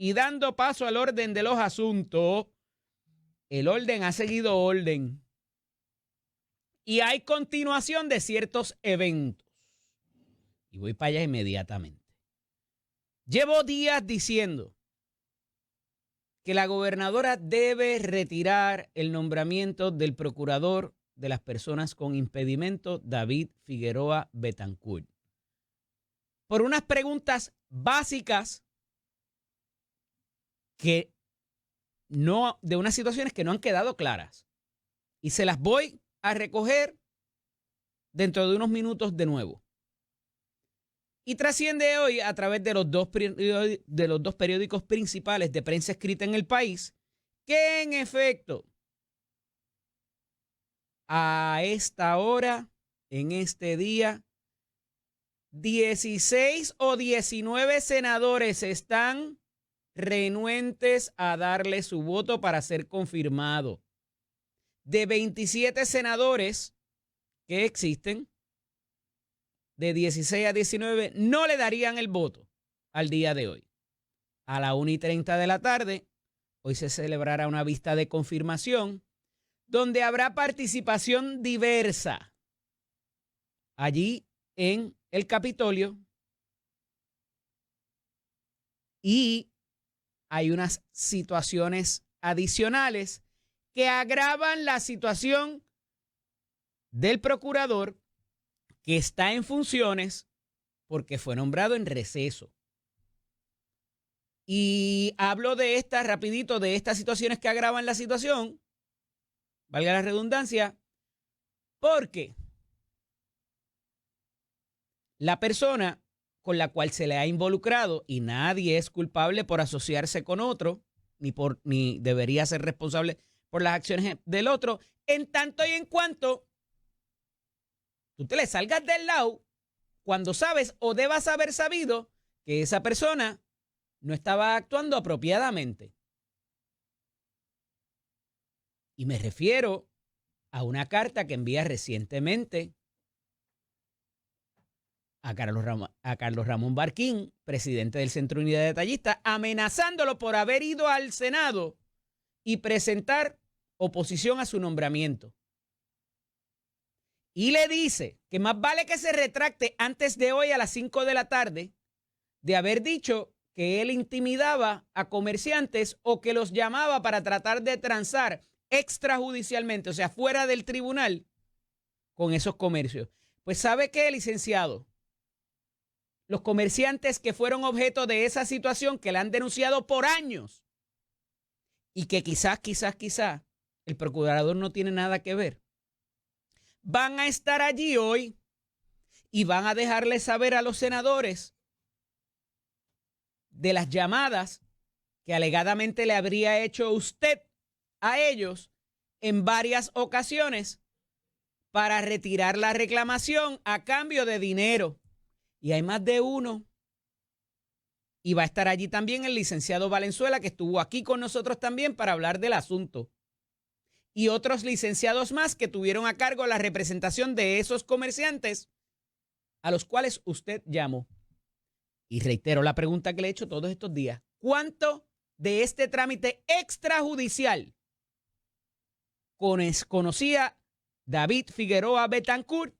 Y dando paso al orden de los asuntos, el orden ha seguido orden. Y hay continuación de ciertos eventos. Y voy para allá inmediatamente. Llevo días diciendo que la gobernadora debe retirar el nombramiento del procurador de las personas con impedimento, David Figueroa Betancourt, por unas preguntas básicas que no, de unas situaciones que no han quedado claras. Y se las voy a recoger dentro de unos minutos de nuevo. Y trasciende hoy a través de los dos periódicos principales de prensa escrita en el país, que en efecto, a esta hora, en este día, 16 o 19 senadores están renuentes a darle su voto para ser confirmado. De 27 senadores que existen, de 16 a 19 no le darían el voto al día de hoy. A la 1:30 de la tarde, hoy se celebrará una vista de confirmación donde habrá participación diversa allí en el Capitolio y hay unas situaciones adicionales que agravan la situación del procurador que está en funciones porque fue nombrado en receso. Y hablo de estas, rapidito, de estas situaciones que agravan la situación, valga la redundancia, porque la persona con la cual se le ha involucrado, y nadie es culpable por asociarse con otro, ni debería ser responsable por las acciones del otro, en tanto y en cuanto tú te le salgas del lado cuando sabes o debas haber sabido que esa persona no estaba actuando apropiadamente. Y me refiero a una carta que envía recientemente a Carlos Ramón Barquín, presidente del Centro Unidad de Detallistas, amenazándolo por haber ido al Senado y presentar oposición a su nombramiento. Y le dice que más vale que se retracte antes de hoy a las 5 de la tarde de haber dicho que él intimidaba a comerciantes o que los llamaba para tratar de transar extrajudicialmente, o sea, fuera del tribunal, con esos comercios. Pues ¿sabe qué, licenciado? Los comerciantes que fueron objeto de esa situación, que la han denunciado por años y que quizás el procurador no tiene nada que ver, van a estar allí hoy y van a dejarles saber a los senadores de las llamadas que alegadamente le habría hecho usted a ellos en varias ocasiones para retirar la reclamación a cambio de dinero. Y hay más de uno. Y va a estar allí también el licenciado Valenzuela, que estuvo aquí con nosotros también para hablar del asunto. Y otros licenciados más que tuvieron a cargo la representación de esos comerciantes a los cuales usted llamó. Y reitero la pregunta que le he hecho todos estos días. ¿Cuánto de este trámite extrajudicial conocía David Figueroa Betancourt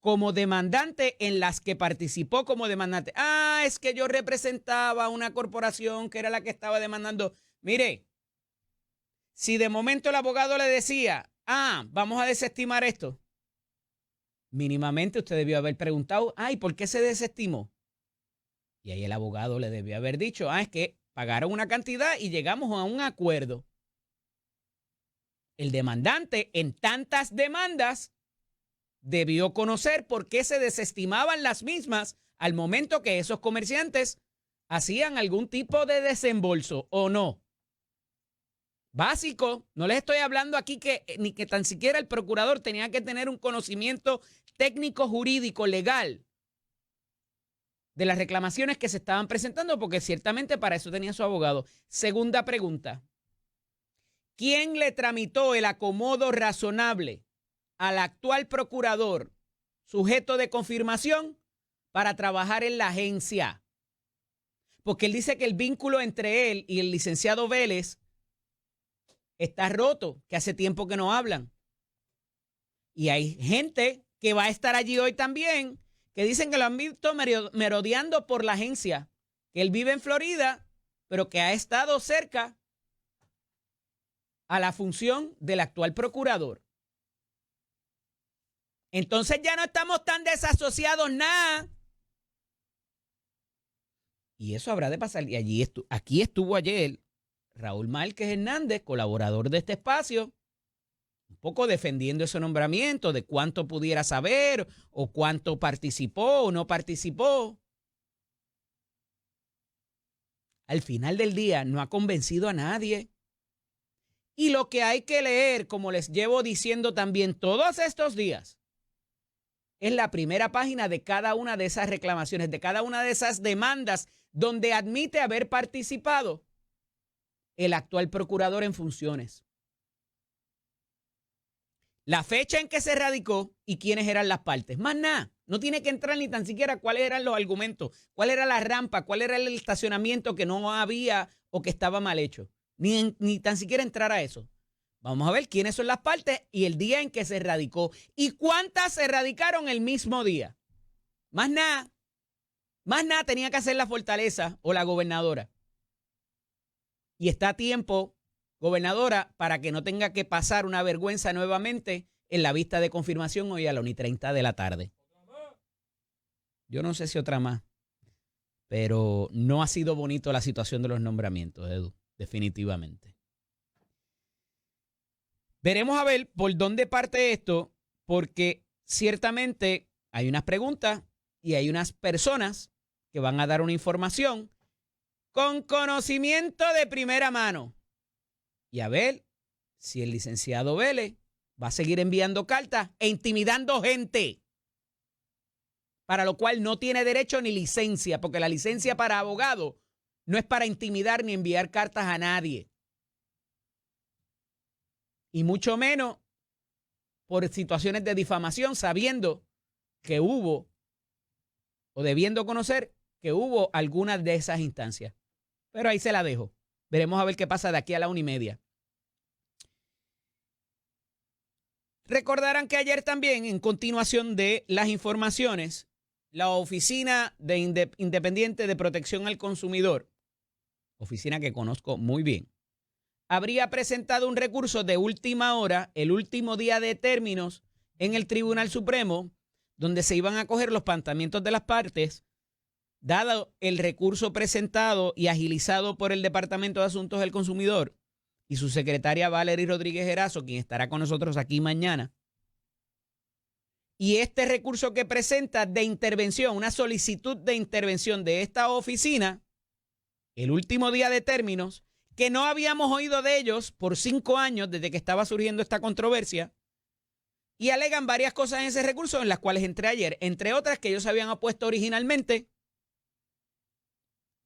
como demandante en las que participó como demandante? Ah, es que yo representaba una corporación que era la que estaba demandando. Mire, si de momento el abogado le decía, vamos a desestimar esto, mínimamente usted debió haber preguntado, ¿y por qué se desestimó? Y ahí el abogado le debió haber dicho, es que pagaron una cantidad y llegamos a un acuerdo. El demandante en tantas demandas debió conocer por qué se desestimaban las mismas al momento que esos comerciantes hacían algún tipo de desembolso o no. Básico, no les estoy hablando aquí ni que tan siquiera el procurador tenía que tener un conocimiento técnico, jurídico, legal de las reclamaciones que se estaban presentando, porque ciertamente para eso tenía su abogado. Segunda pregunta. ¿Quién le tramitó el acomodo razonable al actual procurador sujeto de confirmación para trabajar en la agencia? porque él dice que el vínculo entre él y el licenciado Vélez está roto, que hace tiempo que no hablan. Y hay gente que va a estar allí hoy también, que dicen que lo han visto merodeando por la agencia, que él vive en Florida, pero que ha estado cerca a la función del actual procurador. Entonces ya no estamos tan desasociados nada. Y eso habrá de pasar. Y aquí estuvo ayer Raúl Márquez Hernández, colaborador de este espacio, un poco defendiendo ese nombramiento, de cuánto pudiera saber o cuánto participó o no participó. Al final del día no ha convencido a nadie. Y lo que hay que leer, como les llevo diciendo también todos estos días, es la primera página de cada una de esas reclamaciones, de cada una de esas demandas donde admite haber participado el actual procurador en funciones. La fecha en que se radicó y quiénes eran las partes. Más nada, no tiene que entrar ni tan siquiera cuáles eran los argumentos, cuál era la rampa, cuál era el estacionamiento que no había o que estaba mal hecho. Ni tan siquiera entrar a eso. Vamos a ver quiénes son las partes y el día en que se radicó. ¿Y cuántas se radicaron el mismo día? Más nada tenía que hacer la Fortaleza o la gobernadora. Y está a tiempo, gobernadora, para que no tenga que pasar una vergüenza nuevamente en la vista de confirmación hoy a la 1:30 de la tarde. Yo no sé si otra más, pero no ha sido bonito la situación de los nombramientos, Edu, definitivamente. Veremos a ver por dónde parte esto, porque ciertamente hay unas preguntas y hay unas personas que van a dar una información con conocimiento de primera mano. Y a ver si el licenciado Vélez va a seguir enviando cartas e intimidando gente, para lo cual no tiene derecho ni licencia, porque la licencia para abogado no es para intimidar ni enviar cartas a nadie. Y mucho menos por situaciones de difamación, sabiendo que hubo o debiendo conocer que hubo algunas de esas instancias. Pero ahí se la dejo. Veremos a ver qué pasa de aquí a la 1:30. Recordarán que ayer también, en continuación de las informaciones, la Oficina Independiente de Protección al Consumidor, oficina que conozco muy bien, habría presentado un recurso de última hora, el último día de términos, en el Tribunal Supremo, donde se iban a coger los planteamientos de las partes, dado el recurso presentado y agilizado por el Departamento de Asuntos del Consumidor y su secretaria Valery Rodríguez Erazo, quien estará con nosotros aquí mañana. Y este recurso que presenta de intervención, una solicitud de intervención de esta oficina, el último día de términos, que no habíamos oído de ellos por 5 años desde que estaba surgiendo esta controversia, y alegan varias cosas en ese recurso, en las cuales entré ayer, entre otras que ellos habían opuesto originalmente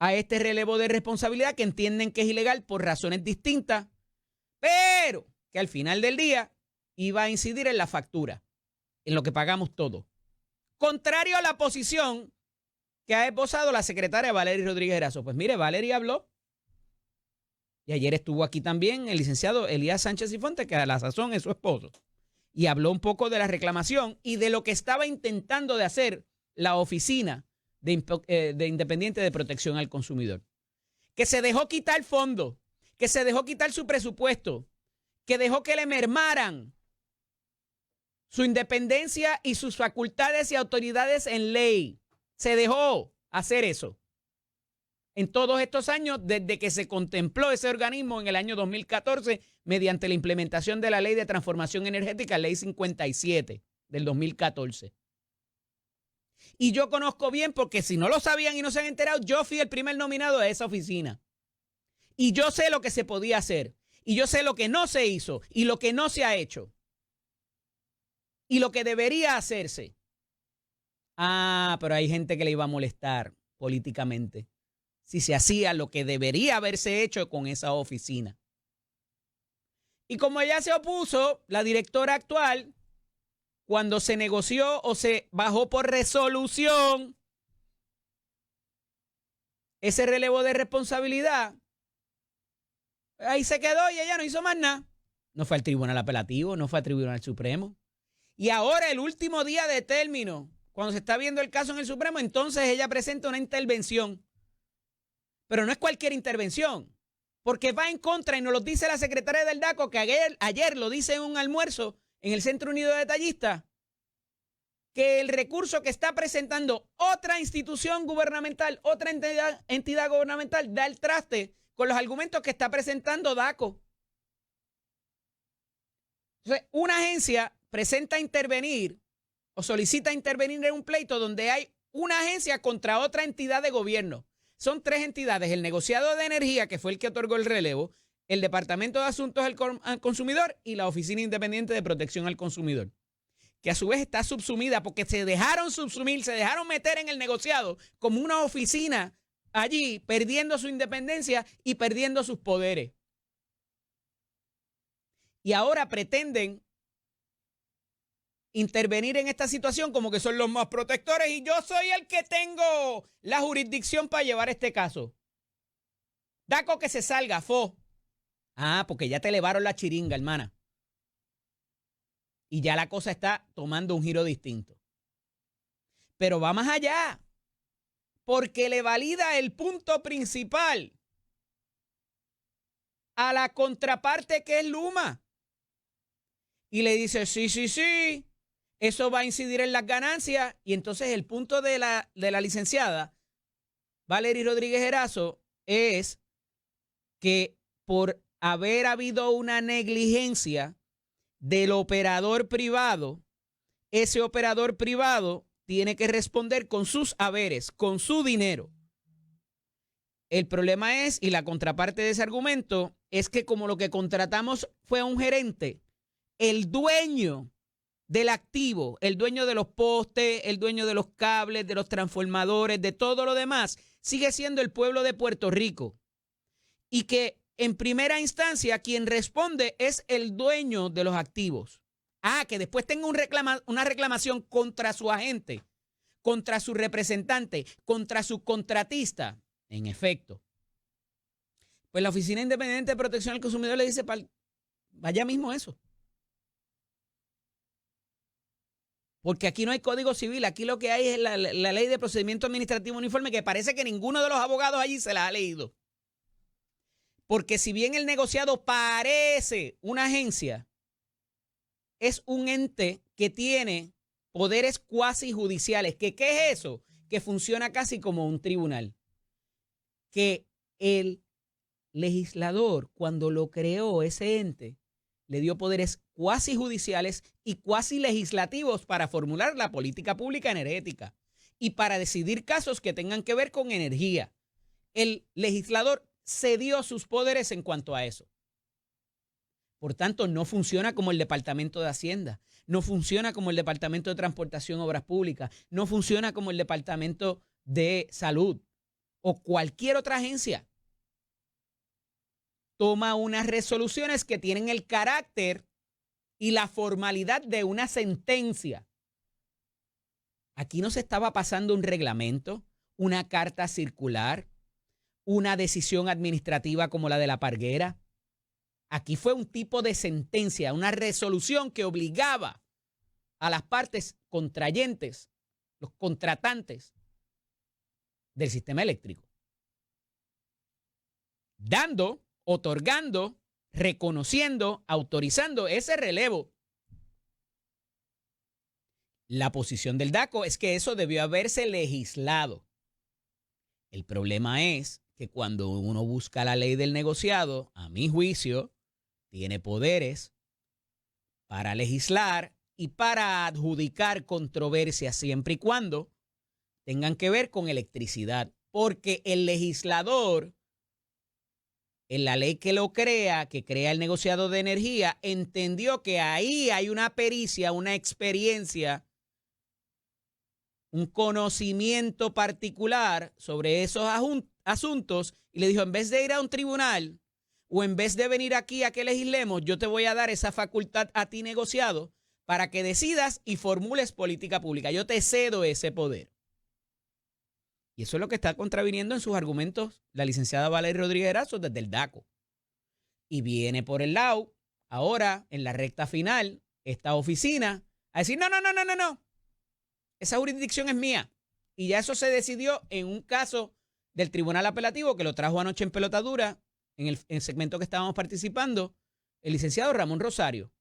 a este relevo de responsabilidad que entienden que es ilegal por razones distintas, pero que al final del día iba a incidir en la factura, en lo que pagamos todos. Contrario a la posición que ha esbozado la secretaria Valery Rodríguez Erazo. Pues mire, Valery habló, y ayer estuvo aquí también el licenciado Elías Sánchez y Fonte, que a la sazón es su esposo, y habló un poco de la reclamación y de lo que estaba intentando de hacer la Oficina de Independiente de Protección al Consumidor. Que se dejó quitar fondos, que se dejó quitar su presupuesto, que dejó que le mermaran su independencia y sus facultades y autoridades en ley. Se dejó hacer eso en todos estos años desde que se contempló ese organismo en el año 2014 mediante la implementación de la Ley de Transformación Energética, Ley 57 del 2014. Y yo conozco bien, porque si no lo sabían y no se han enterado, yo fui el primer nominado de esa oficina. Y yo sé lo que se podía hacer. Y yo sé lo que no se hizo y lo que no se ha hecho. Y lo que debería hacerse. Ah, pero hay gente que le iba a molestar políticamente si se hacía lo que debería haberse hecho con esa oficina. Y como ella se opuso, la directora actual, cuando se negoció o se bajó por resolución ese relevo de responsabilidad, ahí se quedó y ella no hizo más nada. No fue al Tribunal Apelativo, no fue al Tribunal Supremo. Y ahora, el último día de término, cuando se está viendo el caso en el Supremo, entonces ella presenta una intervención. Pero no es cualquier intervención, porque va en contra, y nos lo dice la secretaria del DACO, que ayer lo dice en un almuerzo en el Centro Unido de Detallistas, que el recurso que está presentando otra institución gubernamental, otra entidad gubernamental, da el traste con los argumentos que está presentando DACO. Entonces, una agencia presenta intervenir o solicita intervenir en un pleito donde hay una agencia contra otra entidad de gobierno. Son tres entidades: el negociado de energía, que fue el que otorgó el relevo, el Departamento de Asuntos al Consumidor y la Oficina Independiente de Protección al Consumidor, que a su vez está subsumida porque se dejaron subsumir, se dejaron meter en el negociado como una oficina allí, perdiendo su independencia y perdiendo sus poderes. Y ahora pretenden intervenir en esta situación como que son los más protectores y yo soy el que tengo la jurisdicción para llevar este caso. DACO que se salga, fo. Ah, porque ya te elevaron la chiringa, hermana. Y ya la cosa está tomando un giro distinto. Pero va más allá, porque le valida el punto principal a la contraparte que es Luma. Y le dice, sí, eso va a incidir en las ganancias. Y entonces el punto de la licenciada Valery Rodríguez Erazo es que por haber habido una negligencia del operador privado, ese operador privado tiene que responder con sus haberes, con su dinero. El problema es, y la contraparte de ese argumento, es que como lo que contratamos fue a un gerente, el dueño del activo, el dueño de los postes, el dueño de los cables, de los transformadores, de todo lo demás, sigue siendo el pueblo de Puerto Rico. Y que en primera instancia quien responde es el dueño de los activos. Ah, que después tenga una reclamación contra su agente, contra su representante, contra su contratista. En efecto. Pues la Oficina Independiente de Protección al Consumidor le dice, vaya mismo eso. Porque aquí no hay código civil, aquí lo que hay es la ley de procedimiento administrativo uniforme, que parece que ninguno de los abogados allí se la ha leído. Porque si bien el negociado parece una agencia, es un ente que tiene poderes cuasi judiciales. ¿Qué es eso? Que funciona casi como un tribunal. Que el legislador, cuando lo creó ese ente, le dio poderes cuasi judiciales y cuasi legislativos para formular la política pública energética y para decidir casos que tengan que ver con energía. El legislador cedió sus poderes en cuanto a eso. Por tanto, no funciona como el Departamento de Hacienda, no funciona como el Departamento de Transportación y Obras Públicas, no funciona como el Departamento de Salud o cualquier otra agencia. Toma unas resoluciones que tienen el carácter y la formalidad de una sentencia. Aquí no se estaba pasando un reglamento, una carta circular, una decisión administrativa como la de la Parguera. Aquí fue un tipo de sentencia, una resolución que obligaba a las partes contrayentes, los contratantes del sistema eléctrico, dando, otorgando, reconociendo, autorizando ese relevo. La posición del DACO es que eso debió haberse legislado. El problema es que cuando uno busca la ley del negociado, a mi juicio, tiene poderes para legislar y para adjudicar controversias siempre y cuando tengan que ver con electricidad. Porque el legislador, en la ley que lo crea, que crea el negociado de energía, entendió que ahí hay una pericia, una experiencia, un conocimiento particular sobre esos asuntos y le dijo, en vez de ir a un tribunal o en vez de venir aquí a que legislemos, yo te voy a dar esa facultad a ti negociado para que decidas y formules política pública. Yo te cedo ese poder. Y eso es lo que está contraviniendo en sus argumentos la licenciada Valeria Rodríguez Erazo desde el DACO. Y viene por el lado, ahora, en la recta final, esta oficina, a decir, no. Esa jurisdicción es mía. Y ya eso se decidió en un caso del Tribunal Apelativo que lo trajo anoche en Pelotadura, en el segmento que estábamos participando, el licenciado Ramón Rosario.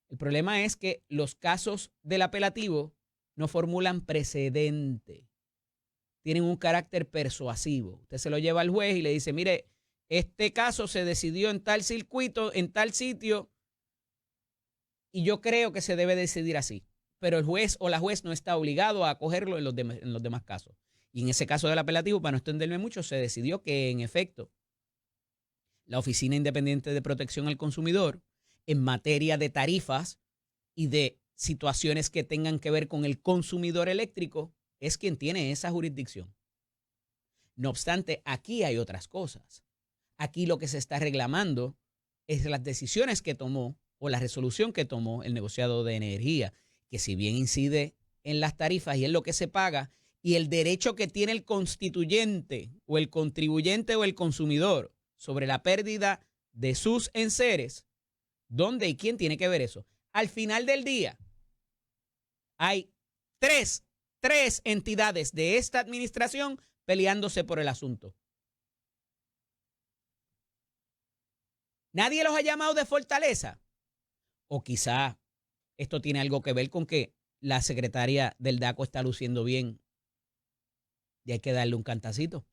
El problema es que los casos del apelativo no formulan precedente. Tienen un carácter persuasivo. Usted se lo lleva al juez y le dice, mire, este caso se decidió en tal circuito, en tal sitio, y yo creo que se debe decidir así. Pero el juez o la juez no está obligado a acogerlo en los demás casos. Y en ese caso del apelativo, para no extenderme mucho, se decidió que, en efecto, la Oficina Independiente de Protección al Consumidor, en materia de tarifas y de situaciones que tengan que ver con el consumidor eléctrico, es quien tiene esa jurisdicción. No obstante, aquí hay otras cosas. Aquí lo que se está reclamando es las decisiones que tomó o la resolución que tomó el negociado de energía, que si bien incide en las tarifas y en lo que se paga, y el derecho que tiene el constituyente o el contribuyente o el consumidor sobre la pérdida de sus enseres, ¿dónde y quién tiene que ver eso? Al final del día, hay tres entidades de esta administración peleándose por el asunto. ¿Nadie los ha llamado de fortaleza? O quizá esto tiene algo que ver con que la secretaria del DACO está luciendo bien y hay que darle un cantacito.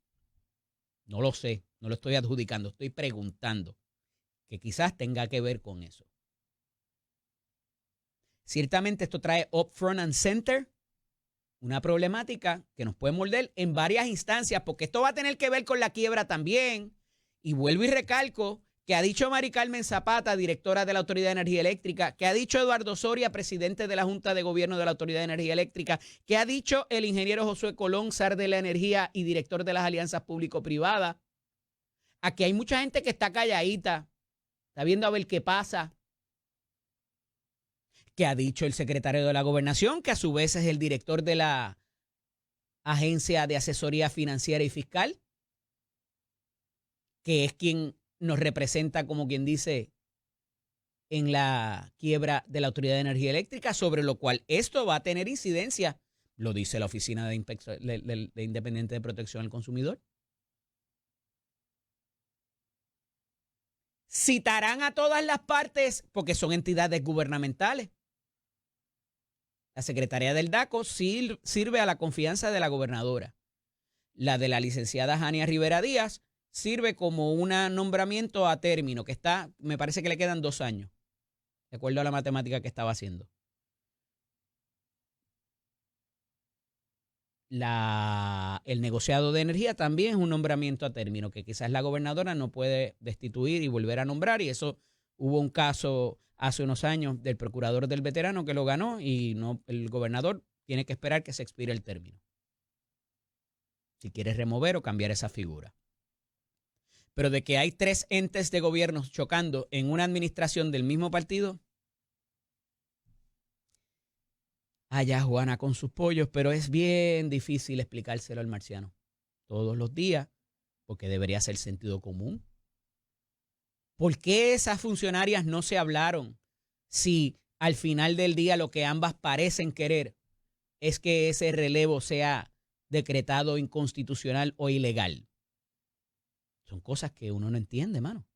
No lo sé, no lo estoy adjudicando, estoy preguntando que quizás tenga que ver con eso. Ciertamente esto trae upfront and center una problemática que nos puede morder en varias instancias, porque esto va a tener que ver con la quiebra también. Y vuelvo y recalco que ha dicho Mari Carmen Zapata, directora de la Autoridad de Energía Eléctrica, que ha dicho Eduardo Soria, presidente de la Junta de Gobierno de la Autoridad de Energía Eléctrica, que ha dicho el ingeniero Josué Colón, zar de la energía y director de las alianzas público-privadas. Aquí hay mucha gente que está calladita, está viendo a ver qué pasa. Que ha dicho el secretario de la Gobernación, que a su vez es el director de la Agencia de Asesoría Financiera y Fiscal, que es quien nos representa, como quien dice, en la quiebra de la Autoridad de Energía Eléctrica, sobre lo cual esto va a tener incidencia, lo dice la Oficina de Independiente de Protección al Consumidor. Citarán a todas las partes porque son entidades gubernamentales. La secretaría del DACO sirve a la confianza de la gobernadora. La de la licenciada Jania Rivera Díaz sirve como un nombramiento a término, que está, me parece que le quedan 2 años, de acuerdo a la matemática que estaba haciendo. El negociado de energía también es un nombramiento a término, que quizás la gobernadora no puede destituir y volver a nombrar, y eso hubo un caso hace unos años del procurador del veterano que lo ganó y no, el gobernador tiene que esperar que se expire el término si quiere remover o cambiar esa figura. Pero de que hay 3 entes de gobierno chocando en una administración del mismo partido, allá Juana con sus pollos, pero es bien difícil explicárselo al marciano todos los días, porque debería ser sentido común. ¿Por qué esas funcionarias no se hablaron si al final del día lo que ambas parecen querer es que ese relevo sea decretado inconstitucional o ilegal? Son cosas que uno no entiende, mano.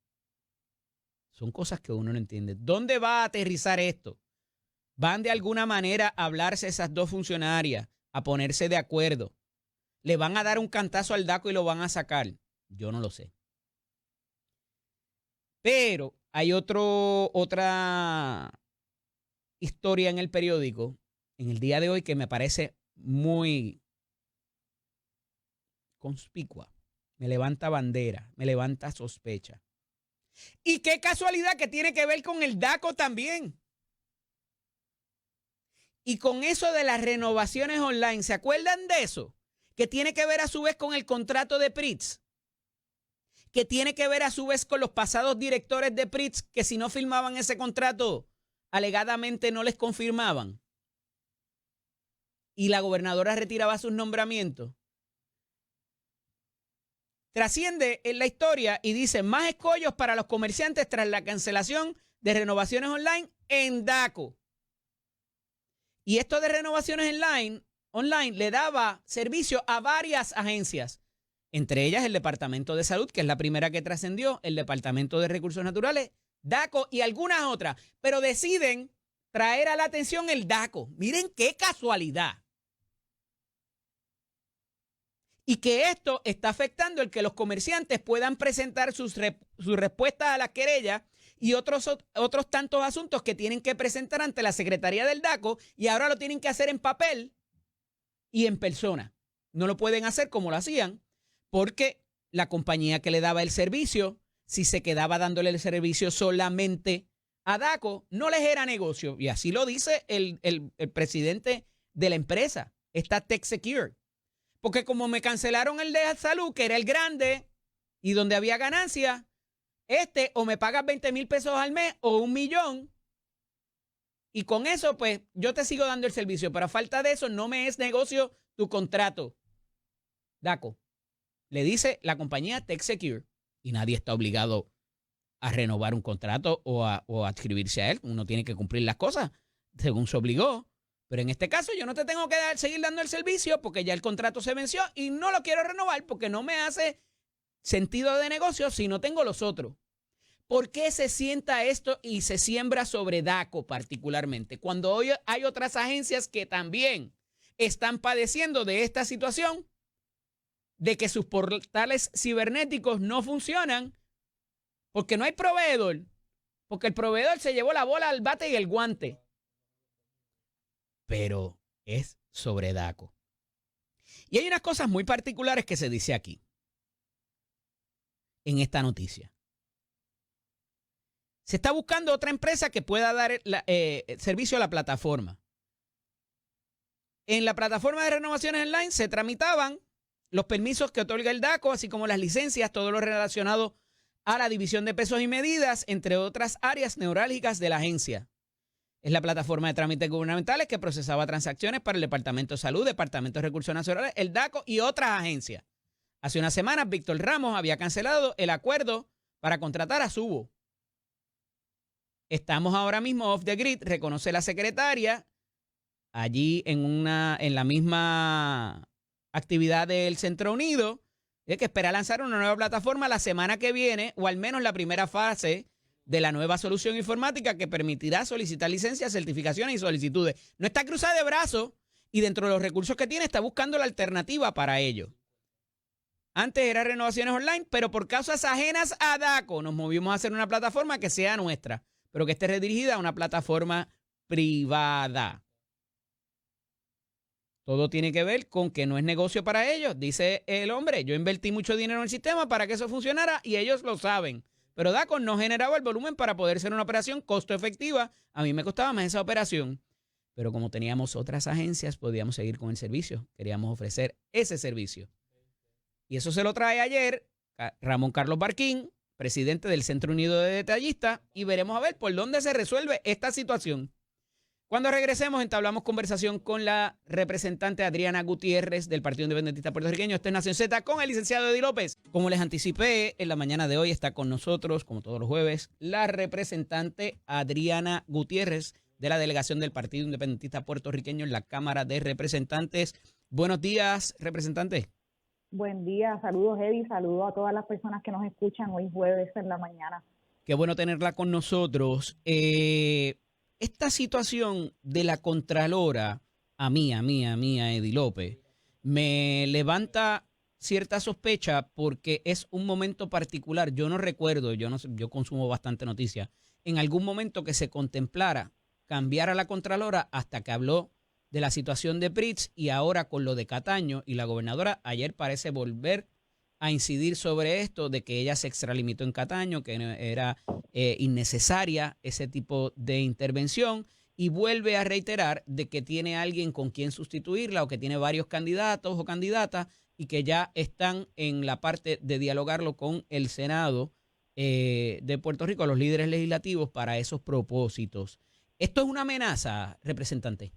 Son cosas que uno no entiende. ¿Dónde va a aterrizar esto? ¿Van de alguna manera a hablarse esas 2 funcionarias, a ponerse de acuerdo? ¿Le van a dar un cantazo al DACO y lo van a sacar? Yo no lo sé. Pero hay otra historia en el periódico en el día de hoy que me parece muy conspicua. Me levanta bandera, me levanta sospecha. Y qué casualidad que tiene que ver con el DACO también. Y con eso de las renovaciones online, ¿se acuerdan de eso? Que tiene que ver a su vez con el contrato de PRITZ. Que tiene que ver a su vez con los pasados directores de PRITZ que si no firmaban ese contrato, alegadamente no les confirmaban. Y la gobernadora retiraba sus nombramientos. trasciende en la historia y dice más escollos para los comerciantes tras la cancelación de renovaciones online en DACO. Y esto de renovaciones online le daba servicio a varias agencias, entre ellas el Departamento de Salud, que es la primera que trascendió, el Departamento de Recursos Naturales, DACO y algunas otras, pero deciden traer a la atención el DACO. Miren qué casualidad. Y que esto está afectando el que los comerciantes puedan presentar sus respuestas a las querellas y otros tantos asuntos que tienen que presentar ante la Secretaría del DACO y ahora lo tienen que hacer en papel y en persona. No lo pueden hacer como lo hacían porque la compañía que le daba el servicio, si se quedaba dándole el servicio solamente a DACO, no les era negocio. Y así lo dice el presidente de la empresa, esta TechSecure. Porque como me cancelaron el de salud, que era el grande y donde había ganancia, o me pagas 20,000 pesos al mes o 1,000,000 y con eso pues yo te sigo dando el servicio, pero a falta de eso no me es negocio tu contrato. DACO, le dice la compañía TechSecure, y nadie está obligado a renovar un contrato o a adscribirse a él. Uno tiene que cumplir las cosas según se obligó. Pero en este caso yo no te tengo que seguir dando el servicio porque ya el contrato se venció y no lo quiero renovar porque no me hace sentido de negocio si no tengo los otros. ¿Por qué se sienta esto y se siembra sobre DACO particularmente? Cuando hoy hay otras agencias que también están padeciendo de esta situación, de que sus portales cibernéticos no funcionan porque no hay proveedor, porque el proveedor se llevó la bola al bate y el guante. Pero es sobre DACO. Y hay unas cosas muy particulares que se dice aquí, en esta noticia. Se está buscando otra empresa que pueda dar servicio a la plataforma. En la plataforma de renovaciones online se tramitaban los permisos que otorga el DACO, así como las licencias, todo lo relacionado a la división de pesos y medidas, entre otras áreas neurálgicas de la agencia. Es la plataforma de trámites gubernamentales que procesaba transacciones para el Departamento de Salud, Departamento de Recursos Naturales, el DACO y otras agencias. Hace unas semanas, Víctor Ramos había cancelado el acuerdo para contratar a Subo. Estamos ahora mismo off the grid, reconoce la secretaria, allí en la misma actividad del Centro Unido, es que espera lanzar una nueva plataforma la semana que viene, o al menos la primera fase de la nueva solución informática que permitirá solicitar licencias, certificaciones y solicitudes. No está cruzada de brazos y dentro de los recursos que tiene está buscando la alternativa para ello. Antes era renovaciones online, pero por causas ajenas a DACO nos movimos a hacer una plataforma que sea nuestra, pero que esté redirigida a una plataforma privada. Todo tiene que ver con que no es negocio para ellos. Dice el hombre, yo invertí mucho dinero en el sistema para que eso funcionara y ellos lo saben. Pero DACO no generaba el volumen para poder ser una operación costo efectiva. A mí me costaba más esa operación. Pero como teníamos otras agencias, podíamos seguir con el servicio. Queríamos ofrecer ese servicio. Y eso se lo trae ayer Ramón Carlos Barquín, presidente del Centro Unido de Detallistas, y veremos a ver por dónde se resuelve esta situación. Cuando regresemos, entablamos conversación con la representante Adriana Gutiérrez del Partido Independentista Puertorriqueño. Esto es Nación Z con el licenciado Eddie López. Como les anticipé, en la mañana de hoy está con nosotros, como todos los jueves, la representante Adriana Gutiérrez de la delegación del Partido Independentista Puertorriqueño en la Cámara de Representantes. Buenos días, representante. Buen día, saludos Eddie, saludos a todas las personas que nos escuchan hoy jueves en la mañana. Qué bueno tenerla con nosotros. Esta situación de la Contralora, a mí, Eddie López, me levanta cierta sospecha porque es un momento particular. Yo no recuerdo, yo consumo bastante noticias, en algún momento que se contemplara cambiar a la Contralora hasta que habló de la situación de Pritz y ahora con lo de Cataño y la gobernadora ayer parece volver a incidir sobre esto de que ella se extralimitó en Cataño, que era innecesaria ese tipo de intervención y vuelve a reiterar de que tiene alguien con quien sustituirla o que tiene varios candidatos o candidatas y que ya están en la parte de dialogarlo con el Senado de Puerto Rico, los líderes legislativos para esos propósitos. ¿Esto es una amenaza, representante?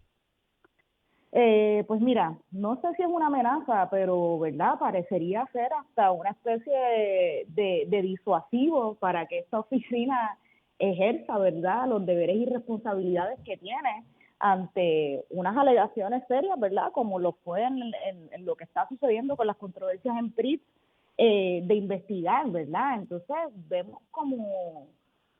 Pues mira, no sé si es una amenaza, pero ¿verdad? Parecería ser hasta una especie de disuasivo para que esta oficina ejerza, ¿verdad?, los deberes y responsabilidades que tiene ante unas alegaciones serias, ¿verdad?, como lo fue en lo que está sucediendo con las controversias en PRIT, de investigar, ¿verdad? Entonces vemos como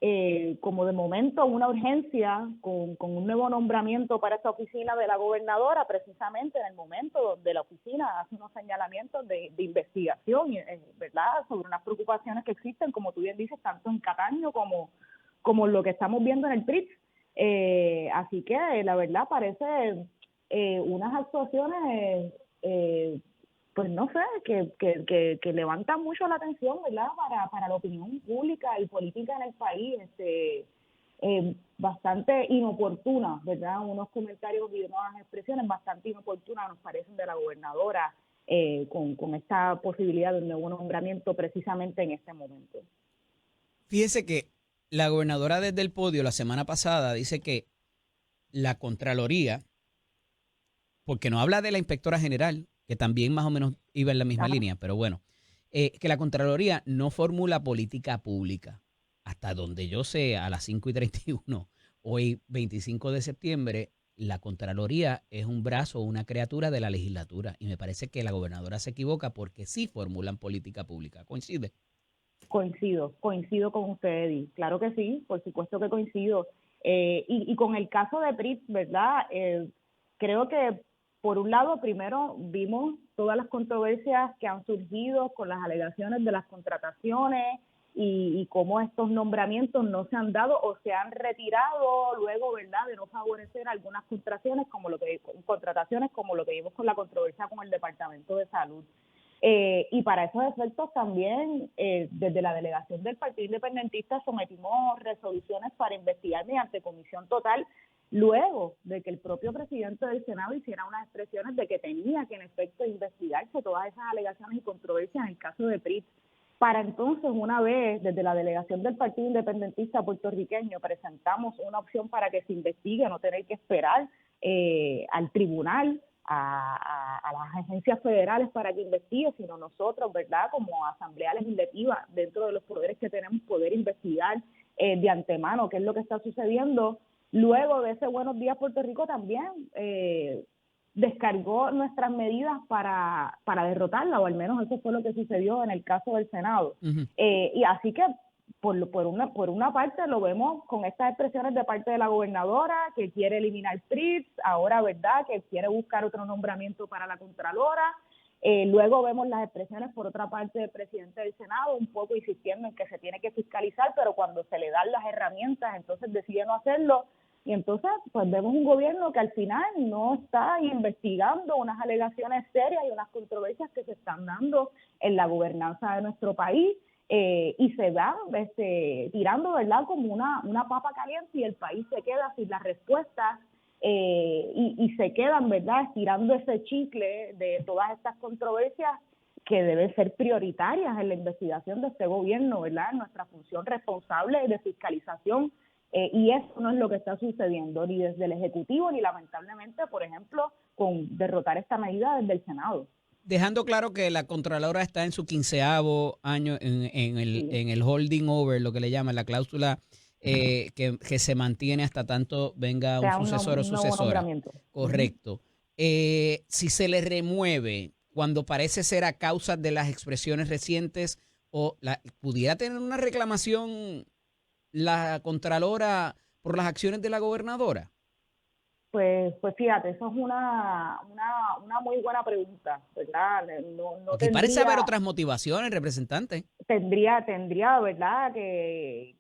de momento una urgencia con un nuevo nombramiento para esta oficina de la gobernadora, precisamente en el momento donde la oficina hace unos señalamientos de investigación, ¿verdad?, sobre unas preocupaciones que existen, como tú bien dices, tanto en Cataño como lo que estamos viendo en el PRIT. Así que la verdad parece unas actuaciones pues no sé, que levantan mucho la atención, ¿verdad?, para la opinión pública y política en el país, bastante inoportunas, ¿verdad? Unos comentarios y unas expresiones bastante inoportunas nos parecen de la gobernadora, con esta posibilidad de un nuevo nombramiento precisamente en este momento. Fíjese que la gobernadora desde el podio la semana pasada dice que la Contraloría, porque no habla de la inspectora general, que también más o menos iba en la misma Ajá. línea, pero bueno, que la Contraloría no formula política pública. Hasta donde yo sé, a las 5:31, hoy 25 de septiembre, la Contraloría es un brazo o una criatura de la legislatura. Y me parece que la gobernadora se equivoca porque sí formulan política pública. ¿Coincide? Coincido con usted, Eddie. Claro que sí, por supuesto que coincido. Y con el caso de Pritz, ¿verdad? Creo que, por un lado, primero vimos todas las controversias que han surgido con las alegaciones de las contrataciones y cómo estos nombramientos no se han dado o se han retirado luego, ¿verdad?, de no favorecer algunas contrataciones como lo que vimos con la controversia con el Departamento de Salud. Y para esos efectos también, desde la delegación del Partido Independentista sometimos resoluciones para investigar mediante comisión total, luego de que el propio presidente del Senado hiciera unas expresiones de que tenía que en efecto investigarse todas esas alegaciones y controversias en el caso de PRIT. Para entonces, una vez desde la delegación del Partido Independentista puertorriqueño presentamos una opción para que se investigue, no tener que esperar al tribunal, a las agencias federales para que investigue, sino nosotros, ¿verdad?, como Asamblea Legislativa, dentro de los poderes que tenemos, poder investigar de antemano qué es lo que está sucediendo. Luego de ese Buenos Días Puerto Rico también descargó nuestras medidas para derrotarla, o al menos eso fue lo que sucedió en el caso del Senado. Uh-huh. Y así que por una parte lo vemos con estas expresiones de parte de la gobernadora que quiere eliminar PRITS, ahora, ¿verdad?, que quiere buscar otro nombramiento para la Contralora. Luego vemos las expresiones por otra parte del presidente del Senado, un poco insistiendo en que se tiene que fiscalizar, pero cuando se le dan las herramientas entonces decide no hacerlo. Y entonces pues vemos un gobierno que al final no está investigando unas alegaciones serias y unas controversias que se están dando en la gobernanza de nuestro país. Y se va tirando, ¿verdad?, como una papa caliente, y el país se queda sin las respuestas, y se quedan, ¿verdad?, estirando ese chicle de todas estas controversias que deben ser prioritarias en la investigación de este gobierno, ¿verdad?, en nuestra función responsable de fiscalización. Y eso no es lo que está sucediendo ni desde el Ejecutivo ni lamentablemente, por ejemplo, con derrotar esta medida desde el Senado. Dejando claro que la Contralora está en su 15º año Sí. en el holding over, lo que le llaman la cláusula, que se mantiene hasta tanto venga un Sea sucesor o un nuevo sucesora. nombramiento. Uh-huh. Correcto. Si se le remueve cuando parece ser a causa de las expresiones recientes, pudiera tener una reclamación la Contralora por las acciones de la gobernadora. Pues fíjate, eso es una muy buena pregunta, ¿verdad? No Porque parece haber tendría, otras motivaciones, representante. tendría, ¿verdad?, que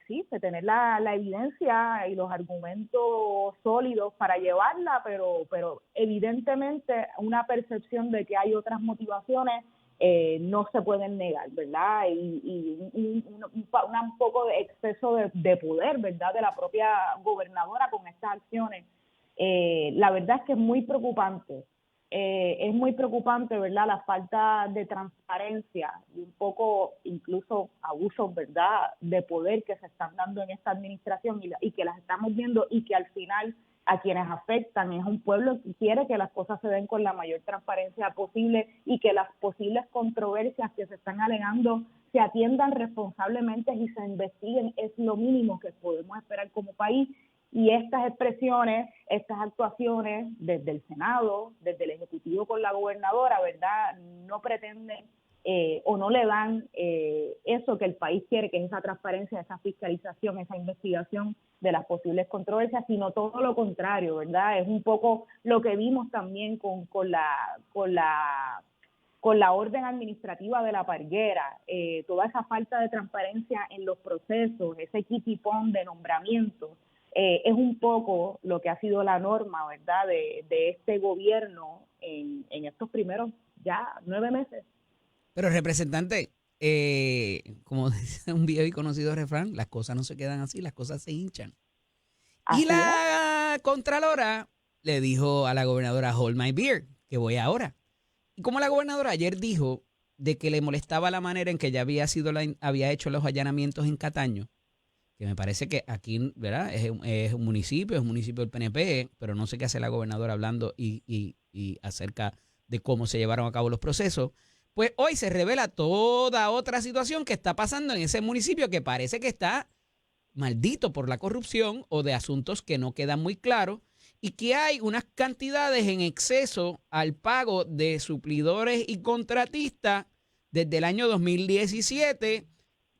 sí, que tener la evidencia y los argumentos sólidos para llevarla, pero evidentemente una percepción de que hay otras motivaciones no se pueden negar, ¿verdad? Y un poco de exceso de poder, ¿verdad?, de la propia gobernadora con estas acciones. La verdad es que es muy preocupante, ¿verdad?, la falta de transparencia y un poco incluso abusos, ¿verdad?, de poder que se están dando en esta administración y que las estamos viendo y que al final a quienes afectan. Es un pueblo que quiere que las cosas se den con la mayor transparencia posible y que las posibles controversias que se están alegando se atiendan responsablemente y se investiguen. Es lo mínimo que podemos esperar como país. Y estas expresiones, estas actuaciones desde el Senado, desde el Ejecutivo con la gobernadora, ¿verdad?, no pretenden o no le dan eso que el país quiere, que es esa transparencia, esa fiscalización, esa investigación de las posibles controversias, sino todo lo contrario, ¿verdad? Es un poco lo que vimos también con la orden administrativa de la Parguera, toda esa falta de transparencia en los procesos, ese kitipón de nombramientos, es un poco lo que ha sido la norma, ¿verdad?, de este gobierno en estos primeros ya 9 meses. Pero representante, como dice un viejo y conocido refrán, las cosas no se quedan así, las cosas se hinchan. Así Y la Contralora le dijo a la gobernadora, hold my beer, que voy ahora. Y como la gobernadora ayer dijo de que le molestaba la manera en que ya había hecho los allanamientos en Cataño, que me parece que aquí, ¿verdad?, es un municipio del PNP, pero no sé qué hace la gobernadora hablando y acerca de cómo se llevaron a cabo los procesos. Pues hoy se revela toda otra situación que está pasando en ese municipio que parece que está maldito por la corrupción o de asuntos que no quedan muy claros y que hay unas cantidades en exceso al pago de suplidores y contratistas desde el año 2017,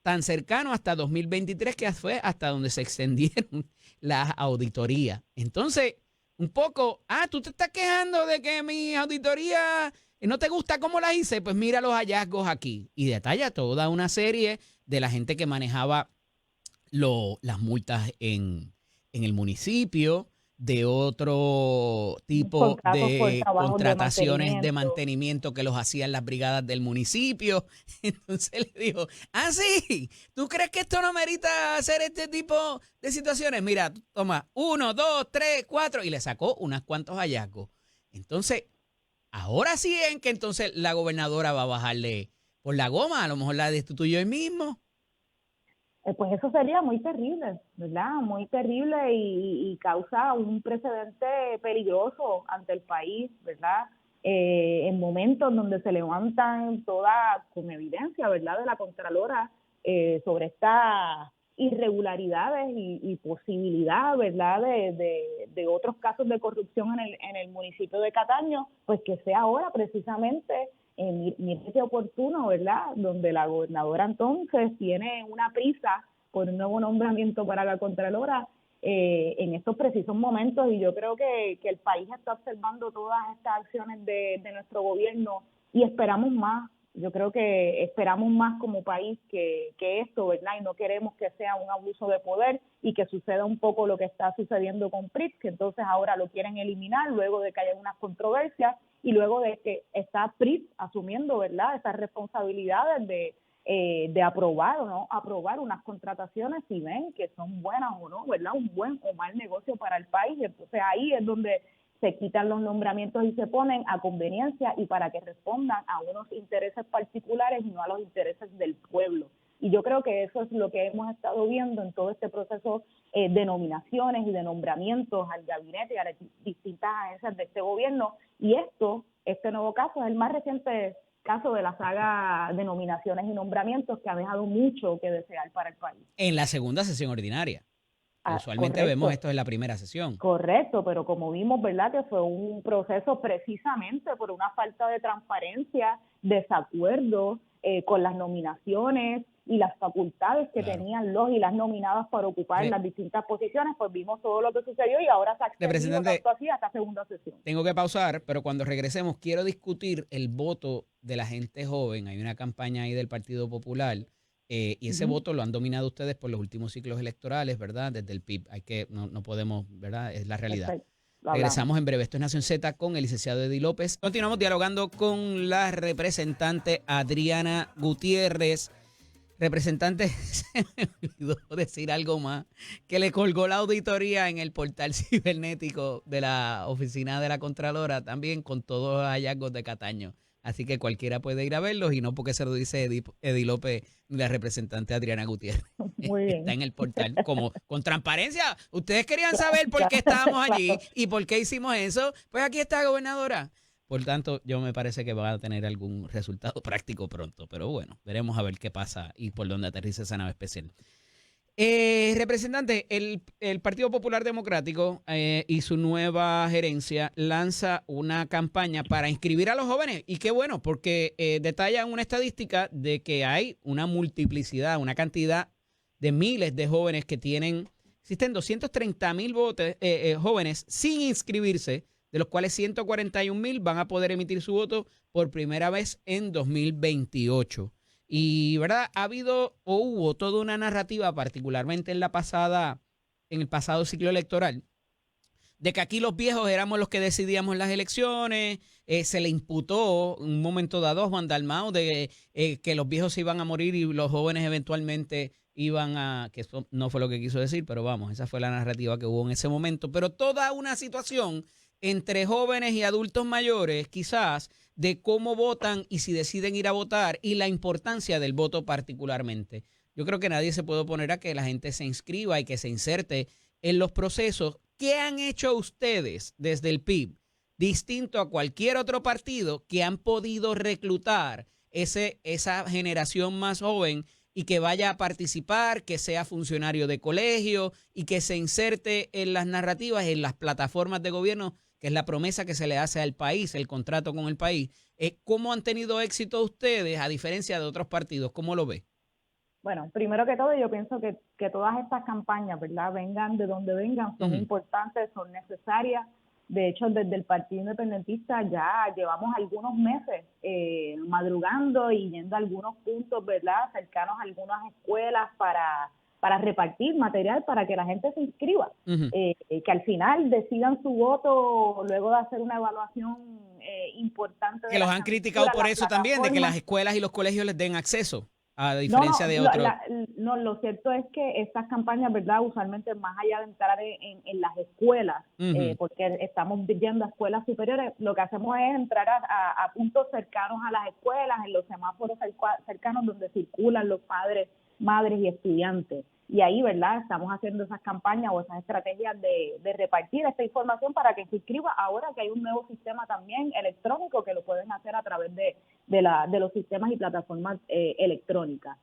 tan cercano hasta 2023, que fue hasta donde se extendieron las auditorías. Entonces, un poco, tú te estás quejando de que mi auditoría no te gusta cómo la hice, pues mira los hallazgos aquí. Y detalla toda una serie de la gente que manejaba las multas en el municipio, de otro tipo contratos por de trabajos contrataciones de mantenimiento que los hacían las brigadas del municipio. Entonces le dijo, sí, ¿tú crees que esto no merita hacer este tipo de situaciones? Mira, toma, 1, 2, 3, 4, y le sacó unos cuantos hallazgos. Entonces, ahora sí en que entonces la gobernadora va a bajarle por la goma, a lo mejor la destituyó hoy mismo. Pues eso sería muy terrible, ¿verdad? Muy terrible y causa un precedente peligroso ante el país, ¿verdad? En momentos donde se levantan toda, con evidencia, ¿verdad?, de la Contralora sobre estas irregularidades y posibilidad, ¿verdad?, de otros casos de corrupción en el municipio de Cataño, pues que sea ahora precisamente mire qué oportuno, ¿verdad?, donde la gobernadora entonces tiene una prisa por un nuevo nombramiento para la Contralora en estos precisos momentos, y yo creo que el país está observando todas estas acciones de nuestro gobierno y esperamos más. Yo creo que esperamos más como país que esto, ¿verdad? Y no queremos que sea un abuso de poder y que suceda un poco lo que está sucediendo con PRIT, que entonces ahora lo quieren eliminar luego de que haya unas controversias y luego de que está PRIT asumiendo, ¿verdad?, esas responsabilidades de aprobar o no aprobar unas contrataciones si ven que son buenas o no, ¿verdad?, un buen o mal negocio para el país. Entonces ahí es donde se quitan los nombramientos y se ponen a conveniencia y para que respondan a unos intereses particulares y no a los intereses del pueblo. Y yo creo que eso es lo que hemos estado viendo en todo este proceso de nominaciones y de nombramientos al gabinete y a las distintas agencias de este gobierno. Y este nuevo caso es el más reciente caso de la saga de nominaciones y nombramientos que ha dejado mucho que desear para el país. En la segunda sesión ordinaria. Usualmente vemos esto en la primera sesión. Correcto, pero como vimos, ¿verdad?, que fue un proceso precisamente por una falta de transparencia, desacuerdo con las nominaciones y las facultades que tenían los y las nominadas para ocupar las distintas posiciones, pues vimos todo lo que sucedió y ahora se ha extendido tanto así hasta segunda sesión. Tengo que pausar, pero cuando regresemos quiero discutir el voto de la gente joven. Hay una campaña ahí del Partido Popular y ese voto lo han dominado ustedes por los últimos ciclos electorales, ¿verdad? Desde el PIB. No podemos, ¿verdad? Es la realidad. Perfecto. Regresamos en breve. Esto es Nación Z con el licenciado Eddie López. Continuamos dialogando con la representante Adriana Gutiérrez. Representante, se me olvidó decir algo más, que le colgó la auditoría en el portal cibernético de la oficina de la Contralora, también con todos los hallazgos de Cataño. Así que cualquiera puede ir a verlos y no porque se lo dice Eddie López ni la representante Adriana Gutiérrez. Muy Está bien. en el portal como con transparencia. Ustedes querían saber por qué estábamos allí Claro. y por qué hicimos eso. Pues aquí está, gobernadora. Por tanto, yo me parece que va a tener algún resultado práctico pronto. Pero bueno, veremos a ver qué pasa y por dónde aterriza esa nave especial. Representante, el Partido Popular Democrático y su nueva gerencia lanza una campaña para inscribir a los jóvenes. Y qué bueno, porque detallan una estadística de que hay una multiplicidad, una cantidad de miles de jóvenes que existen 230,000 jóvenes sin inscribirse, de los cuales 141,000 van a poder emitir su voto por primera vez en 2028. Y, ¿verdad? Ha habido o hubo toda una narrativa, particularmente en el pasado ciclo electoral, de que aquí los viejos éramos los que decidíamos las elecciones. Se le imputó en un momento dado a Juan Dalmau de que los viejos se iban a morir y los jóvenes eventualmente iban que eso no fue lo que quiso decir, pero vamos, esa fue la narrativa que hubo en ese momento. Pero toda una situación entre jóvenes y adultos mayores, quizás, de cómo votan y si deciden ir a votar y la importancia del voto particularmente. Yo creo que nadie se puede oponer a que la gente se inscriba y que se inserte en los procesos. ¿Qué han hecho ustedes desde el PIB, distinto a cualquier otro partido, que han podido reclutar esa generación más joven y que vaya a participar, que sea funcionario de colegio y que se inserte en las narrativas, en las plataformas de gobierno, que es la promesa que se le hace al país, el contrato con el país? ¿Cómo han tenido éxito ustedes, a diferencia de otros partidos? ¿Cómo lo ve? Bueno, primero que todo, yo pienso que todas estas campañas, ¿verdad? Vengan de donde vengan, son importantes, son necesarias. De hecho, desde el Partido Independentista ya llevamos algunos meses madrugando y yendo a algunos puntos, ¿verdad? Cercanos a algunas escuelas para repartir material para que la gente se inscriba. Que al final decidan su voto luego de hacer una evaluación importante. Que los han criticado por eso también, de que las escuelas y los colegios les den acceso, a diferencia de otros. No, lo cierto es que estas campañas, ¿verdad? Usualmente más allá de entrar en las escuelas, porque estamos yendo a escuelas superiores, lo que hacemos es entrar a puntos cercanos a las escuelas, en los semáforos cercanos donde circulan los padres, madres y estudiantes. Y ahí, ¿verdad? Estamos haciendo esas campañas o esas estrategias de repartir esta información para que se inscriba, ahora que hay un nuevo sistema también electrónico que lo pueden hacer a través de los sistemas y plataformas electrónicas.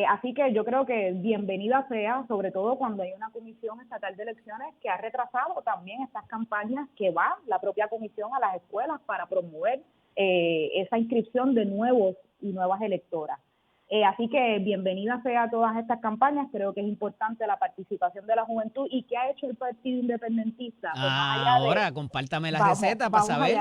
Así que yo creo que bienvenida sea, sobre todo cuando hay una comisión estatal de elecciones que ha retrasado también estas campañas, que va la propia comisión a las escuelas para promover esa inscripción de nuevos y nuevas electoras. Así que bienvenida sea todas estas campañas. Creo que es importante la participación de la juventud. ¿Y qué ha hecho el Partido Independentista? Pues ahora, compártame la receta para saber,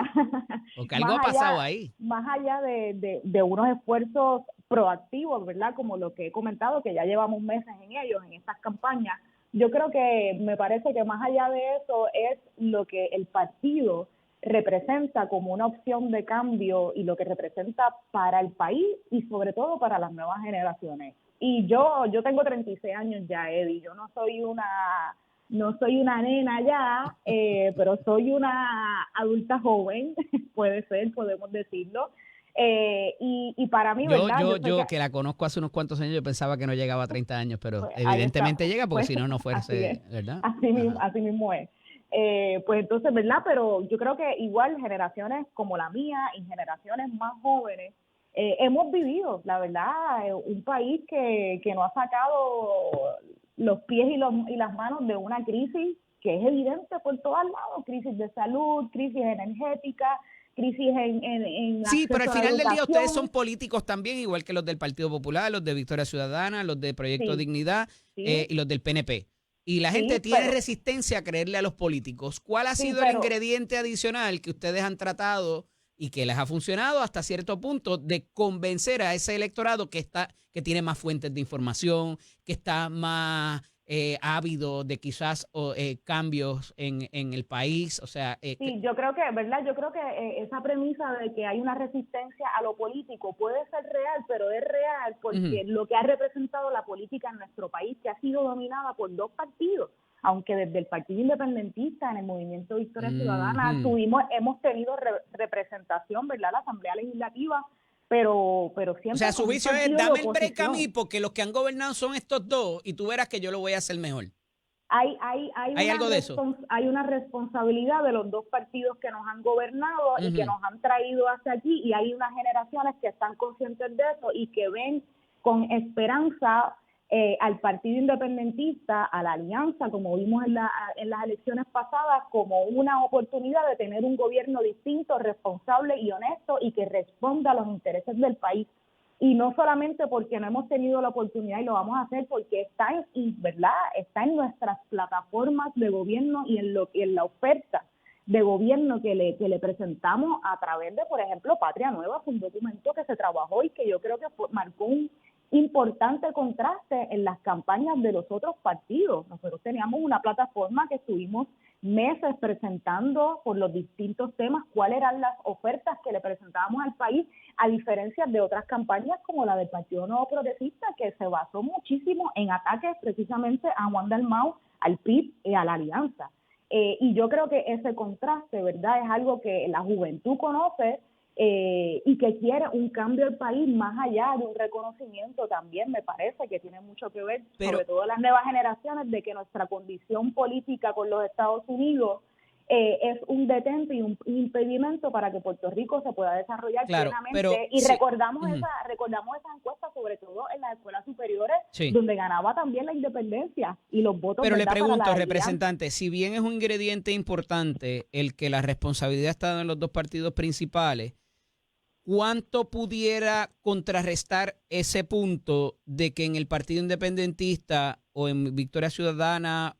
porque algo ha pasado ahí. Más allá de unos esfuerzos proactivos, ¿verdad? Como lo que he comentado, que ya llevamos meses en ellos, en estas campañas. Yo creo que me parece que más allá de eso es lo que el partido representa como una opción de cambio y lo que representa para el país y sobre todo para las nuevas generaciones. Y yo tengo 36 años ya, Eddie. Yo no soy una nena ya, pero soy una adulta joven, podemos decirlo. Y para mí, ¿verdad? Yo que la conozco hace unos cuantos años, yo pensaba que no llegaba a 30 años, pero pues evidentemente llega, porque si no, no fuese, ¿verdad? Así mismo es. Pues entonces, ¿verdad? Pero yo creo que igual generaciones como la mía y generaciones más jóvenes hemos vivido, la verdad, un país que nos ha sacado los pies y las manos de una crisis que es evidente por todos lados: crisis de salud, crisis energética, crisis en sí, pero al final del día ustedes son políticos también, igual que los del Partido Popular, los de Victoria Ciudadana, los de Proyecto Dignidad y los del PNP. Y la gente tiene resistencia a creerle a los políticos. ¿Cuál ha sido el ingrediente adicional que ustedes han tratado y que les ha funcionado hasta cierto punto de convencer a ese electorado que tiene más fuentes de información, que está más ávido de quizás cambios en el país? O sea, sí, yo creo que, ¿verdad? Yo creo que esa premisa de que hay una resistencia a lo político puede ser real, pero es real porque lo que ha representado la política en nuestro país, que ha sido dominada por dos partidos. aunque desde el Partido Independentista, en el Movimiento Victoria Ciudadana, hemos tenido representación, ¿verdad?, la Asamblea Legislativa, pero siempre... O sea, su con un juicio es, partido de dame el break a oposición. mí, porque los que han gobernado son estos dos, y tú verás que yo lo voy a hacer mejor. Hay algo de eso? Hay una responsabilidad de los dos partidos que nos han gobernado y que nos han traído hasta aquí, y hay unas generaciones que están conscientes de eso y que ven con esperanza al Partido Independentista, a la alianza, como vimos en las elecciones pasadas, como una oportunidad de tener un gobierno distinto, responsable y honesto, y que responda a los intereses del país. Y no solamente porque no hemos tenido la oportunidad y lo vamos a hacer, porque está en nuestras plataformas de gobierno y en la oferta de gobierno que le presentamos a través de, por ejemplo, Patria Nueva, fue un documento que se trabajó y que yo creo que marcó un importante contraste en las campañas de los otros partidos. Nosotros teníamos una plataforma que estuvimos meses presentando por los distintos temas cuáles eran las ofertas que le presentábamos al país, a diferencia de otras campañas como la del Partido Nuevo Progresista, que se basó muchísimo en ataques precisamente a Juan Dalmau, al PIB y a la Alianza. Y yo creo que ese contraste, ¿verdad?, es algo que la juventud conoce y que quiere un cambio del país más allá de un reconocimiento. También me parece que tiene mucho que ver, sobre todo las nuevas generaciones, de que nuestra condición política con los Estados Unidos es un detente y un impedimento para que Puerto Rico se pueda desarrollar plenamente. Y recordamos esas encuestas, sobre todo en las escuelas superiores, donde ganaba también la independencia y los votos. Pero le pregunto, representante, si bien es un ingrediente importante el que la responsabilidad está en los dos partidos principales, ¿cuánto pudiera contrarrestar ese punto de que en el Partido Independentista o en Victoria Ciudadana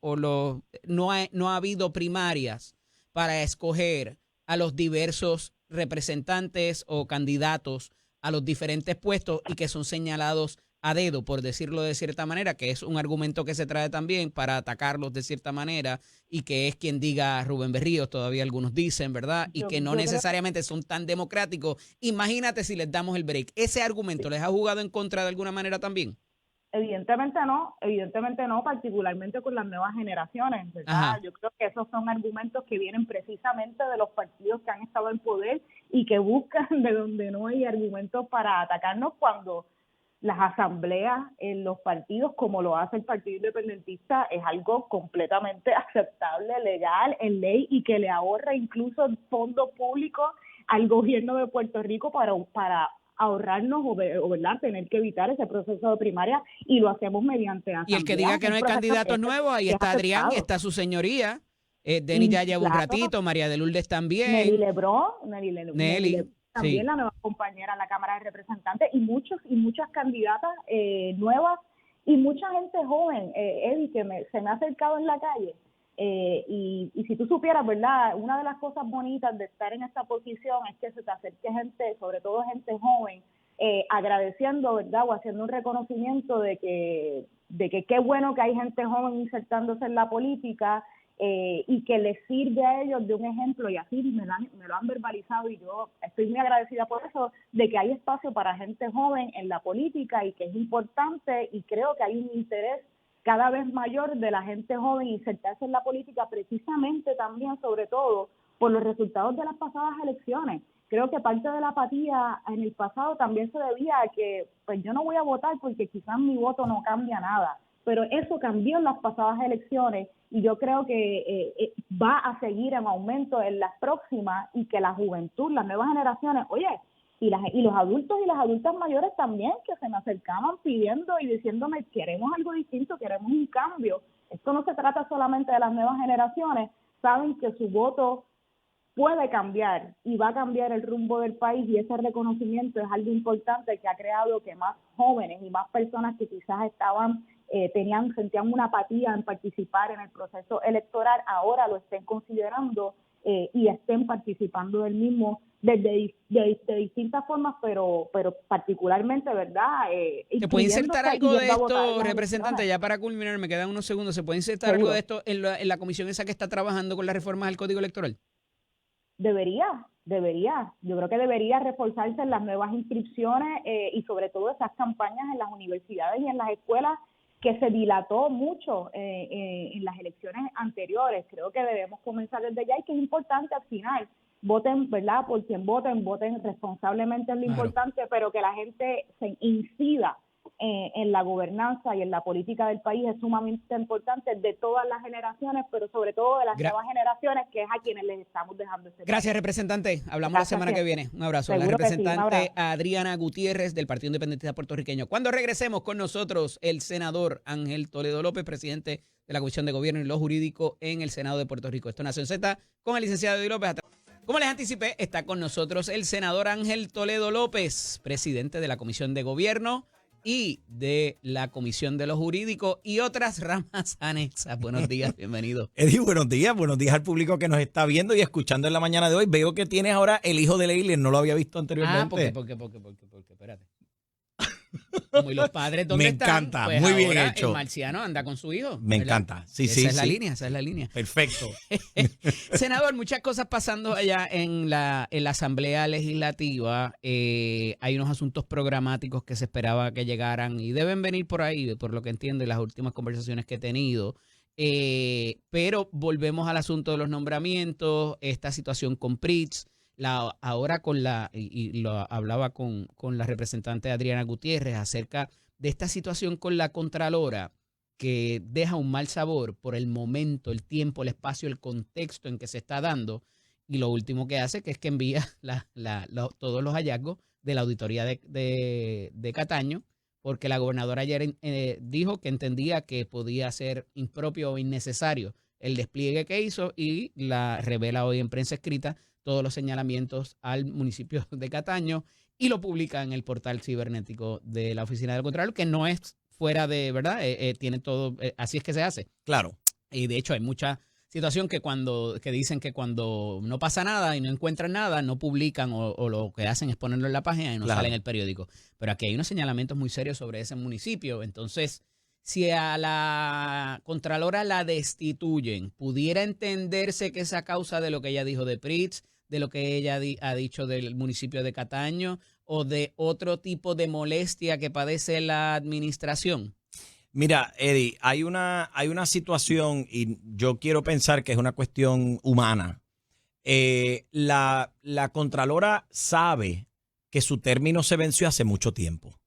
no ha habido primarias para escoger a los diversos representantes o candidatos a los diferentes puestos y que son señalados a dedo, por decirlo de cierta manera, que es un argumento que se trae también para atacarlos de cierta manera, y que es quien diga Rubén Berríos, todavía algunos dicen, ¿verdad? Y que no necesariamente son tan democráticos. Imagínate si les damos el break. ¿Ese argumento les ha jugado en contra de alguna manera también? Evidentemente no, particularmente con las nuevas generaciones, ¿verdad? Ajá. Yo creo que esos son argumentos que vienen precisamente de los partidos que han estado en poder y que buscan de donde no hay argumentos para atacarnos, cuando las asambleas en los partidos, como lo hace el Partido Independentista, es algo completamente aceptable, legal, en ley, y que le ahorra incluso fondos públicos al gobierno de Puerto Rico para ahorrarnos o ¿verdad?, tener que evitar ese proceso de primaria, y lo hacemos mediante asambleas. Y el que diga que no hay candidatos nuevos, ahí está Adrián, está su señoría, Denis ya lleva un ratito, María de Lourdes también. Nelly Lebrón, Nelly también, sí, la nueva compañera en la Cámara de Representantes, y muchas candidatas nuevas, y mucha gente joven, Eddie, que se me ha acercado en la calle. Y si tú supieras, ¿verdad?, una de las cosas bonitas de estar en esta posición es que se te acerque gente, sobre todo gente joven, agradeciendo, ¿verdad?, o haciendo un reconocimiento de que qué bueno que hay gente joven insertándose en la política, y que les sirve a ellos de un ejemplo, y así me lo han verbalizado, y yo estoy muy agradecida por eso, de que hay espacio para gente joven en la política, y que es importante, y creo que hay un interés cada vez mayor de la gente joven insertarse en la política, precisamente también, sobre todo, por los resultados de las pasadas elecciones. Creo que parte de la apatía en el pasado también se debía a que, pues, yo no voy a votar porque quizás mi voto no cambia nada, pero eso cambió en las pasadas elecciones, y yo creo que va a seguir en aumento en las próximas, y que la juventud, las nuevas generaciones, oye, y los adultos y las adultas mayores también, que se me acercaban pidiendo y diciéndome, queremos algo distinto, queremos un cambio. Esto no se trata solamente de las nuevas generaciones, saben que su voto puede cambiar y va a cambiar el rumbo del país, y ese reconocimiento es algo importante que ha creado que más jóvenes y más personas que quizás sentían una apatía en participar en el proceso electoral, ahora lo estén considerando y estén participando del mismo de distintas formas, pero particularmente, ¿verdad? ¿Se puede insertar algo de esto, representante? Ya para culminar, me quedan unos segundos. ¿Se puede insertar algo de esto en la comisión esa que está trabajando con las reformas al Código Electoral? Debería. Yo creo que debería reforzarse en las nuevas inscripciones y sobre todo esas campañas en las universidades y en las escuelas que se dilató mucho en las elecciones anteriores. Creo que debemos comenzar desde ya y que es importante al final. Voten, ¿verdad? Por quien voten responsablemente es lo importante, pero que la gente se incida en la gobernanza y en la política del país es sumamente importante de todas las generaciones, pero sobre todo de las nuevas generaciones, que es a quienes les estamos dejando este Gracias, país. representante. Hablamos la semana que viene. Un abrazo. Seguro La representante que sí, un abrazo. Adriana Gutiérrez del Partido Independentista Puertorriqueño. Cuando regresemos con nosotros el senador Ángel Toledo López, presidente de la Comisión de Gobierno y lo Jurídico en el Senado de Puerto Rico. Esto es Nación Z con el licenciado Eddie López. Como les anticipé, está con nosotros el senador Ángel Toledo López, presidente de la Comisión de Gobierno y de la Comisión de lo Jurídico y otras ramas anexas. Buenos días, bienvenido. Eddie, buenos días al público que nos está viendo y escuchando en la mañana de hoy. Veo que tienes ahora el hijo de Leilén, no lo había visto anteriormente. ¿Por qué? Espérate. Como y los padres, ¿dónde están? Me encanta, pues muy bien ahora hecho. El marciano anda con su hijo. Me ¿verdad? encanta, sí. Esa es la línea. Perfecto. Senador, muchas cosas pasando allá en la Asamblea Legislativa. Hay unos asuntos programáticos que se esperaba que llegaran y deben venir por ahí, por lo que entiendo, en las últimas conversaciones que he tenido. Pero volvemos al asunto de los nombramientos, esta situación con Pritz. Ahora y lo hablaba con la representante Adriana Gutiérrez acerca de esta situación con la Contralora, que deja un mal sabor por el momento, el tiempo, el espacio, el contexto en que se está dando, y lo último que hace que es que envía todos los hallazgos de la auditoría de Cataño, porque la gobernadora ayer dijo que entendía que podía ser impropio o innecesario el despliegue que hizo, y la revela hoy en prensa escrita todos los señalamientos al municipio de Cataño y lo publica en el portal cibernético de la Oficina del Contralor, que no es fuera de, ¿verdad? Tiene todo, así es que se hace. Claro. Y de hecho hay mucha situación que dicen que cuando no pasa nada y no encuentran nada, no publican o lo que hacen es ponerlo en la página y no sale en el periódico. Pero aquí hay unos señalamientos muy serios sobre ese municipio. Entonces, si a la Contralora la destituyen, pudiera entenderse que esa causa de lo que ella dijo de Pritz, de lo que ella ha dicho del municipio de Cataño o de otro tipo de molestia que padece la administración. Mira, Eddie, hay una situación y yo quiero pensar que es una cuestión humana. La Contralora sabe que su término se venció hace mucho tiempo.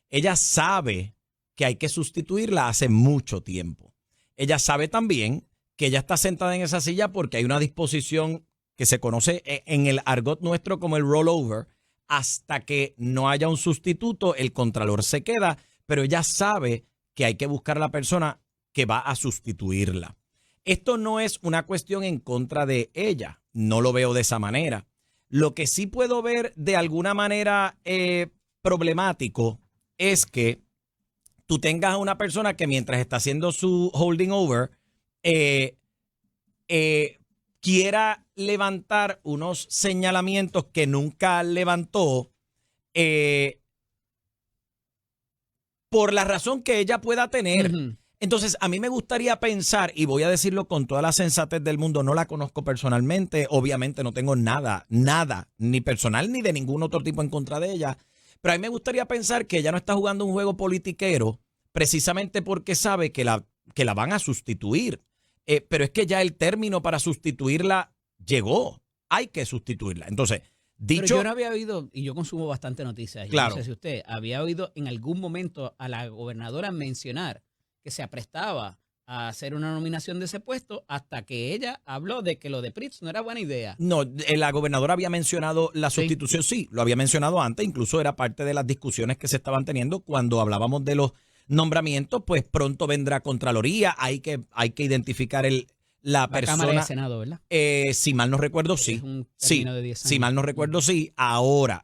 Ella sabe que hay que sustituirla hace mucho tiempo. Ella sabe también que ella está sentada en esa silla porque hay una disposición que se conoce en el argot nuestro como el rollover. Hasta que no haya un sustituto, el Contralor se queda, pero ella sabe que hay que buscar a la persona que va a sustituirla. Esto no es una cuestión en contra de ella, no lo veo de esa manera. Lo que sí puedo ver de alguna manera problemático es que tú tengas a una persona que mientras está haciendo su holding over, quiera levantar unos señalamientos que nunca levantó por la razón que ella pueda tener. Uh-huh. Entonces, a mí me gustaría pensar, y voy a decirlo con toda la sensatez del mundo, no la conozco personalmente, obviamente no tengo nada, ni personal ni de ningún otro tipo en contra de ella, pero a mí me gustaría pensar que ella no está jugando un juego politiquero precisamente porque sabe que la van a sustituir. Pero es que ya el término para sustituirla llegó. Hay que sustituirla. Entonces, dicho... Pero yo no había oído, y yo consumo bastante noticias, claro. No sé si usted había oído en algún momento a la gobernadora mencionar que se aprestaba a hacer una nominación de ese puesto hasta que ella habló de que lo de Pritz no era buena idea. No, la gobernadora había mencionado la sustitución, sí, lo había mencionado antes, incluso era parte de las discusiones que se estaban teniendo cuando hablábamos de los nombramientos, pues pronto vendrá Contraloría, hay que identificar la persona. Cámara de Senado, ¿verdad? Si mal no recuerdo, sí. Es un término de 10 años. Si mal no recuerdo, sí. Ahora.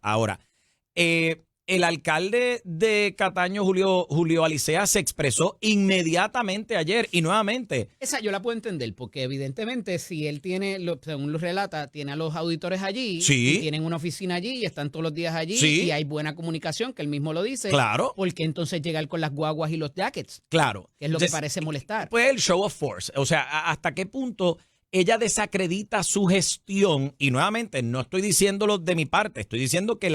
El alcalde de Cataño, Julio Alicea, se expresó inmediatamente ayer y nuevamente. Esa yo la puedo entender, porque evidentemente si él tiene, según lo relata, tiene a los auditores allí, sí. Y tienen una oficina allí y están todos los días allí, sí. Y hay buena comunicación, que él mismo lo dice. Claro. Porque entonces llegar con las guaguas y los jackets. Claro. Que es lo que parece molestar. Pues el show of force. O sea, ¿hasta qué punto ella desacredita su gestión? Y nuevamente, no estoy diciéndolo de mi parte, estoy diciendo que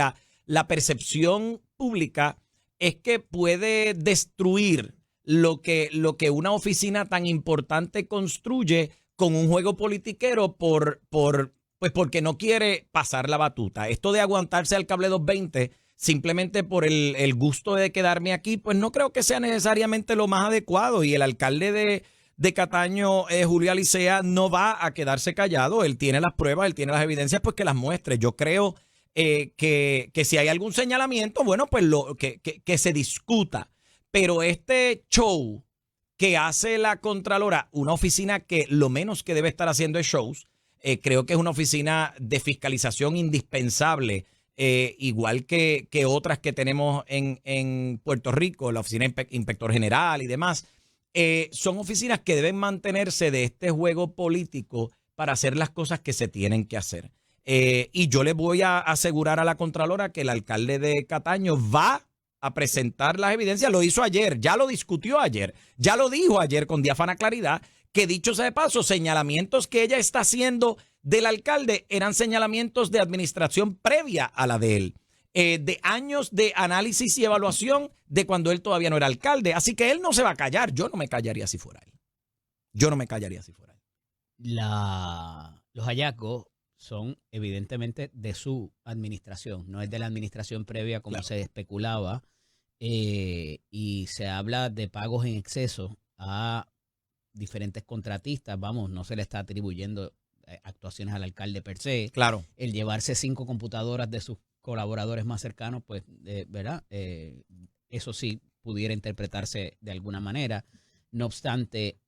la percepción pública es que puede destruir lo que una oficina tan importante construye con un juego politiquero pues porque no quiere pasar la batuta. Esto de aguantarse al cable 220 simplemente por el gusto de quedarme aquí, pues no creo que sea necesariamente lo más adecuado. Y el alcalde de Cataño, Julio Alicea, no va a quedarse callado. Él tiene las pruebas, él tiene las evidencias, pues que las muestre. Yo creo que si hay algún señalamiento, bueno, pues que se discuta. Pero este show que hace la Contralora, una oficina que lo menos que debe estar haciendo es shows, creo que es una oficina de fiscalización indispensable, igual que otras que tenemos en Puerto Rico, la oficina Inspector General y demás. Son oficinas que deben mantenerse de este juego político para hacer las cosas que se tienen que hacer. Y yo le voy a asegurar a la Contralora que el alcalde de Cataño va a presentar las evidencias. Lo hizo ayer, ya lo discutió ayer, ya lo dijo ayer con diáfana claridad, que dicho sea de paso, señalamientos que ella está haciendo del alcalde eran señalamientos de administración previa a la de él, de años de análisis y evaluación de cuando él todavía no era alcalde. Así que él no se va a callar. Yo no me callaría si fuera él. Yo no me callaría si fuera él. Los hallazgos son evidentemente de su administración, no es de la administración previa como Claro. se especulaba, y se habla de pagos en exceso a diferentes contratistas. Vamos, no se le está atribuyendo actuaciones al alcalde per se. Claro. El llevarse 5 computadoras de sus colaboradores más cercanos, pues, ¿verdad? Eso sí pudiera interpretarse de alguna manera. No obstante,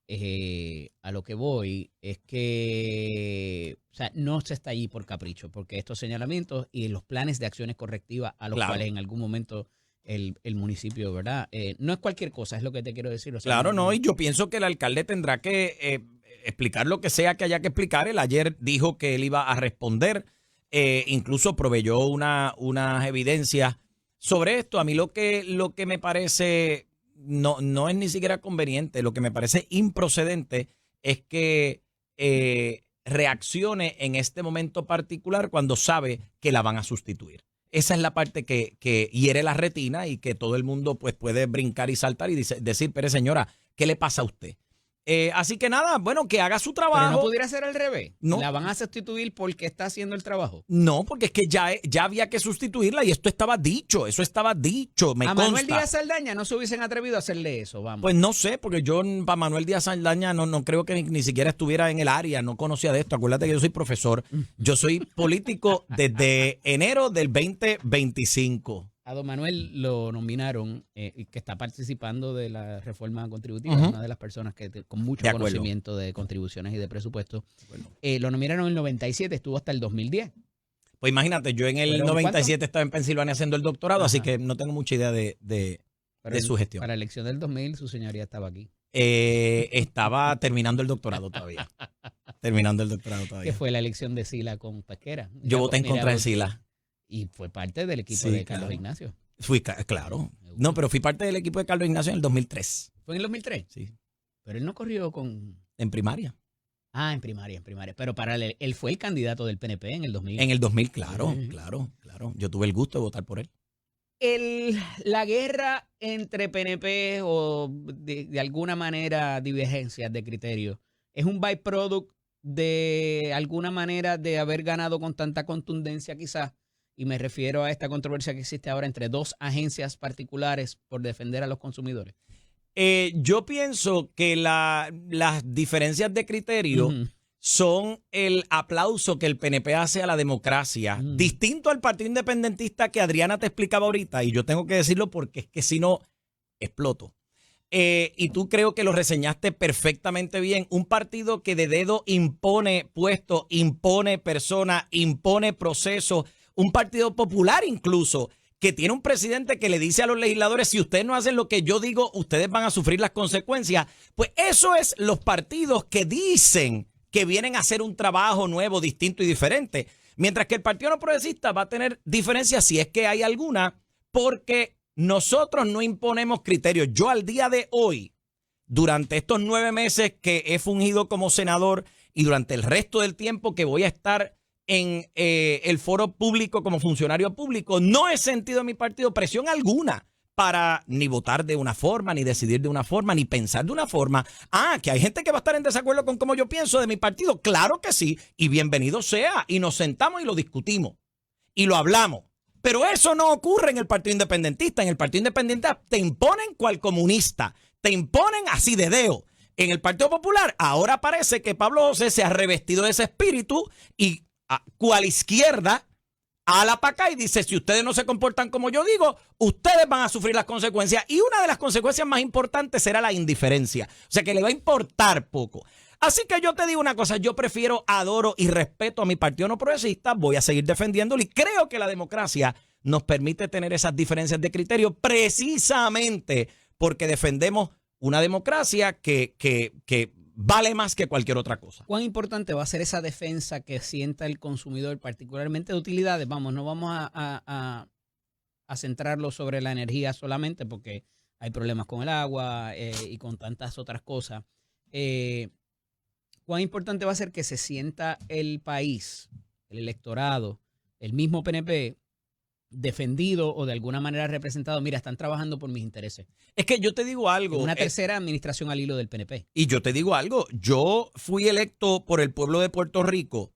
a lo que voy es que, o sea, no se está allí por capricho, porque estos señalamientos y los planes de acciones correctivas a los Claro. cuales en algún momento el municipio, ¿verdad? No es cualquier cosa, es lo que te quiero decir. O sea, Claro, no, y yo pienso que el alcalde tendrá que explicar lo que sea que haya que explicar. Él ayer dijo que él iba a responder, incluso proveyó unas evidencias sobre esto. A mí lo que me parece no es ni siquiera conveniente, lo que me parece improcedente es que reaccione en este momento particular cuando sabe que la van a sustituir. Esa es la parte que hiere la retina y que todo el mundo pues puede brincar y saltar y decir, pero señora, ¿qué le pasa a usted? Así que nada, bueno, que haga su trabajo. Pero no pudiera ser al revés. No. La van a sustituir porque está haciendo el trabajo. No, porque es que ya había que sustituirla y esto estaba dicho, eso estaba dicho, me A consta. Manuel Díaz Saldaña no se hubiesen atrevido a hacerle eso, vamos. Pues no sé, porque yo para Manuel Díaz Saldaña no creo que ni siquiera estuviera en el área, no conocía de esto. Acuérdate que yo soy profesor, yo soy político desde enero del 2025. A don Manuel lo nominaron, que está participando de la reforma contributiva, Ujú. una de las personas que con mucho De acuerdo. conocimiento de contribuciones y de presupuestos. Bueno. Lo nominaron en el 97, estuvo hasta el 2010. Pues imagínate, yo en el ¿Fueron 97 estaba en Pensilvania haciendo el doctorado, así Ajá. que no tengo mucha idea de su gestión. Para la elección del 2000, su señoría estaba aquí. Estaba terminando el doctorado todavía. Terminando el doctorado Que todavía. fue la elección de Sila con Pesquera. Yo voté en Mira, contra de Sila. Y fue parte del equipo Sí, de Carlos claro. Ignacio. Claro. No, pero fui parte del equipo de Carlos Ignacio en el 2003. Fue en el 2003. Sí. Pero él no corrió con... En primaria. Ah, en primaria. Pero para él fue el candidato del PNP en el 2000. En el 2000, claro, Sí. claro. Yo tuve el gusto de votar por él. La guerra entre PNP o de alguna manera divergencias de criterio es un byproduct de alguna manera de haber ganado con tanta contundencia quizás, y me refiero a esta controversia que existe ahora entre dos agencias particulares por defender a los consumidores. Yo pienso que las diferencias de criterio Ujú. son el aplauso que el PNP hace a la democracia, Mm. distinto al Partido Independentista que Adriana te explicaba ahorita, y yo tengo que decirlo porque es que si no, exploto. Y tú creo que lo reseñaste perfectamente bien. Un partido que de dedo impone puestos, impone personas, impone procesos. Un partido popular incluso, que tiene un presidente que le dice a los legisladores, si ustedes no hacen lo que yo digo, ustedes van a sufrir las consecuencias. Pues eso es los partidos que dicen que vienen a hacer un trabajo nuevo, distinto y diferente. Mientras que el Partido No Progresista va a tener diferencias, si es que hay alguna, porque nosotros no imponemos criterios. Yo al día de hoy, durante estos 9 meses que he fungido como senador y durante el resto del tiempo que voy a estar en el foro público como funcionario público, no he sentido en mi partido presión alguna para ni votar de una forma, ni decidir de una forma, ni pensar de una forma. Que hay gente que va a estar en desacuerdo con cómo yo pienso de mi partido. Claro que sí, y bienvenido sea. Y nos sentamos y lo discutimos y lo hablamos. Pero eso no ocurre en el Partido Independentista. En el Partido Independentista te imponen cual comunista, te imponen así de dedo. En el Partido Popular ahora parece que Pablo José se ha revestido de ese espíritu y cual izquierda ala para acá y dice, si ustedes no se comportan como yo digo, ustedes van a sufrir las consecuencias. Y una de las consecuencias más importantes será la indiferencia. O sea, que le va a importar poco. Así que yo te digo una cosa, yo prefiero, adoro y respeto a mi partido no progresista, voy a seguir defendiéndolo y creo que la democracia nos permite tener esas diferencias de criterio precisamente porque defendemos una democracia que vale más que cualquier otra cosa. ¿Cuán importante va a ser esa defensa que sienta el consumidor, particularmente de utilidades? Vamos, no vamos a centrarlo sobre la energía solamente porque hay problemas con el agua y con tantas otras cosas. ¿Cuán importante va a ser que se sienta el país, el electorado, el mismo PNP, defendido o de alguna manera representado? Mira, están trabajando por mis intereses. Es que yo te digo algo. Una tercera administración al hilo del PNP. Y yo te digo algo. Yo fui electo por el pueblo de Puerto Rico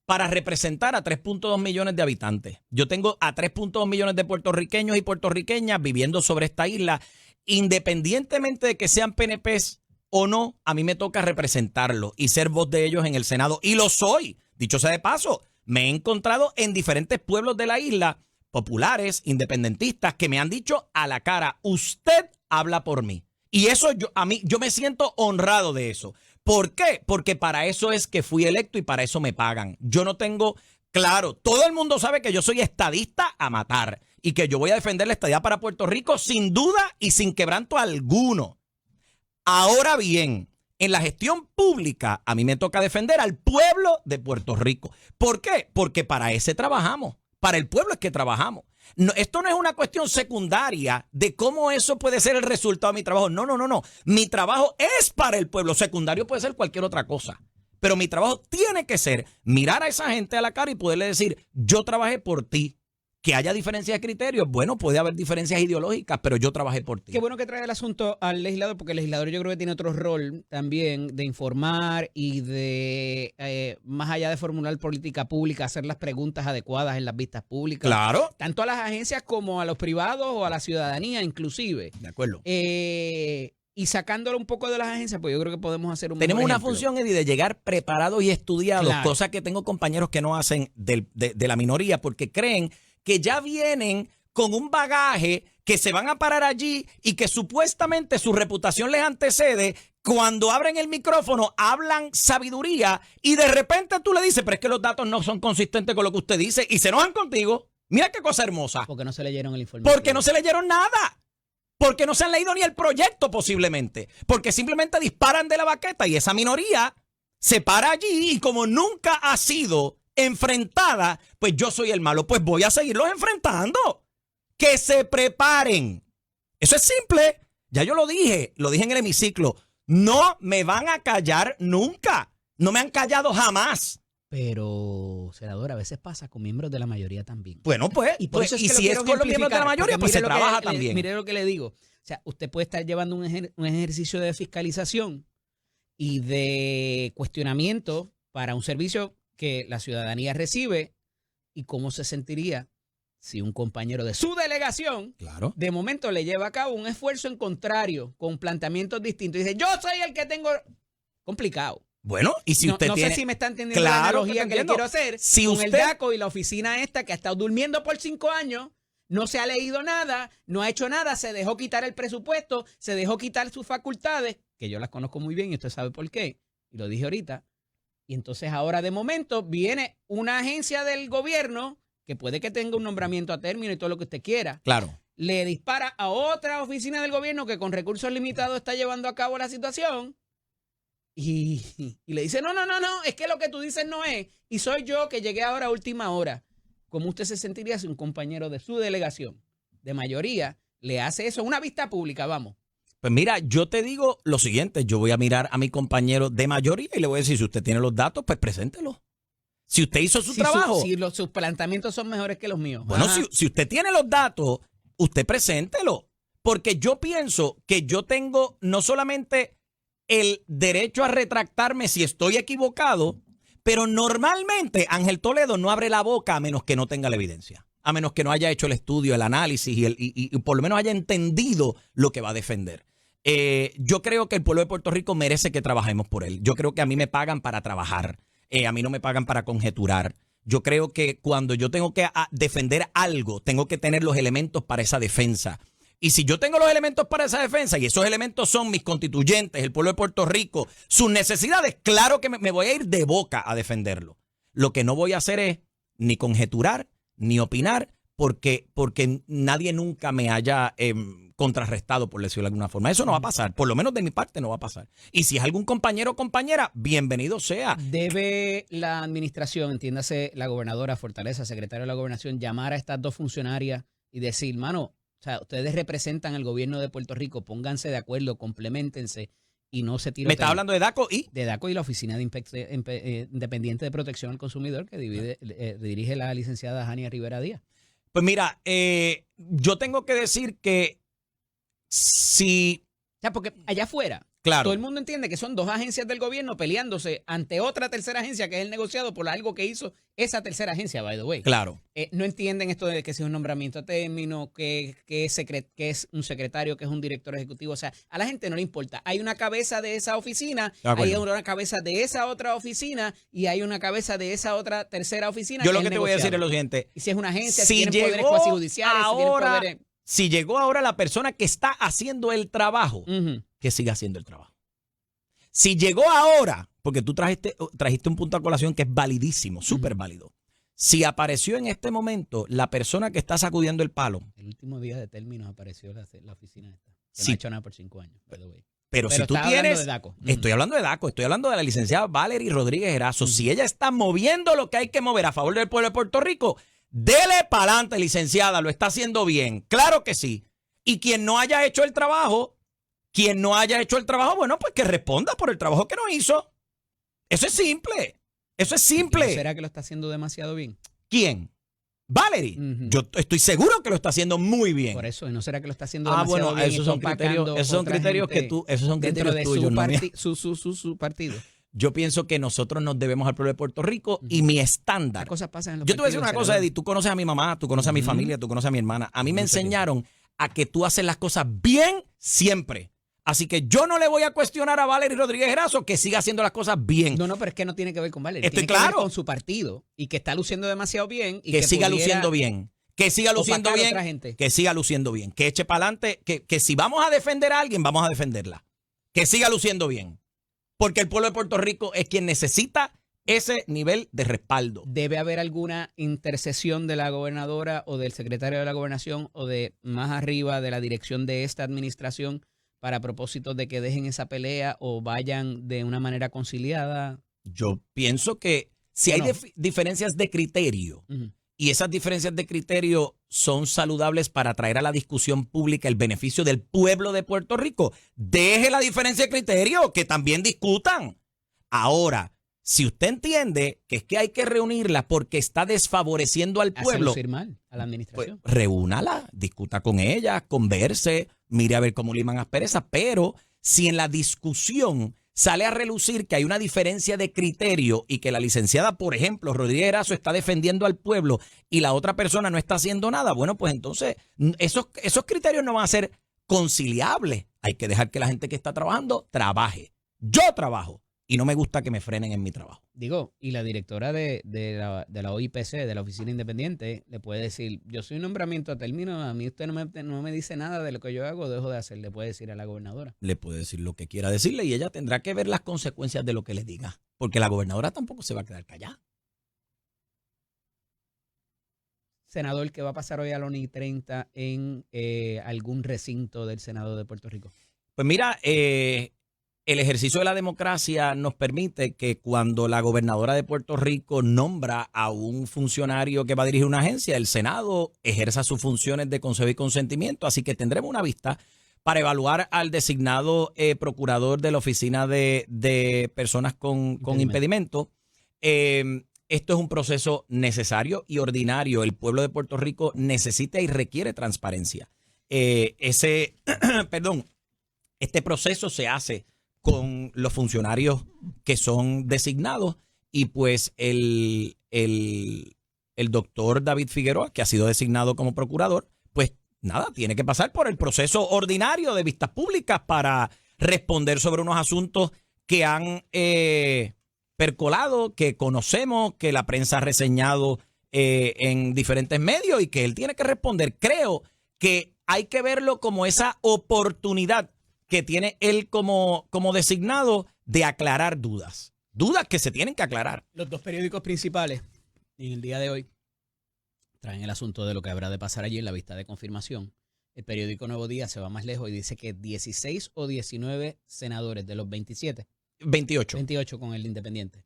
para representar a 3.2 millones de habitantes. Yo tengo a 3.2 millones de puertorriqueños y puertorriqueñas viviendo sobre esta isla. Independientemente de que sean PNPs o no, a mí me toca representarlos y ser voz de ellos en el Senado. Y lo soy. Dicho sea de paso, me he encontrado en diferentes pueblos de la isla, populares, independentistas, que me han dicho a la cara, usted habla por mí. Y eso yo me siento honrado de eso. ¿Por qué? Porque para eso es que fui electo y para eso me pagan. Yo no tengo, claro, todo el mundo sabe que yo soy estadista a matar y que yo voy a defender la estadidad para Puerto Rico sin duda y sin quebranto alguno. Ahora bien, en la gestión pública, a mí me toca defender al pueblo de Puerto Rico. ¿Por qué? Porque para ese trabajamos. Para el pueblo es que trabajamos. No, esto no es una cuestión secundaria de cómo eso puede ser el resultado de mi trabajo. No. Mi trabajo es para el pueblo. Secundario puede ser cualquier otra cosa. Pero mi trabajo tiene que ser mirar a esa gente a la cara y poderle decir, yo trabajé por ti. Que haya diferencias de criterios, bueno, puede haber diferencias ideológicas, pero yo trabajé por ti. Qué bueno que trae el asunto al legislador, porque el legislador yo creo que tiene otro rol también de informar y de, más allá de formular política pública, hacer las preguntas adecuadas en las vistas públicas. Claro. Tanto a las agencias como a los privados o a la ciudadanía inclusive. De acuerdo. Y sacándolo un poco de las agencias, pues yo creo que podemos hacer un Tenemos mejor una ejemplo. función, Eddie, de llegar preparados y estudiados, Claro. cosa que tengo compañeros que no hacen de la minoría porque creen que ya vienen con un bagaje que se van a parar allí y que supuestamente su reputación les antecede. Cuando abren el micrófono, hablan sabiduría y de repente tú le dices, pero es que los datos no son consistentes con lo que usted dice y se enojan contigo. Mira qué cosa hermosa. Porque no se leyeron el informe. Porque no se leyeron nada. Porque no se han leído ni el proyecto posiblemente. Porque simplemente disparan de la baqueta y esa minoría se para allí y como nunca ha sido enfrentada, pues yo soy el malo, pues voy a seguirlos enfrentando. Que se preparen. Eso es simple. Ya yo lo dije en el hemiciclo. No me van a callar nunca. No me han callado jamás. Pero, senador, a veces pasa con miembros de la mayoría también. Bueno, pues, Y por eso es que si es con los miembros de la mayoría, pues se trabaja también. Mire lo que le digo. O sea, usted puede estar llevando un ejercicio de fiscalización y de cuestionamiento para un servicio que la ciudadanía recibe y cómo se sentiría si un compañero de su delegación Claro. de momento le lleva a cabo un esfuerzo en contrario con planteamientos distintos y dice, yo soy el que tengo... Complicado. Bueno, y si usted no tiene... sé si me está entendiendo Claro la que analogía te que le entiendo. quiero hacer Si con el usted- DACO y la oficina esta que ha estado durmiendo por 5 años, no se ha leído nada, no ha hecho nada, se dejó quitar el presupuesto, se dejó quitar sus facultades, que yo las conozco muy bien y usted sabe por qué, y lo dije ahorita. Y entonces ahora de momento viene una agencia del gobierno que puede que tenga un nombramiento a término y todo lo que usted quiera. Claro. Le dispara a otra oficina del gobierno que con recursos limitados está llevando a cabo la situación y le dice, no, es que lo que tú dices no es. Y soy yo que llegué ahora a última hora. ¿Cómo usted se sentiría si un compañero de su delegación de mayoría le hace eso? Una vista pública, vamos. Pues mira, yo te digo lo siguiente, yo voy a mirar a mi compañero de mayoría y le voy a decir, si usted tiene los datos, pues preséntelos. Si usted hizo su trabajo. Sus planteamientos son mejores que los míos. Bueno, si usted tiene los datos, usted preséntelo. Porque yo pienso que yo tengo no solamente el derecho a retractarme si estoy equivocado, pero normalmente Ángel Toledo no abre la boca a menos que no tenga la evidencia, a menos que no haya hecho el estudio, el análisis y por lo menos haya entendido lo que va a defender. Yo creo que el pueblo de Puerto Rico merece que trabajemos por él. Yo creo que a mí me pagan para trabajar, a mí no me pagan para conjeturar. Yo creo que cuando yo tengo que defender algo, tengo que tener los elementos para esa defensa. Y si yo tengo los elementos para esa defensa, y esos elementos son mis constituyentes, el pueblo de Puerto Rico, sus necesidades, claro que me voy a ir de boca a defenderlo. Lo que no voy a hacer es ni conjeturar, ni opinar, porque nadie nunca me haya contrarrestado, por decirlo de alguna forma. Eso no va a pasar, por lo menos de mi parte no va a pasar. Y si es algún compañero o compañera, bienvenido sea. ¿Debe la administración, entiéndase la gobernadora Fortaleza, secretario de la Gobernación, llamar a estas dos funcionarias y decir, mano, o sea, ustedes representan al gobierno de Puerto Rico, pónganse de acuerdo, compleméntense y no se tiren? ¿Me está hablando de DACO y? De DACO y la Oficina de Independiente de Protección al Consumidor que dirige la licenciada Jania Rivera Díaz. Pues mira, yo tengo que decir que si... O sea, porque allá afuera, claro, todo el mundo entiende que son dos agencias del gobierno peleándose ante otra tercera agencia que es el negociado por algo que hizo esa tercera agencia, by the way. Claro. No entienden esto de que si es un nombramiento a término, que es un secretario, que es un director ejecutivo. O sea, a la gente no le importa. Hay una cabeza de esa oficina, hay una cabeza de esa otra oficina y hay una cabeza de esa otra tercera oficina. Yo lo que te voy a decir es lo siguiente. Y si es una agencia, si tienen poderes cuasi judiciales, si llegó ahora la persona que está haciendo el trabajo, que siga haciendo el trabajo. Si llegó ahora, porque tú trajiste un punto a colación que es validísimo, súper válido. Si apareció en este momento la persona que está sacudiendo el palo. El último día de términos apareció la oficina esta. Que sí. No ha hecho nada por 5 años, by the way. Pero si tú tienes... Estoy hablando de DACO, estoy hablando de la licenciada Valerie Rodríguez Erazo. Si ella está moviendo lo que hay que mover a favor del pueblo de Puerto Rico, dele para adelante, licenciada, lo está haciendo bien. Claro que sí. Y quien no haya hecho el trabajo, bueno, pues que responda por el trabajo que no hizo. Eso es simple. Eso es simple. ¿No será que lo está haciendo demasiado bien? ¿Quién? Valerie. Yo estoy seguro que lo está haciendo muy bien. Por eso, ¿y no será que lo está haciendo demasiado bien? Esos son criterios tuyos, no su partido. Yo pienso que nosotros nos debemos al pueblo de Puerto Rico y mi estándar. Las cosas pasan en los Yo te voy a decir una cosa, Eddie. Tú conoces a mi mamá, tú conoces a mi familia, tú conoces a mi hermana. A mí me enseñaron a que tú haces las cosas bien siempre. Así que yo no le voy a cuestionar a Valerie Rodríguez Erazo que siga haciendo las cosas bien. No, pero es que no tiene que ver con Valerie. Tiene que ver con su partido y que está luciendo demasiado bien. Y que siga luciendo bien. Que siga luciendo bien. Que siga luciendo bien. Que eche para adelante. Que si vamos a defender a alguien, vamos a defenderla. Que siga luciendo bien. Porque el pueblo de Puerto Rico es quien necesita ese nivel de respaldo. ¿Debe haber alguna intercesión de la gobernadora o del secretario de la gobernación o de más arriba de la dirección de esta administración para propósitos de que dejen esa pelea o vayan de una manera conciliada? Yo pienso que si hay diferencias de criterio y esas diferencias de criterio son saludables para traer a la discusión pública el beneficio del pueblo de Puerto Rico, deje la diferencia de criterio, que también discutan. Ahora, si usted entiende que es que hay que reunirla porque está desfavoreciendo al pueblo, hace lucir mal a la administración. Pues, reúnala, discuta con ella, converse, mire a ver cómo liman asperezas, pero si en la discusión sale a relucir que hay una diferencia de criterio y que la licenciada, por ejemplo, Rodríguez Erazo está defendiendo al pueblo y la otra persona no está haciendo nada, bueno, pues entonces esos criterios no van a ser conciliables. Hay que dejar que la gente que está trabajando trabaje. Yo trabajo y no me gusta que me frenen en mi trabajo. Digo, y la directora de la OIPC, de la Oficina Independiente, le puede decir, yo soy un nombramiento a término, a mí usted no me dice nada de lo que yo hago, dejo de hacer, le puede decir a la gobernadora. Le puede decir lo que quiera decirle y ella tendrá que ver las consecuencias de lo que le diga, porque la gobernadora tampoco se va a quedar callada. Senador, ¿qué va a pasar hoy a la 1:30 en algún recinto del Senado de Puerto Rico? Pues mira, el ejercicio de la democracia nos permite que cuando la gobernadora de Puerto Rico nombra a un funcionario que va a dirigir una agencia, el Senado ejerza sus funciones de consejo y consentimiento, así que tendremos una vista para evaluar al designado procurador de la Oficina de Personas con Impedimento. esto es un proceso necesario y ordinario. El pueblo de Puerto Rico necesita y requiere transparencia. Perdón, este proceso se hace con los funcionarios que son designados y pues el doctor David Figueroa, que ha sido designado como procurador, pues nada, tiene que pasar por el proceso ordinario de vistas públicas para responder sobre unos asuntos que han percolado, que conocemos, que la prensa ha reseñado en diferentes medios y que él tiene que responder. Creo que hay que verlo como esa oportunidad que tiene él como designado de aclarar dudas. Dudas que se tienen que aclarar. Los dos periódicos principales en el día de hoy traen el asunto de lo que habrá de pasar allí en la vista de confirmación. El periódico Nuevo Día se va más lejos y dice que 16 o 19 senadores de los 27, 28 con el independiente,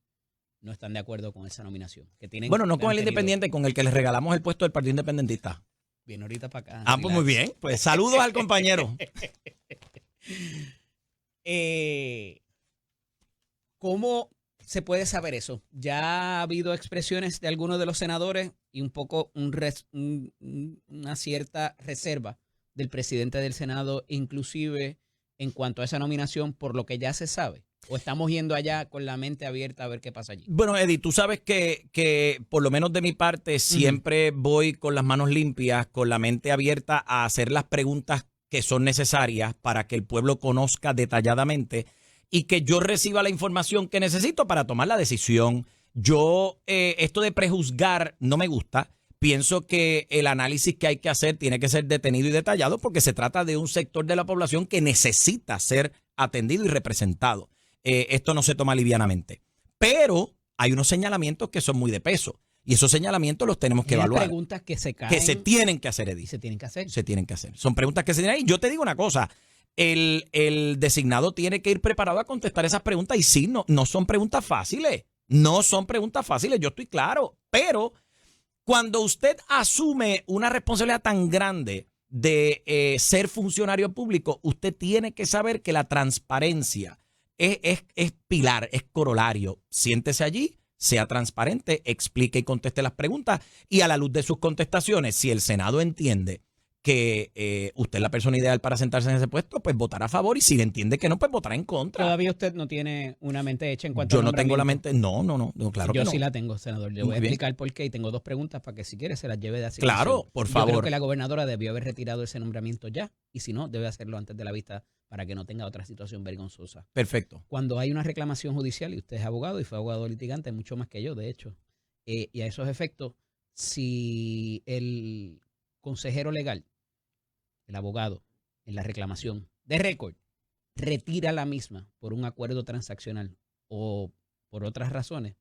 no están de acuerdo con esa nominación. Que tienen, bueno, no con el independiente, con el que le regalamos el puesto del Partido Independentista. Viene ahorita para acá. Ah, pues muy bien. Pues saludos al compañero. ¿Cómo se puede saber eso? Ya ha habido expresiones de algunos de los senadores y un poco una cierta reserva del presidente del Senado, inclusive en cuanto a esa nominación, por lo que ya se sabe. ¿O estamos yendo allá con la mente abierta a ver qué pasa allí? Bueno, Eddie, tú sabes que por lo menos de mi parte siempre voy con las manos limpias, con la mente abierta a hacer las preguntas que son necesarias para que el pueblo conozca detalladamente y que yo reciba la información que necesito para tomar la decisión. Yo, esto de prejuzgar no me gusta. Pienso que el análisis que hay que hacer tiene que ser detenido y detallado porque se trata de un sector de la población que necesita ser atendido y representado. Esto no se toma livianamente. Pero hay unos señalamientos que son muy de peso. Y esos señalamientos los tenemos que evaluar. Hay preguntas que se caen. Que se tienen que hacer, Eddie. Se tienen que hacer. Se tienen que hacer. Son preguntas que se tienen. Y yo te digo una cosa. El designado tiene que ir preparado a contestar esas preguntas. Y sí, no son preguntas fáciles. No son preguntas fáciles. Yo estoy claro. Pero cuando usted asume una responsabilidad tan grande de ser funcionario público, usted tiene que saber que la transparencia es pilar, es corolario. Siéntese allí, sea transparente, explique y conteste las preguntas y a la luz de sus contestaciones, si el Senado entiende que usted es la persona ideal para sentarse en ese puesto, pues votará a favor y si entiende que no, pues votará en contra. Todavía usted no tiene una mente hecha en cuanto a Yo no tengo la mente, no, claro que no. Yo sí la tengo, senador. Le voy a explicar por qué y tengo dos preguntas para que si quiere se las lleve de asignación. Claro, por favor. Yo creo que la gobernadora debió haber retirado ese nombramiento ya y si no, debe hacerlo antes de la vista para que no tenga otra situación vergonzosa. Perfecto. Cuando hay una reclamación judicial y usted es abogado y fue abogado litigante, mucho más que yo, de hecho, y a esos efectos, si el consejero legal, el abogado, en la reclamación de récord, retira la misma por un acuerdo transaccional o por otras razones,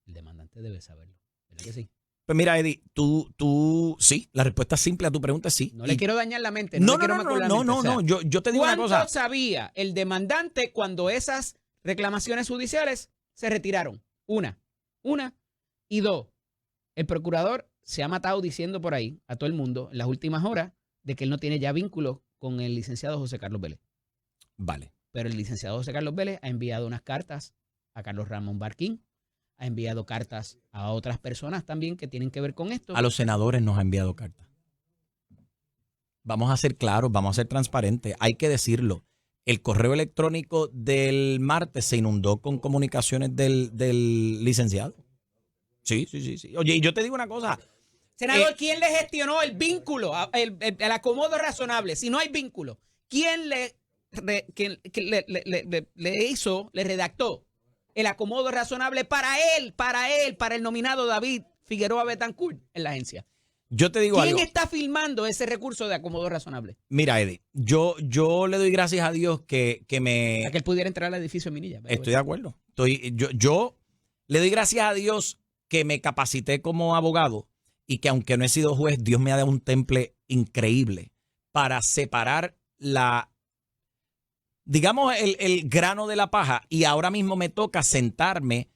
el demandante debe saberlo. ¿Verdad que sí? Pues mira, Eddie, tú sí, la respuesta simple a tu pregunta es sí. No le quiero dañar la mente. No, yo te digo una cosa. ¿Cuánto sabía el demandante cuando esas reclamaciones judiciales se retiraron? Una. Y dos, el procurador se ha matado diciendo por ahí a todo el mundo en las últimas horas de que él no tiene ya vínculo con el licenciado José Carlos Vélez. Vale. Pero el licenciado José Carlos Vélez ha enviado unas cartas a Carlos Ramón Barquín, ha enviado cartas a otras personas también que tienen que ver con esto. A los senadores nos ha enviado cartas. Vamos a ser claros, vamos a ser transparentes. Hay que decirlo. El correo electrónico del martes se inundó con comunicaciones del licenciado. Sí. Oye, y yo te digo una cosa. Senador, ¿quién le gestionó el vínculo, el acomodo razonable? Si no hay vínculo, ¿quién le redactó el acomodo razonable para el nominado David Figueroa Betancourt en la agencia? Yo te digo ¿Quién algo. está filmando ese recurso de acomodo razonable? Mira, Eddie, yo le doy gracias a Dios que me... A que él pudiera entrar al edificio Minilla. Estoy de acuerdo. Yo le doy gracias a Dios que me capacité como abogado y que aunque no he sido juez, Dios me ha dado un temple increíble para separar digamos, el grano de la paja y ahora mismo me toca sentarme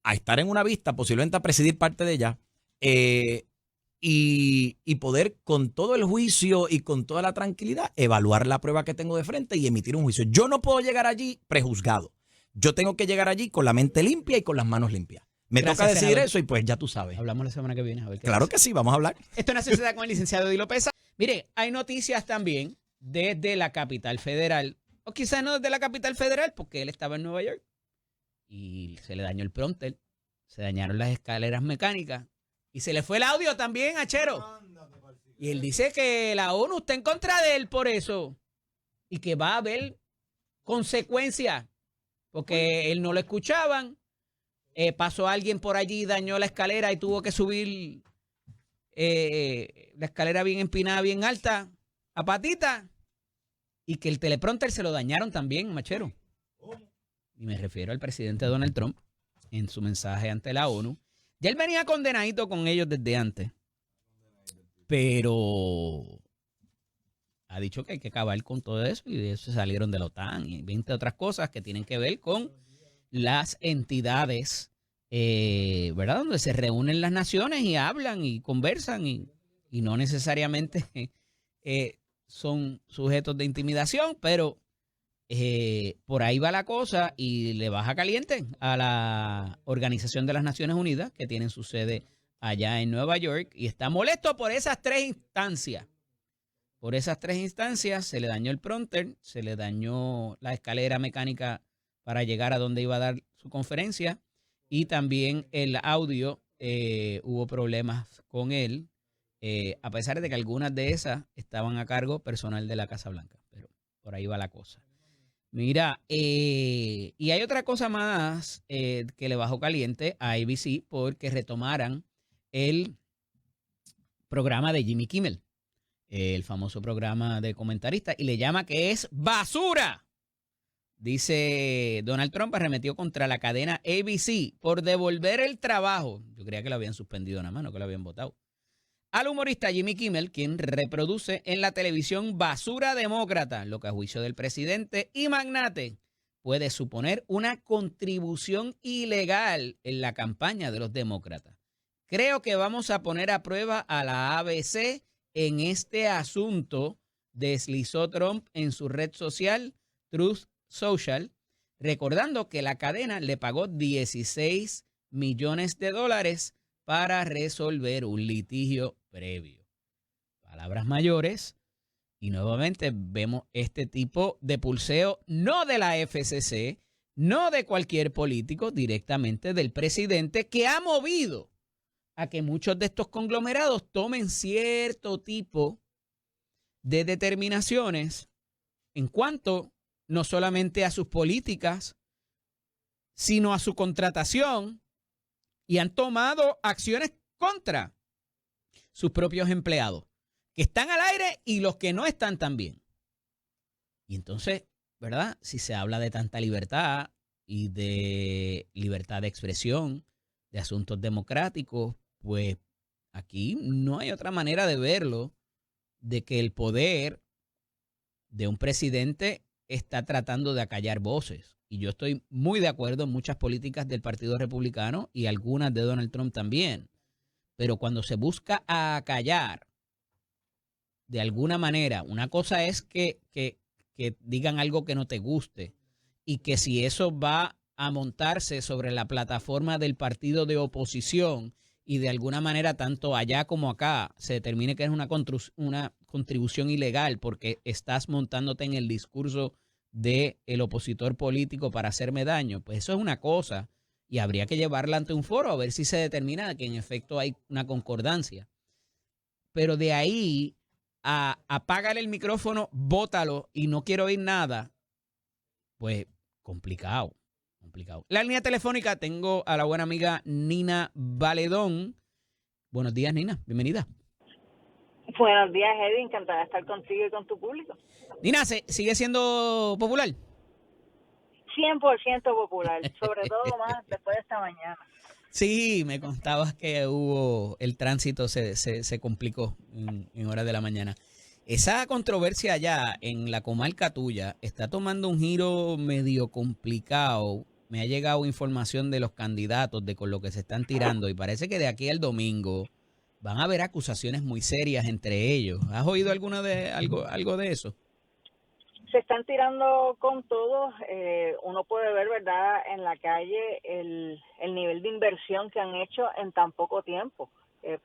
a estar en una vista, posiblemente a presidir parte de ella, y poder con todo el juicio y con toda la tranquilidad evaluar la prueba que tengo de frente y emitir un juicio. Yo no puedo llegar allí prejuzgado. Yo tengo que llegar allí con la mente limpia y con las manos limpias. Me Gracias, toca decir senador. eso y pues ya tú sabes. Hablamos la semana que viene. A ver qué Claro pasa. que sí, vamos a hablar. Esto no se da con el licenciado Eddie López. Mire, hay noticias también desde la capital federal, o quizás no desde la capital federal, porque él estaba en Nueva York y se le dañó el prompter, se dañaron las escaleras mecánicas y se le fue el audio también a Chero. Y él dice que la ONU está en contra de él por eso y que va a haber consecuencias porque él no lo escuchaban. Pasó alguien por allí, dañó la escalera y tuvo que subir la escalera bien empinada, bien alta, a patita. Y que el teleprompter se lo dañaron también, Machero. Y me refiero al presidente Donald Trump en su mensaje ante la ONU. Ya él venía condenadito con ellos desde antes. Pero ha dicho que hay que acabar con todo eso y de eso salieron de la OTAN y 20 otras cosas que tienen que ver con las entidades, ¿verdad? Donde se reúnen las naciones y hablan y conversan y no necesariamente son sujetos de intimidación, pero por ahí va la cosa y le baja caliente a la Organización de las Naciones Unidas, que tienen su sede allá en Nueva York, y está molesto por esas tres instancias. Por esas tres instancias se le dañó el prompter, se le dañó la escalera mecánica para llegar a donde iba a dar su conferencia y también el audio, hubo problemas con él, a pesar de que algunas de esas estaban a cargo personal de la Casa Blanca, pero por ahí va la cosa. Mira, y hay otra cosa más que le bajó caliente a ABC porque retomaran el programa de Jimmy Kimmel, el famoso programa de comentarista, y le llama que es basura. Dice Donald Trump arremetió contra la cadena ABC por devolver el trabajo. Yo creía que lo habían suspendido nada más, no que lo habían votado. Al humorista Jimmy Kimmel, quien reproduce en la televisión basura demócrata, lo que a juicio del presidente y magnate puede suponer una contribución ilegal en la campaña de los demócratas. Creo que vamos a poner a prueba a la ABC en este asunto, deslizó Trump en su red social Truth Social, recordando que la cadena le pagó $16 millones para resolver un litigio previo. Palabras mayores, y nuevamente vemos este tipo de pulseo, no de la FCC, no de cualquier político, directamente del presidente, que ha movido a que muchos de estos conglomerados tomen cierto tipo de determinaciones en cuanto no solamente a sus políticas, sino a su contratación, y han tomado acciones contra sus propios empleados, que están al aire y los que no están también. Y entonces, ¿verdad? Si se habla de tanta libertad y de libertad de expresión, de asuntos democráticos, pues aquí no hay otra manera de verlo, de que el poder de un presidente está tratando de acallar voces. Y yo estoy muy de acuerdo en muchas políticas del Partido Republicano y algunas de Donald Trump también. Pero cuando se busca acallar de alguna manera, una cosa es que digan algo que no te guste y que si eso va a montarse sobre la plataforma del partido de oposición y de alguna manera tanto allá como acá se determine que es una contribución ilegal porque estás montándote en el discurso del opositor político para hacerme daño, pues eso es una cosa y habría que llevarla ante un foro a ver si se determina que en efecto hay una concordancia. Pero de ahí a apágale el micrófono, bótalo y no quiero oír nada, pues complicado. La línea telefónica tengo a la buena amiga Nina Valedón. Buenos días, Nina. Bienvenida. Buenos días, Eddie. Encantada de estar contigo y con tu público. Nina, ¿sigue siendo popular? 100% popular, sobre todo más después de esta mañana. Sí, me contabas que el tránsito se complicó en horas de la mañana. Esa controversia allá en la comarca tuya está tomando un giro medio complicado. Me ha llegado información de los candidatos de con lo que se están tirando y parece que de aquí al domingo van a haber acusaciones muy serias entre ellos. ¿Has oído algo de eso? Se están tirando con todo. Uno puede ver, ¿verdad?, en la calle el nivel de inversión que han hecho en tan poco tiempo.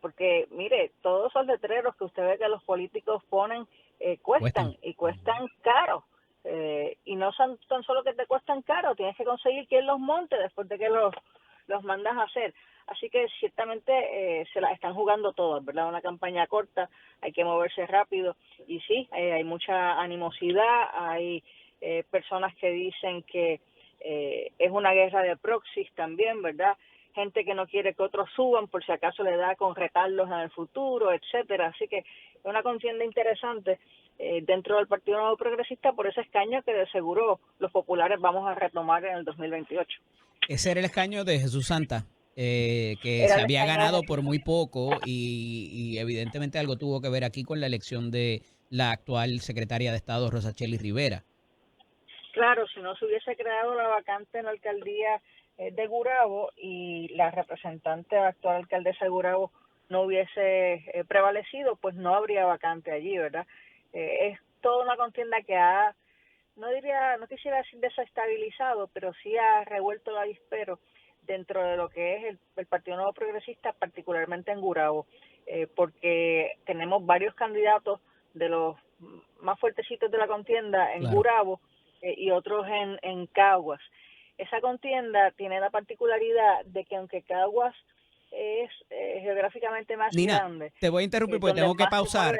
Porque, mire, todos esos letreros que usted ve que los políticos ponen cuestan y cuestan caro. Y no son tan solo que te cuestan caro, tienes que conseguir quien los monte después de que los mandas a hacer. Así que ciertamente se la están jugando todas, ¿verdad? Una campaña corta, hay que moverse rápido. Y sí, hay mucha animosidad, hay personas que dicen que es una guerra de proxies también, ¿verdad? Gente que no quiere que otros suban por si acaso le da con retarlos en el futuro, etcétera. Así que es una contienda interesante dentro del Partido Nuevo Progresista por ese escaño que de seguro los populares vamos a retomar en el 2028. Ese era el escaño de Jesús Santa, que Era se el había escaño ganado de por muy poco y evidentemente algo tuvo que ver aquí con la elección de la actual secretaria de Estado, Rosachely Rivera. Claro, si no se hubiese creado la vacante en la alcaldía de Gurabo y la representante actual alcaldesa de Gurabo no hubiese prevalecido, pues no habría vacante allí, ¿verdad? Es toda una contienda que no quisiera decir desestabilizado, pero sí ha revuelto el avispero dentro de lo que es el Partido Nuevo Progresista, particularmente en Gurabo, porque tenemos varios candidatos de los más fuertecitos de la contienda en Gurabo y otros en Caguas. Esa contienda tiene la particularidad de que aunque Caguas es geográficamente más grande. Te voy a interrumpir porque tengo que pausar,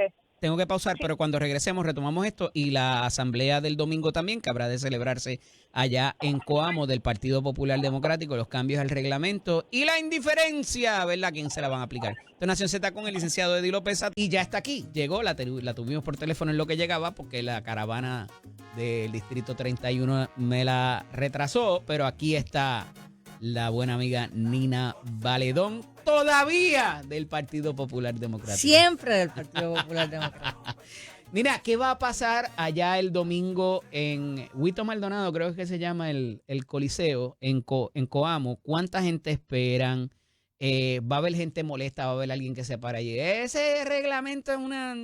sí. pero cuando regresemos retomamos esto y la asamblea del domingo también, que habrá de celebrarse allá en Coamo del Partido Popular Democrático, los cambios al reglamento y la indiferencia, ¿verdad? ¿Quién se la van a aplicar? Esto es Nación Z con el licenciado Eddie López y ya está aquí. Llegó, la tuvimos por teléfono en lo que llegaba porque la caravana del Distrito 31 me la retrasó, pero aquí está la buena amiga Nina Valedón, todavía del Partido Popular Democrático. Siempre del Partido Popular Democrático. Nina, ¿qué va a pasar allá el domingo en Huito Maldonado? Creo que se llama el Coliseo, en Coamo. ¿Cuánta gente esperan? ¿Va a haber gente molesta? ¿Va a haber alguien que se para allí? ¿Ese reglamento es una...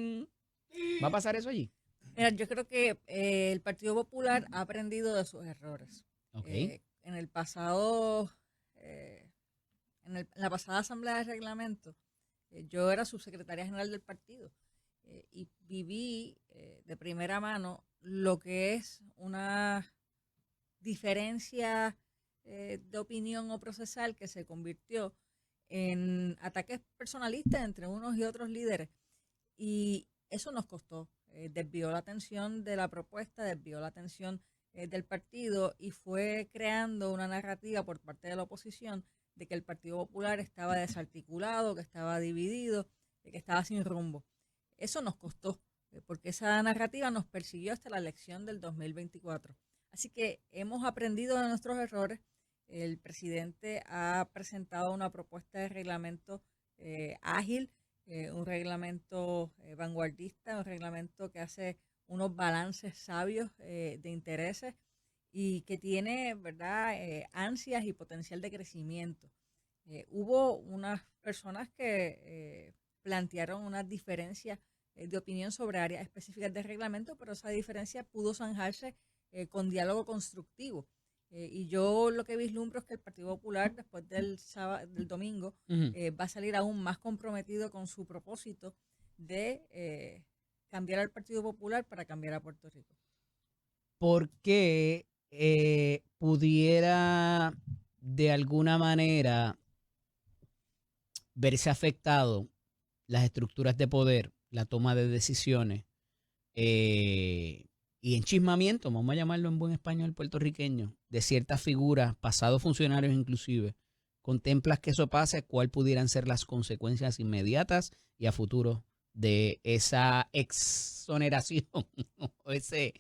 ¿Va a pasar eso allí? Mira, yo creo que el Partido Popular ha aprendido de sus errores. Okay. En el pasado, en la pasada asamblea de reglamento, yo era subsecretaria general del partido y viví de primera mano lo que es una diferencia de opinión o procesal que se convirtió en ataques personalistas entre unos y otros líderes. Y eso nos costó, desvió la atención de la propuesta, desvió la atención del partido y fue creando una narrativa por parte de la oposición de que el Partido Popular estaba desarticulado, que estaba dividido, de que estaba sin rumbo. Eso nos costó, porque esa narrativa nos persiguió hasta la elección del 2024. Así que hemos aprendido de nuestros errores. El presidente ha presentado una propuesta de reglamento ágil, un reglamento vanguardista, un reglamento que hace unos balances sabios de intereses y que tiene, ¿verdad?, ansias y potencial de crecimiento. Hubo unas personas que plantearon unas diferencias de opinión sobre áreas específicas del reglamento, pero esa diferencia pudo zanjarse con diálogo constructivo. Y yo lo que vislumbro es que el Partido Popular después del domingo va a salir aún más comprometido con su propósito de cambiar al Partido Popular para cambiar a Puerto Rico. ¿Por qué pudiera de alguna manera verse afectado las estructuras de poder, la toma de decisiones y enchismamiento, vamos a llamarlo en buen español puertorriqueño, de ciertas figuras, pasados funcionarios inclusive? ¿Contemplas que eso pase? ¿Cuáles pudieran ser las consecuencias inmediatas y a futuro de esa exoneración o ese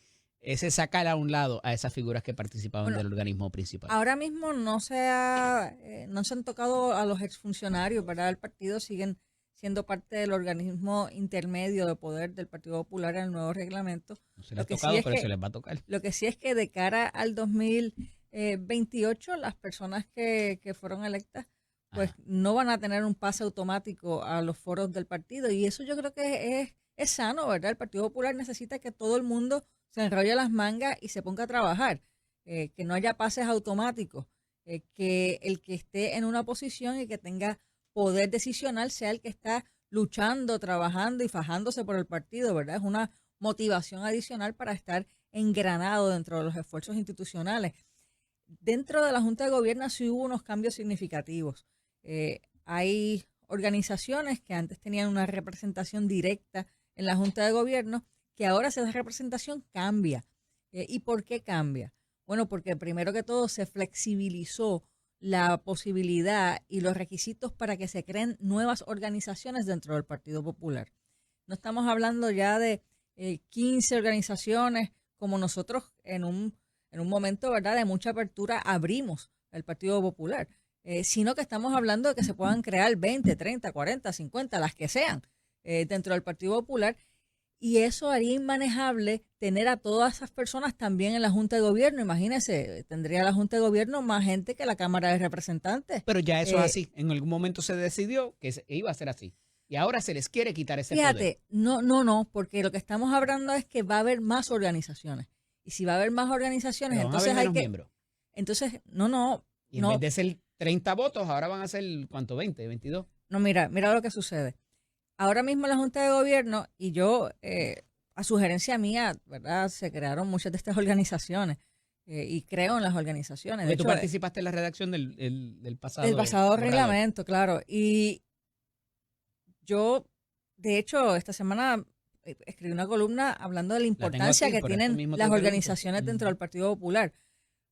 sacar a un lado a esas figuras que participaban del organismo principal? Ahora mismo no se han tocado a los exfuncionarios, ¿verdad? El partido siguen siendo parte del organismo intermedio de poder del Partido Popular en el nuevo reglamento. No se les ha tocado, pero se les va a tocar. Lo que sí es que de cara al 2028, las personas que fueron electas pues no van a tener un pase automático a los foros del partido, y eso yo creo que es sano, ¿verdad? El Partido Popular necesita que todo el mundo se enrolle las mangas y se ponga a trabajar, que no haya pases automáticos, que el que esté en una posición y que tenga poder decisional sea el que está luchando, trabajando y fajándose por el partido, ¿verdad? Es una motivación adicional para estar engranado dentro de los esfuerzos institucionales. Dentro de la Junta de Gobierno sí hubo unos cambios significativos. Hay organizaciones que antes tenían una representación directa en la Junta de Gobierno, que ahora esa representación cambia. ¿Y por qué cambia? Bueno, porque primero que todo se flexibilizó la posibilidad y los requisitos para que se creen nuevas organizaciones dentro del Partido Popular. No estamos hablando ya de 15 organizaciones como nosotros en un momento, ¿verdad?, de mucha apertura abrimos el Partido Popular, sino que estamos hablando de que se puedan crear 20, 30, 40, 50, las que sean, dentro del Partido Popular, y eso haría inmanejable tener a todas esas personas también en la Junta de Gobierno. Imagínense, tendría la Junta de Gobierno más gente que la Cámara de Representantes. Pero ya eso es así. En algún momento se decidió que iba a ser así. Y ahora se les quiere quitar ese poder. Fíjate, no, porque lo que estamos hablando es que va a haber más organizaciones. Y si va a haber más organizaciones, Pero entonces hay que... miembros. Entonces, Y en vez de ser 30 votos, ahora van a ser, ¿cuánto? 20, 22. No, mira lo que sucede. Ahora mismo en la Junta de Gobierno, y yo, a sugerencia mía, ¿verdad?, se crearon muchas de estas organizaciones, y creo en las organizaciones. De Tú hecho, participaste en la redacción del pasado. del pasado reglamento, claro. Y yo, de hecho, esta semana escribí una columna hablando de la importancia que tienen las organizaciones dentro del Partido Popular.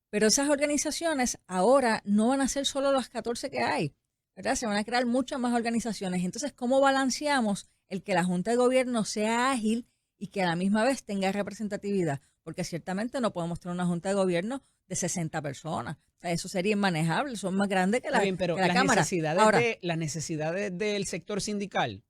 Pero esas organizaciones ahora no van a ser solo las 14 que hay, ¿verdad? Se van a crear muchas más organizaciones. Entonces, ¿cómo balanceamos el que la Junta de Gobierno sea ágil y que a la misma vez tenga representatividad? Porque ciertamente no podemos tener una Junta de Gobierno de 60 personas. O sea, eso sería inmanejable, son más grandes que la, pero que la las Cámara. las necesidades del sector sindical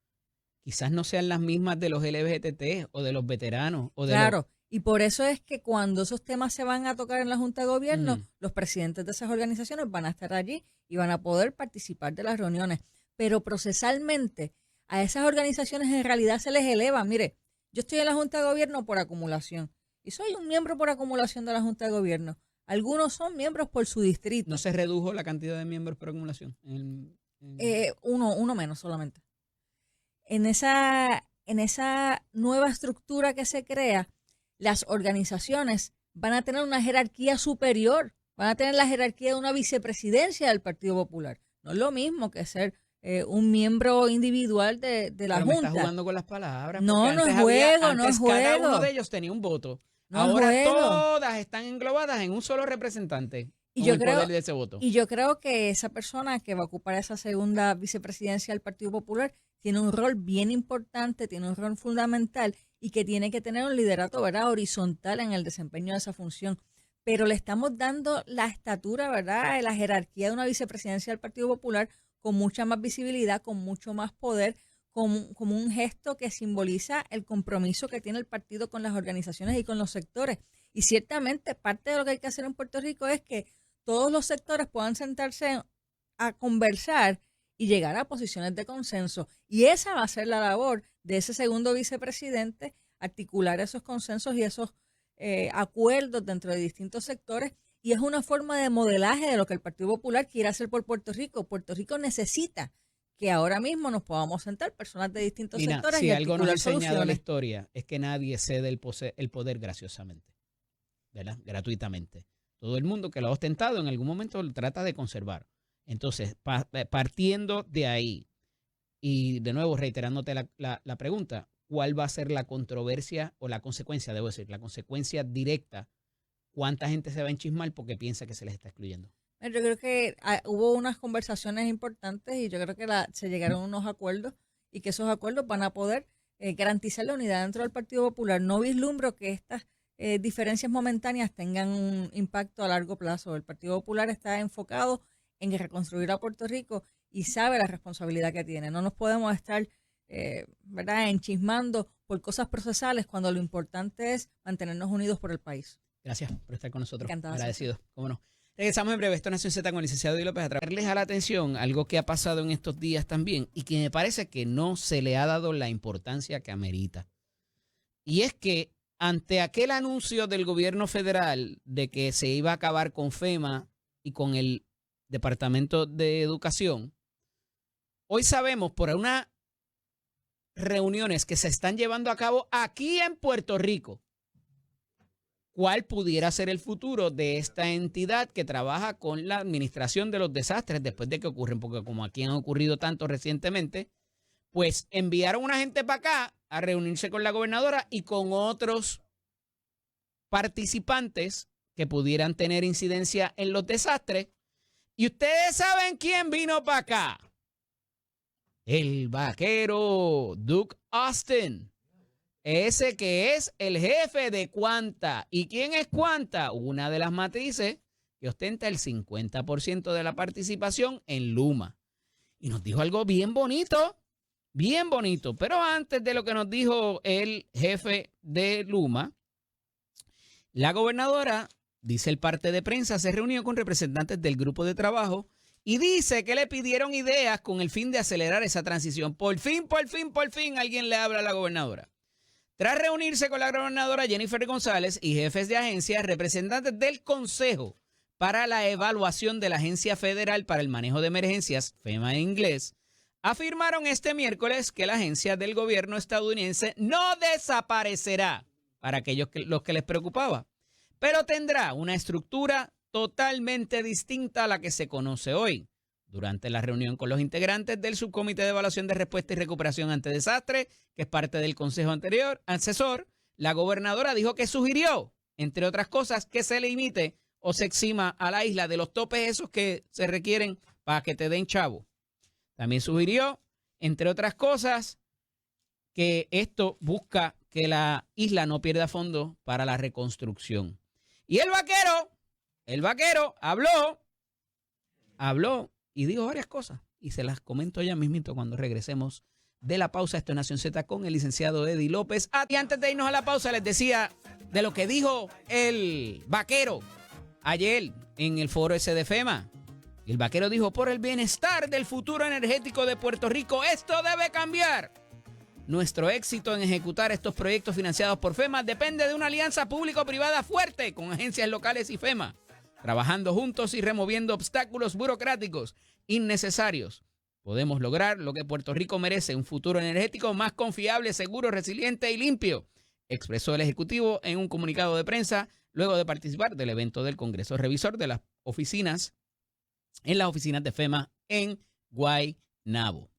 quizás no sean las mismas de los LGBT o de los veteranos. Claro, y por eso es que cuando esos temas se van a tocar en la Junta de Gobierno, los presidentes de esas organizaciones van a estar allí y van a poder participar de las reuniones. Pero procesalmente a esas organizaciones en realidad se les eleva. Mire, yo estoy en la Junta de Gobierno por acumulación y soy un miembro por acumulación de la Junta de Gobierno. Algunos son miembros por su distrito. ¿No se redujo la cantidad de miembros por acumulación? Uno menos solamente. En esa nueva estructura que se crea, las organizaciones van a tener una jerarquía superior, van a tener la jerarquía de una vicepresidencia del Partido Popular. No es lo mismo que ser un miembro individual de la Junta. Me estás jugando con las palabras. No es juego, no es juego. Cada uno de ellos tenía un voto. Ahora todas están englobadas en un solo representante. Y el poder de ese voto. Y yo creo que esa persona que va a ocupar esa segunda vicepresidencia del Partido Popular tiene un rol bien importante, tiene un rol fundamental y que tiene que tener un liderato, ¿verdad?, horizontal en el desempeño de esa función. Pero le estamos dando la estatura, ¿verdad?, la jerarquía de una vicepresidencia del Partido Popular con mucha más visibilidad, con mucho más poder, como un gesto que simboliza el compromiso que tiene el partido con las organizaciones y con los sectores. Y ciertamente parte de lo que hay que hacer en Puerto Rico es que todos los sectores puedan sentarse a conversar y llegar a posiciones de consenso. Y esa va a ser la labor de ese segundo vicepresidente, articular esos consensos y esos acuerdos dentro de distintos sectores. Y es una forma de modelaje de lo que el Partido Popular quiere hacer por Puerto Rico. Puerto Rico necesita que ahora mismo nos podamos sentar personas de distintos sectores y algo nos ha enseñado soluciones. la historia es que nadie cede el poder graciosamente, ¿verdad? Gratuitamente. Todo el mundo que lo ha ostentado en algún momento lo trata de conservar. Entonces, partiendo de ahí, y de nuevo reiterándote la pregunta, ¿cuál va a ser la controversia o la consecuencia, debo decir, la consecuencia directa? ¿Cuánta gente se va a enchismar porque piensa que se les está excluyendo? Yo creo que hubo unas conversaciones importantes y yo creo que se llegaron a unos acuerdos y que esos acuerdos van a poder garantizar la unidad dentro del Partido Popular. No vislumbro que estas diferencias momentáneas tengan un impacto a largo plazo. El Partido Popular está enfocado en reconstruir a Puerto Rico y sabe la responsabilidad que tiene. No nos podemos estar ¿verdad?, enchismando por cosas procesales cuando lo importante es mantenernos unidos por el país. Gracias por estar con nosotros. Encantado. Agradecido. ¿Cómo no? Regresamos en breve. Esto es Nación Z con el licenciado Eddie López. A traerles a la atención algo que ha pasado en estos días también y que me parece que no se le ha dado la importancia que amerita. Y es que ante aquel anuncio del gobierno federal de que se iba a acabar con FEMA y con el Departamento de Educación, hoy sabemos por unas reuniones que se están llevando a cabo aquí en Puerto Rico cuál pudiera ser el futuro de esta entidad que trabaja con la administración de los desastres después de que ocurren, porque como aquí han ocurrido tanto recientemente, pues enviaron una gente para acá a reunirse con la gobernadora y con otros participantes que pudieran tener incidencia en los desastres. Y ustedes saben quién vino para acá. El vaquero Duke Austin. Ese que es el jefe de Quanta. ¿Y quién es Quanta? Una de las matrices que ostenta el 50% de la participación en Luma. Y nos dijo algo bien bonito. Bien bonito. Pero antes de lo que nos dijo el jefe de Luma, la gobernadora, dice el parte de prensa, se reunió con representantes del grupo de trabajo y dice que le pidieron ideas con el fin de acelerar esa transición. Por fin alguien le habla a la gobernadora. Tras reunirse con la gobernadora Jennifer González y jefes de agencias, representantes del Consejo para la Evaluación de la Agencia Federal para el Manejo de Emergencias, FEMA en inglés, afirmaron este miércoles que la agencia del gobierno estadounidense no desaparecerá, para aquellos los que les preocupaba, pero tendrá una estructura totalmente distinta a la que se conoce hoy. Durante la reunión con los integrantes del Subcomité de Evaluación de Respuesta y Recuperación ante Desastres, que es parte del Consejo Asesor, la gobernadora dijo que sugirió, entre otras cosas, que se limite o se exima a la isla de los topes esos que se requieren para que te den chavo. También sugirió, entre otras cosas, que esto busca que la isla no pierda fondos para la reconstrucción. Y el vaquero habló y dijo varias cosas. Y se las comento ya mismito cuando regresemos de la pausa. Esto es Nación Z con el licenciado Eddie López. Y antes de irnos a la pausa les decía de lo que dijo el vaquero ayer en el foro ese de FEMA. El vaquero dijo, por el bienestar del futuro energético de Puerto Rico, esto debe cambiar. Nuestro éxito en ejecutar estos proyectos financiados por FEMA depende de una alianza público-privada fuerte con agencias locales y FEMA, trabajando juntos y removiendo obstáculos burocráticos innecesarios. Podemos lograr lo que Puerto Rico merece, un futuro energético más confiable, seguro, resiliente y limpio, expresó el Ejecutivo en un comunicado de prensa luego de participar del evento del Congreso Revisor de las oficinas, en las oficinas de FEMA en Guaynabo.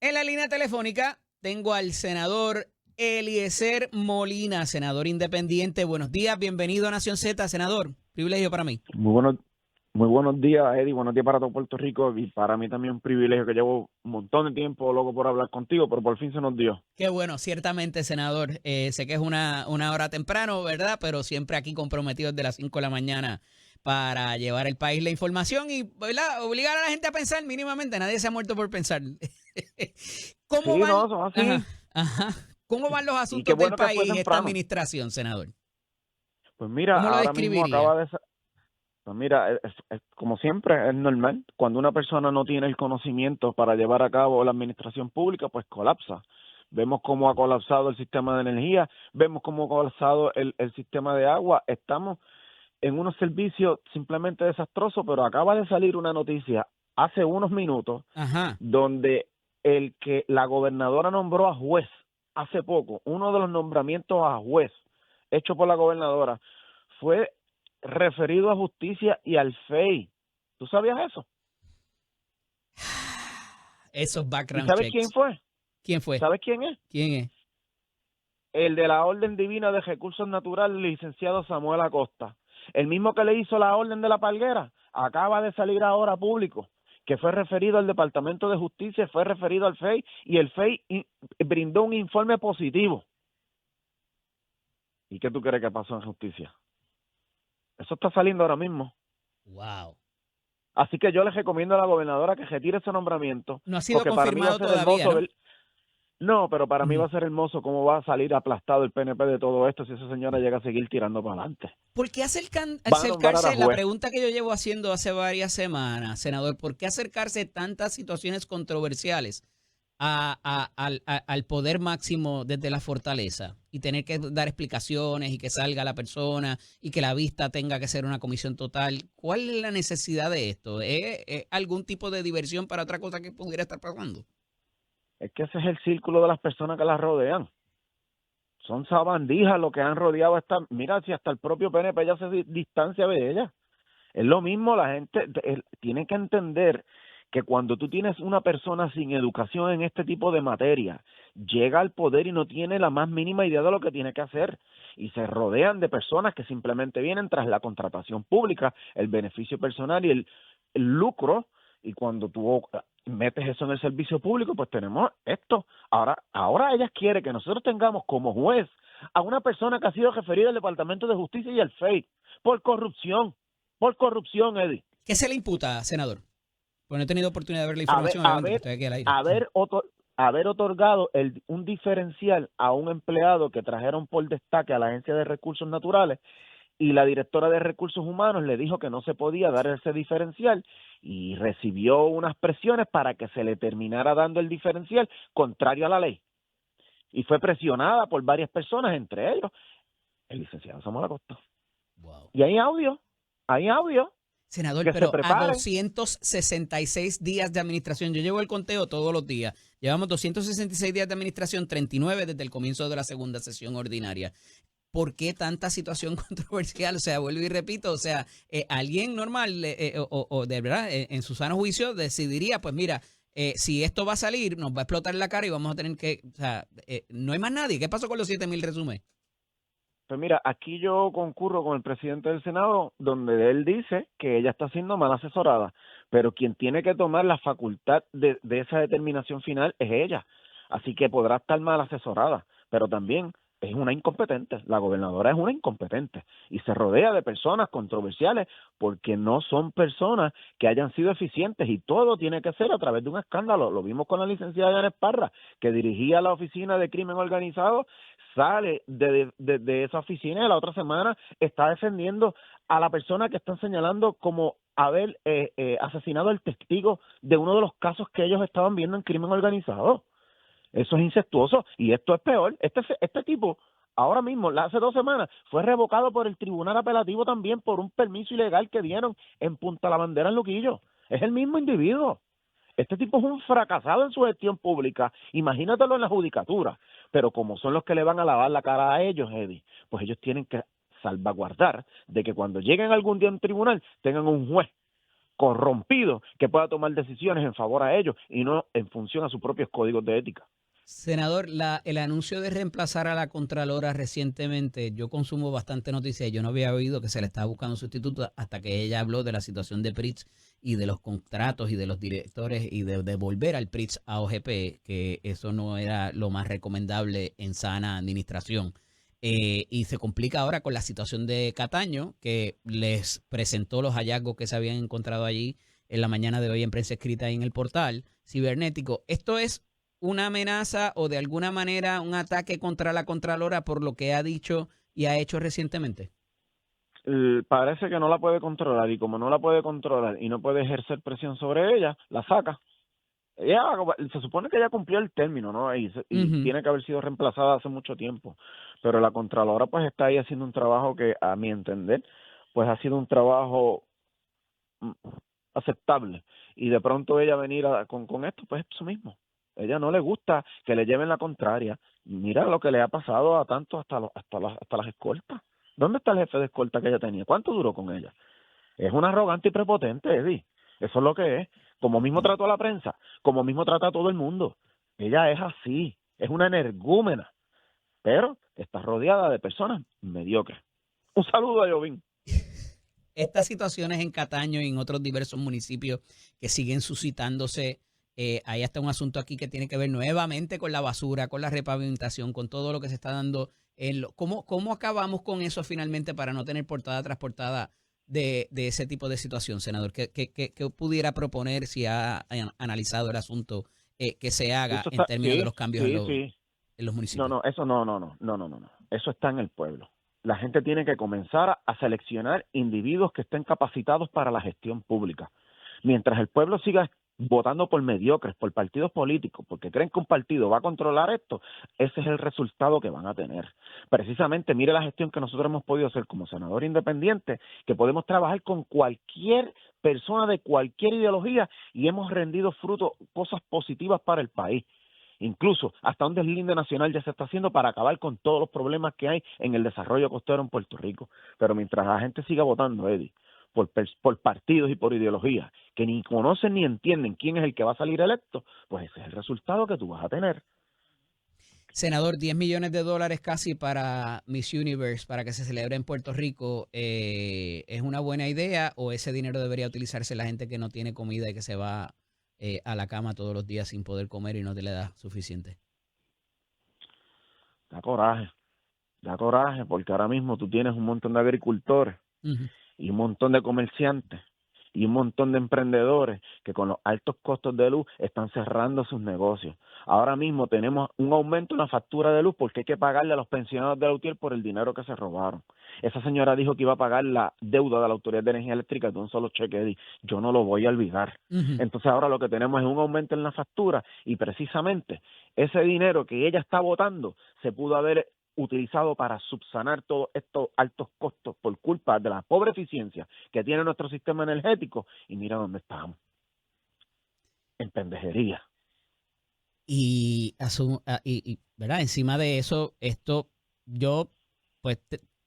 En la línea telefónica tengo al senador Eliezer Molina, senador independiente. Buenos días, bienvenido a Nación Z, senador. Privilegio para mí. Muy buenos días, Eddie. Buenos días para todo Puerto Rico y para mí también un privilegio que llevo un montón de tiempo loco por hablar contigo, pero por fin se nos dio. Qué bueno, ciertamente, senador. Sé que es una hora temprano, ¿verdad? Pero siempre aquí comprometidos de las 5 de la mañana para llevar al país la información y, ¿verdad?, obligar a la gente a pensar mínimamente. Nadie se ha muerto por pensar. ¿Cómo van? No, son así. Ajá. ¿Cómo van los asuntos del país esta administración, senador? Pues mira, ¿Cómo lo ahora mismo describiría? Pues mira, es como siempre, es normal. Cuando una persona no tiene el conocimiento para llevar a cabo la administración pública, pues colapsa. Vemos cómo ha colapsado el sistema de energía, vemos cómo ha colapsado el sistema de agua. Estamos en unos servicios simplemente desastrosos, pero acaba de salir una noticia hace unos minutos donde la gobernadora nombró a juez hace poco. Uno de los nombramientos a juez hecho por la gobernadora fue referido a justicia y al FEI. ¿Tú sabías eso? Esos background ¿Sabes checks. quién fue? ¿Quién fue? ¿Sabes quién es? ¿Quién es? El de la Orden Divina de Recursos Naturales, licenciado Samuel Acosta. El mismo que le hizo la orden de la Palguera, acaba de salir ahora público, que fue referido al Departamento de Justicia, fue referido al FEI, y el FEI brindó un informe positivo. ¿Y qué tú crees que pasó en justicia? Eso está saliendo ahora mismo. Wow. Así que yo les recomiendo a la gobernadora que retire ese nombramiento. No ha sido confirmado todavía, ¿no? No, pero para mí va a ser hermoso cómo va a salir aplastado el PNP de todo esto si esa señora llega a seguir tirando para adelante. ¿Por qué acercarse, la juez. pregunta que yo llevo haciendo hace varias semanas, senador, ¿por qué acercarse tantas situaciones controversiales al poder máximo desde la fortaleza y tener que dar explicaciones y que salga la persona y que la vista tenga que ser una comisión total. ¿Cuál es la necesidad de esto? ¿Es algún tipo de diversión para otra cosa que pudiera estar pasando? Es que ese es el círculo de las personas que las rodean. Son sabandijas lo que han rodeado mira, si hasta el propio PNP ya se distancia de ella. Es lo mismo, la gente tiene que entender que cuando tú tienes una persona sin educación en este tipo de materia, llega al poder y no tiene la más mínima idea de lo que tiene que hacer, y se rodean de personas que simplemente vienen tras la contratación pública, el beneficio personal y el lucro, y cuando tú metes eso en el servicio público, pues tenemos esto. Ahora ella quiere que nosotros tengamos como juez a una persona que ha sido referida al Departamento de Justicia y al FEI por corrupción, Eddie. ¿Qué se le imputa, senador? Pues no he tenido oportunidad de ver la información. Estoy aquí al aire. Haber otorgado un diferencial a un empleado que trajeron por destaque a la Agencia de Recursos Naturales, y la directora de Recursos Humanos le dijo que no se podía dar ese diferencial y recibió unas presiones para que se le terminara dando el diferencial contrario a la ley. Y fue presionada por varias personas, entre ellos el licenciado Samuel Acosta. Wow. Y hay audio. Senador, que pero se preparen. a 266 días de administración, yo llevo el conteo todos los días, llevamos 266 días de administración, 39 desde el comienzo de la segunda sesión ordinaria. ¿Por qué tanta situación controversial? O sea, vuelvo y repito, o sea, alguien normal o de verdad, en su sano juicio, decidiría, pues mira, si esto va a salir, nos va a explotar la cara y vamos a tener que, o sea, no hay más nadie. ¿Qué pasó con los 7,000 resúmenes? Pues mira, aquí yo concurro con el presidente del Senado, donde él dice que ella está siendo mal asesorada, pero quien tiene que tomar la facultad de esa determinación final es ella. Así que podrá estar mal asesorada, pero también es una incompetente. La gobernadora es una incompetente y se rodea de personas controversiales porque no son personas que hayan sido eficientes, y todo tiene que ser a través de un escándalo. Lo vimos con la licenciada Janet Parra, que dirigía la Oficina de Crimen Organizado, sale de esa oficina y la otra semana está defendiendo a la persona que están señalando como haber asesinado al testigo de uno de los casos que ellos estaban viendo en crimen organizado. Eso es incestuoso, y esto es peor. Este tipo, ahora mismo, hace 2 semanas, fue revocado por el Tribunal Apelativo también por un permiso ilegal que dieron en Punta La Bandera, en Luquillo. Es el mismo individuo. Este tipo es un fracasado en su gestión pública. Imagínatelo en la judicatura. Pero como son los que le van a lavar la cara a ellos, Eddie, pues ellos tienen que salvaguardar de que cuando lleguen algún día a un tribunal tengan un juez corrompido que pueda tomar decisiones en favor a ellos y no en función a sus propios códigos de ética. Senador, el anuncio de reemplazar a la Contralora recientemente, yo consumo bastante noticias, yo no había oído que se le estaba buscando un sustituto hasta que ella habló de la situación de PRITZ y de los contratos y de los directores y de devolver al PRITZ a OGP, que eso no era lo más recomendable en sana administración. Y se complica ahora con la situación de Cataño, que les presentó los hallazgos que se habían encontrado allí en la mañana de hoy en prensa escrita y en el portal cibernético. Esto es una amenaza o de alguna manera un ataque contra la Contralora por lo que ha dicho y ha hecho recientemente. Parece que no la puede controlar, y como no la puede controlar y no puede ejercer presión sobre ella, la saca. Se supone que ella cumplió el término, ¿no? Y tiene que haber sido reemplazada hace mucho tiempo, pero la Contralora pues está ahí haciendo un trabajo que, a mi entender, pues ha sido un trabajo aceptable, y de pronto ella venir con esto, pues eso mismo. Ella no le gusta que le lleven la contraria. Mira lo que le ha pasado a tanto hasta las escoltas. ¿Dónde está el jefe de escolta que ella tenía? ¿Cuánto duró con ella? Es una arrogante y prepotente, Eddie. Eso es lo que es. Como mismo trató a la prensa, como mismo trata a todo el mundo. Ella es así, es una energúmena, pero está rodeada de personas mediocres. Un saludo a Jovín. Estas situaciones en Cataño y en otros diversos municipios que siguen suscitándose. Hay hasta un asunto aquí que tiene que ver nuevamente con la basura, con la repavimentación, con todo lo que se está dando. ¿Cómo acabamos con eso finalmente para no tener portada tras portada de ese tipo de situación, senador? ¿Qué pudiera proponer, si ha analizado el asunto, que se haga en términos de los cambios en los municipios? No, eso no. Eso está en el pueblo. La gente tiene que comenzar a seleccionar individuos que estén capacitados para la gestión pública. Mientras el pueblo siga votando por mediocres, por partidos políticos, porque creen que un partido va a controlar esto, ese es el resultado que van a tener. Precisamente, mire la gestión que nosotros hemos podido hacer como senador independiente, que podemos trabajar con cualquier persona de cualquier ideología y hemos rendido fruto, cosas positivas para el país. Incluso hasta un deslinde nacional ya se está haciendo para acabar con todos los problemas que hay en el desarrollo costero en Puerto Rico. Pero mientras la gente siga votando, Eddie, por partidos y por ideologías que ni conocen ni entienden quién es el que va a salir electo, pues ese es el resultado que tú vas a tener. Senador, $10 millones casi para Miss Universe, para que se celebre en Puerto Rico, ¿es una buena idea o ese dinero debería utilizarse la gente que no tiene comida y que se va a la cama todos los días sin poder comer y no te le da suficiente? Da coraje, porque ahora mismo tú tienes un montón de agricultores Uh-huh. y un montón de comerciantes y un montón de emprendedores que con los altos costos de luz están cerrando sus negocios. Ahora mismo tenemos un aumento en la factura de luz porque hay que pagarle a los pensionados de la UTIER por el dinero que se robaron. Esa señora dijo que iba a pagar la deuda de la Autoridad de Energía Eléctrica de un solo cheque. Yo no lo voy a olvidar. Uh-huh. Entonces ahora lo que tenemos es un aumento en la factura y precisamente ese dinero que ella está votando se pudo haber utilizado para subsanar todos estos altos costos por culpa de la pobre eficiencia que tiene nuestro sistema energético y mira dónde estamos, en pendejería. Y, ¿verdad? Encima de eso, yo pues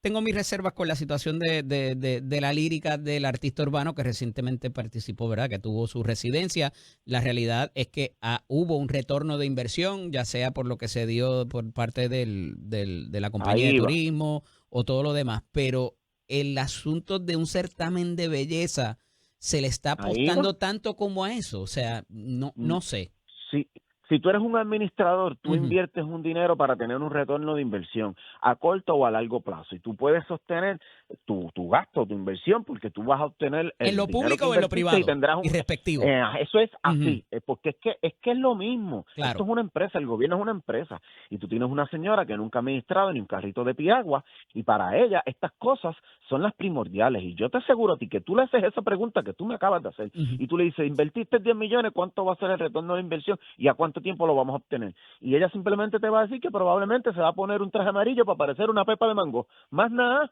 tengo mis reservas con la situación de la lírica del artista urbano que recientemente participó, ¿verdad? Que tuvo su residencia. La realidad es que hubo un retorno de inversión, ya sea por lo que se dio por parte de la compañía de turismo o todo lo demás, pero el asunto de un certamen de belleza se le está apostando tanto como a eso. O sea, no sé. Sí. Si tú eres un administrador, tú inviertes un dinero para tener un retorno de inversión a corto o a largo plazo y tú puedes sostener tu gasto, tu inversión, porque tú vas a obtener en lo público o en lo privado y respectivo. Eso es así, porque es que es lo mismo. Claro. Esto es una empresa, el gobierno es una empresa y tú tienes una señora que nunca ha administrado ni un carrito de piagua y para ella estas cosas son las primordiales y yo te aseguro a ti que tú le haces esa pregunta que tú me acabas de hacer y tú le dices, invertiste 10 millones, ¿cuánto va a ser el retorno de inversión y a cuánto tiempo lo vamos a obtener? Y ella simplemente te va a decir que probablemente se va a poner un traje amarillo para parecer una pepa de mango. Más nada,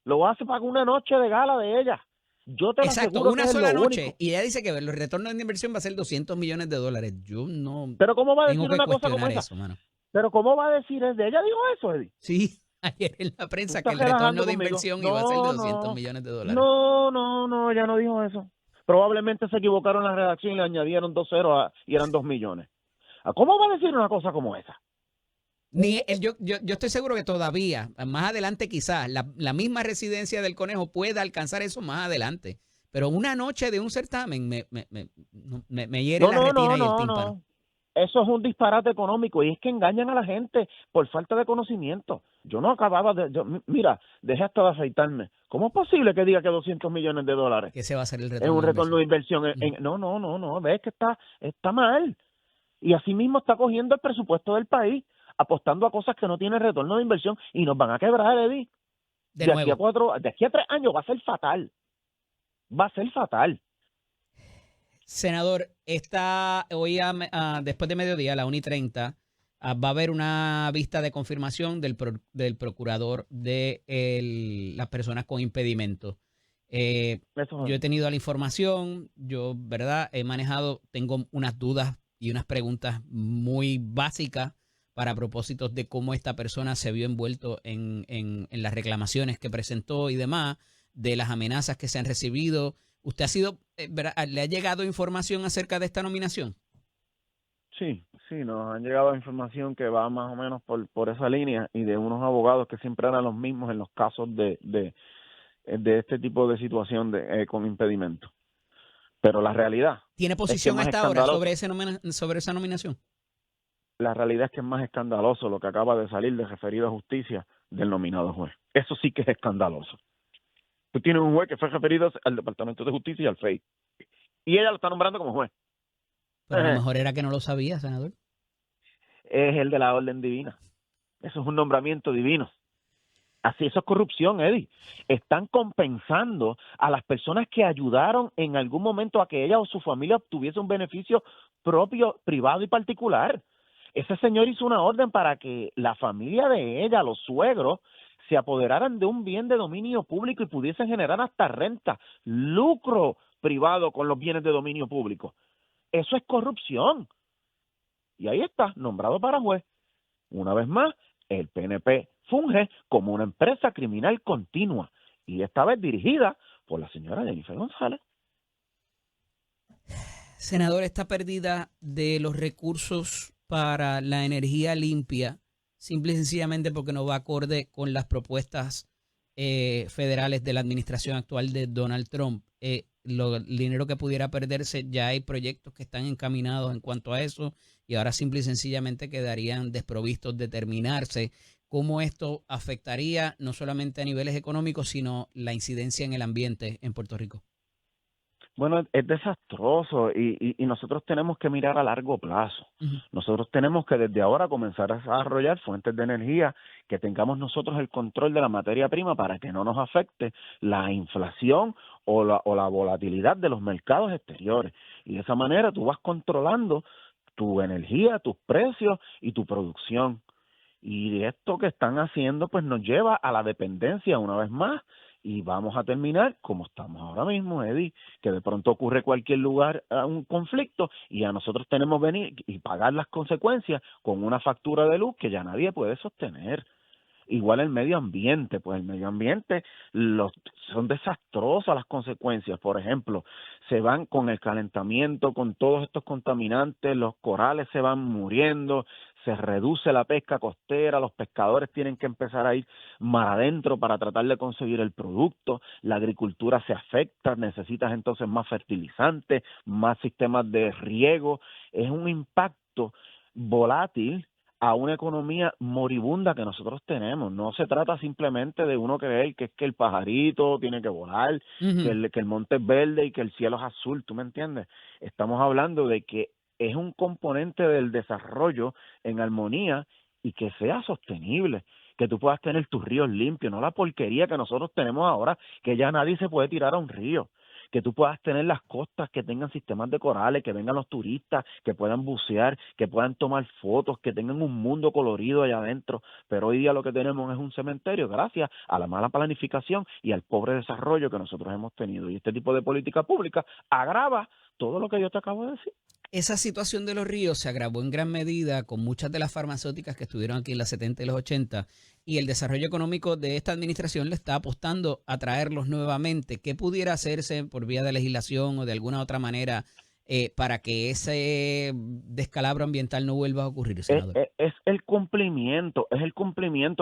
lo hace para una noche de gala de ella. Yo te lo aseguro una que sola es lo noche. único. Y ella dice que el retorno de inversión va a ser $200 millones. Yo no. Pero ¿cómo va a tengo decir que una cosa como cuestionar esa? eso, mano. Pero ¿cómo va a decir eso? ¿Ella dijo eso, Eddie? Sí, ayer en la prensa que ¿Tú el estás retorno relajando de conmigo? inversión iba a ser de $200 millones. No, ella no dijo eso. Probablemente se equivocaron en la redacción y le añadieron 2 ceros y eran 2 millones. ¿Cómo va a decir una cosa como esa? Yo estoy seguro que todavía, más adelante quizás, la misma residencia del Conejo pueda alcanzar eso más adelante. Pero una noche de un certamen me hiere la retina y el tímpano. No. Eso es un disparate económico y es que engañan a la gente por falta de conocimiento. Yo no acababa mira, dejé hasta de afeitarme. ¿Cómo es posible que diga que $200 millones? Que ese va a ser el retorno es un retorno de inversión? No, ves que está mal. Y así mismo está cogiendo el presupuesto del país, apostando a cosas que no tienen retorno de inversión y nos van a quebrar, Eddie. De aquí a 3 años va a ser fatal. Va a ser fatal. Senador, hoy después de mediodía, a la 1:30, va a haber una vista de confirmación del procurador de las personas con impedimento. Yo he tenido la información, ¿verdad? Tengo unas dudas y unas preguntas muy básicas para propósitos de cómo esta persona se vio envuelto en las reclamaciones que presentó y demás, de las amenazas que se han recibido. ¿Usted le ha llegado información acerca de esta nominación? Sí, nos han llegado información que va más o menos por esa línea y de unos abogados que siempre eran los mismos en los casos de este tipo de situación con impedimento. Pero la realidad... ¿Tiene posición hasta ahora sobre esa nominación? La realidad es que es más escandaloso lo que acaba de salir de referido a justicia del nominado juez. Eso sí que es escandaloso. Tú tienes un juez que fue referido al Departamento de Justicia y al FEI. Y ella lo está nombrando como juez. Pero a lo mejor era que no lo sabía, senador. Es el de la orden divina. Eso es un nombramiento divino. Así, eso es corrupción, Eddie. Están compensando a las personas que ayudaron en algún momento a que ella o su familia obtuviese un beneficio propio, privado y particular. Ese señor hizo una orden para que la familia de ella, los suegros, se apoderaran de un bien de dominio público y pudiesen generar hasta renta, lucro privado con los bienes de dominio público. Eso es corrupción. Y ahí está, nombrado para juez. Una vez más, el PNP funge como una empresa criminal continua y esta vez dirigida por la señora Jennifer González. Senador, esta pérdida de los recursos para la energía limpia, simple y sencillamente porque no va acorde con las propuestas federales de la administración actual de Donald Trump. El dinero que pudiera perderse, ya hay proyectos que están encaminados en cuanto a eso y ahora simple y sencillamente quedarían desprovistos de terminarse. ¿Cómo esto afectaría no solamente a niveles económicos, sino la incidencia en el ambiente en Puerto Rico? Bueno, es desastroso y nosotros tenemos que mirar a largo plazo. Uh-huh. Nosotros tenemos que desde ahora comenzar a desarrollar fuentes de energía, que tengamos nosotros el control de la materia prima para que no nos afecte la inflación o la volatilidad de los mercados exteriores. Y de esa manera tú vas controlando tu energía, tus precios y tu producción. Y esto que están haciendo pues nos lleva a la dependencia una vez más y vamos a terminar como estamos ahora mismo, Eddie, que de pronto ocurre cualquier lugar un conflicto y a nosotros tenemos que venir y pagar las consecuencias con una factura de luz que ya nadie puede sostener. Igual el medio ambiente, pues el medio ambiente son desastrosas las consecuencias. Por ejemplo, se van con el calentamiento, con todos estos contaminantes, los corales se van muriendo, se reduce la pesca costera, los pescadores tienen que empezar a ir mar adentro para tratar de conseguir el producto, la agricultura se afecta, necesitas entonces más fertilizantes, más sistemas de riego, es un impacto volátil a una economía moribunda que nosotros tenemos. No se trata simplemente de uno creer que es que el pajarito tiene que volar, Uh-huh. que el monte es verde y que el cielo es azul, ¿tú me entiendes? Estamos hablando de que es un componente del desarrollo en armonía y que sea sostenible, que tú puedas tener tus ríos limpios, no la porquería que nosotros tenemos ahora, que ya nadie se puede tirar a un río, que tú puedas tener las costas que tengan sistemas de corales, que vengan los turistas, que puedan bucear, que puedan tomar fotos, que tengan un mundo colorido allá adentro, pero hoy día lo que tenemos es un cementerio gracias a la mala planificación y al pobre desarrollo que nosotros hemos tenido, y este tipo de política pública agrava todo lo que yo te acabo de decir. Esa situación de los ríos se agravó en gran medida con muchas de las farmacéuticas que estuvieron aquí en los 70 y los 80 y el desarrollo económico de esta administración le está apostando a traerlos nuevamente. ¿Qué pudiera hacerse por vía de legislación o de alguna otra manera para que ese descalabro ambiental no vuelva a ocurrir, senador? Es el cumplimiento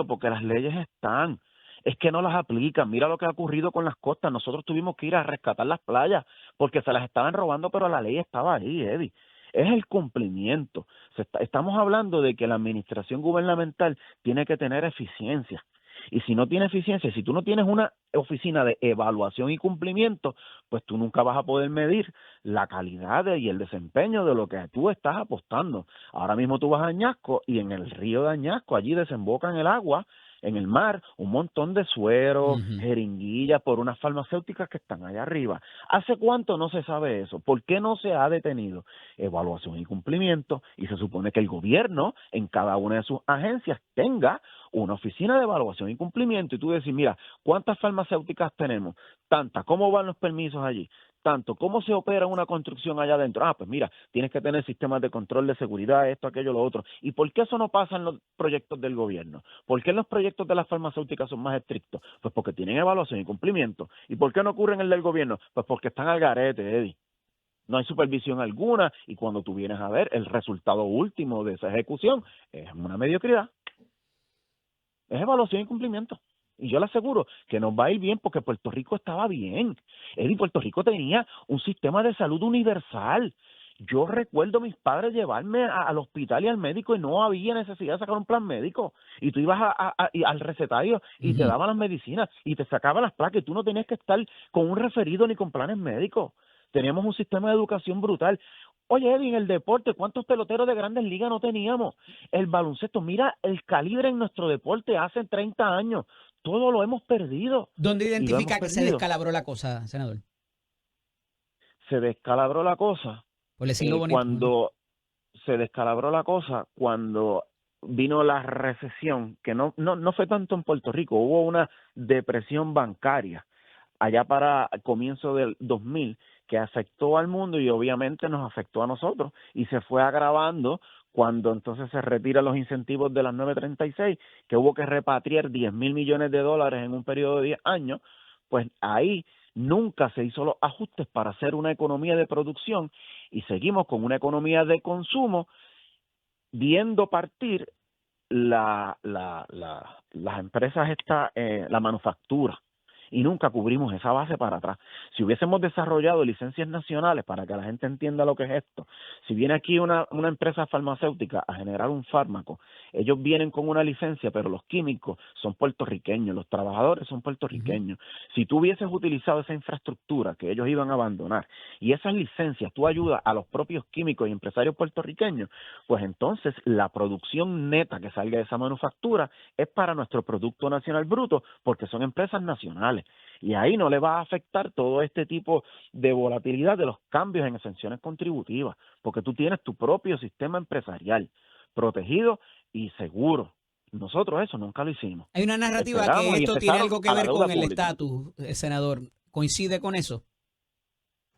porque las leyes están. Es que no las aplican. Mira lo que ha ocurrido con las costas. Nosotros tuvimos que ir a rescatar las playas porque se las estaban robando, pero la ley estaba ahí, Eddie. Es el cumplimiento. Estamos hablando de que la administración gubernamental tiene que tener eficiencia. Y si no tiene eficiencia, si tú no tienes una oficina de evaluación y cumplimiento, pues tú nunca vas a poder medir la calidad y el desempeño de lo que tú estás apostando. Ahora mismo tú vas a Añasco y en el río de Añasco, allí desemboca en el agua, en el mar, un montón de sueros, Uh-huh. jeringuillas por unas farmacéuticas que están allá arriba. ¿Hace cuánto no se sabe eso? ¿Por qué no se ha detenido? Evaluación y cumplimiento, y se supone que el gobierno en cada una de sus agencias tenga una oficina de evaluación y cumplimiento, y tú decís, mira, ¿cuántas farmacéuticas tenemos? Tantas, ¿cómo van los permisos allí? Tanto, ¿cómo se opera una construcción allá adentro? Ah, pues mira, tienes que tener sistemas de control de seguridad, esto, aquello, lo otro. ¿Y por qué eso no pasa en los proyectos del gobierno? ¿Por qué los proyectos de las farmacéuticas son más estrictos? Pues porque tienen evaluación y cumplimiento. ¿Y por qué no ocurre en el del gobierno? Pues porque están al garete, Eddie. No hay supervisión alguna y cuando tú vienes a ver el resultado último de esa ejecución es una mediocridad. Es evaluación y cumplimiento. Y yo le aseguro que nos va a ir bien porque Puerto Rico estaba bien. Eddie, Puerto Rico tenía un sistema de salud universal. Yo recuerdo a mis padres llevarme al hospital y al médico y no había necesidad de sacar un plan médico. Y tú ibas al recetario y te daban las medicinas y te sacaban las placas y tú no tenías que estar con un referido ni con planes médicos. Teníamos un sistema de educación brutal. Oye, Eddie, en el deporte, ¿cuántos peloteros de grandes ligas no teníamos? El baloncesto, mira el calibre en nuestro deporte hace 30 años. todo lo hemos perdido. ¿Dónde Y lo hemos identifica que se perdido. descalabró la cosa, senador? Se descalabró la cosa Por decirlo bonito. cuando se descalabró la cosa cuando vino la recesión, que no fue tanto en Puerto Rico, hubo una depresión bancaria allá para el comienzo del 2000 que afectó al mundo y obviamente nos afectó a nosotros y se fue agravando cuando entonces se retiran los incentivos de las 936, que hubo que repatriar 10,000 millones de dólares en un periodo de 10 años, pues ahí nunca se hizo los ajustes para hacer una economía de producción y seguimos con una economía de consumo viendo partir las empresas la manufactura y nunca cubrimos esa base para atrás. Si hubiésemos desarrollado licencias nacionales para que la gente entienda lo que es esto, si viene aquí una empresa farmacéutica a generar un fármaco, ellos vienen con una licencia, pero los químicos son puertorriqueños, los trabajadores son puertorriqueños. Si tú hubieses utilizado esa infraestructura que ellos iban a abandonar y esas licencias tú ayudas a los propios químicos y empresarios puertorriqueños, pues entonces la producción neta que salga de esa manufactura es para nuestro Producto Nacional Bruto, porque son empresas nacionales. Y ahí no le va a afectar todo este tipo de volatilidad de los cambios en exenciones contributivas, porque tú tienes tu propio sistema empresarial protegido y seguro. Nosotros eso nunca lo hicimos. Hay una narrativa Esperamos que y esto tiene empezaron algo que a la ver deuda con el pública. estatus, senador. ¿Coincide con eso?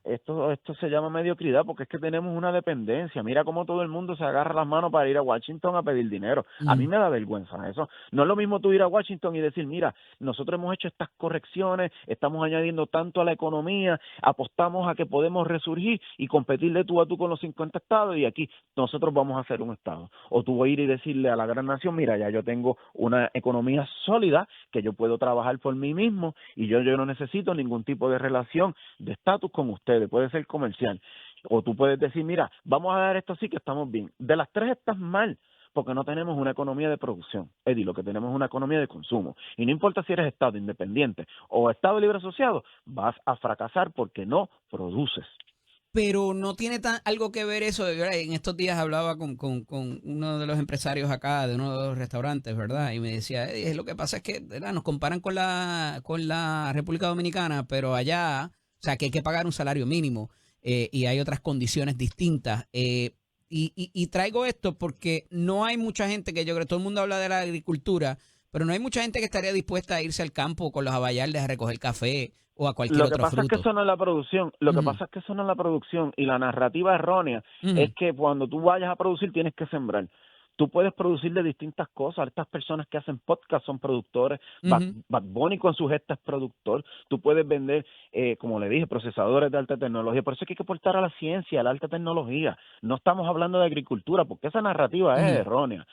Esto se llama mediocridad porque es que tenemos una dependencia. Mira cómo todo el mundo se agarra las manos para ir a Washington a pedir dinero. A mí me da vergüenza eso. No es lo mismo tú ir a Washington y decir, mira, nosotros hemos hecho estas correcciones, estamos añadiendo tanto a la economía, apostamos a que podemos resurgir y competir de tú a tú con los 50 estados y aquí nosotros vamos a hacer un estado. O tú vas a ir y decirle a la gran nación, mira, ya yo tengo una economía sólida que yo puedo trabajar por mí mismo y yo no necesito ningún tipo de relación de estatus con ustedes, puede ser comercial. O tú puedes decir, mira, vamos a dar esto así que estamos bien. De las tres estás mal, porque no tenemos una economía de producción. Eddie, lo que tenemos es una economía de consumo. Y no importa si eres Estado independiente o Estado libre asociado, vas a fracasar porque no produces. Pero no tiene algo que ver eso, ¿verdad? En estos días hablaba con uno de los empresarios acá, de uno de los restaurantes, ¿verdad? Y me decía, lo que pasa es que, ¿verdad? Nos comparan con la República Dominicana, pero allá, o sea, que hay que pagar un salario mínimo y hay otras condiciones distintas. Y traigo esto porque no hay mucha gente que yo creo, todo el mundo habla de la agricultura, pero no hay mucha gente que estaría dispuesta a irse al campo con los abayardes a recoger café o a cualquier otro fruto. Lo que pasa es que eso no es la producción, que pasa es que eso no es la producción y la narrativa errónea es que cuando tú vayas a producir tienes que sembrar. Tú puedes producir de distintas cosas. Estas personas que hacen podcast son productores. Bad Bunny con su gesta es productor. Tú puedes vender, como le dije, procesadores de alta tecnología. Por eso es que hay que aportar a la ciencia, a la alta tecnología. No estamos hablando de agricultura porque esa narrativa es errónea.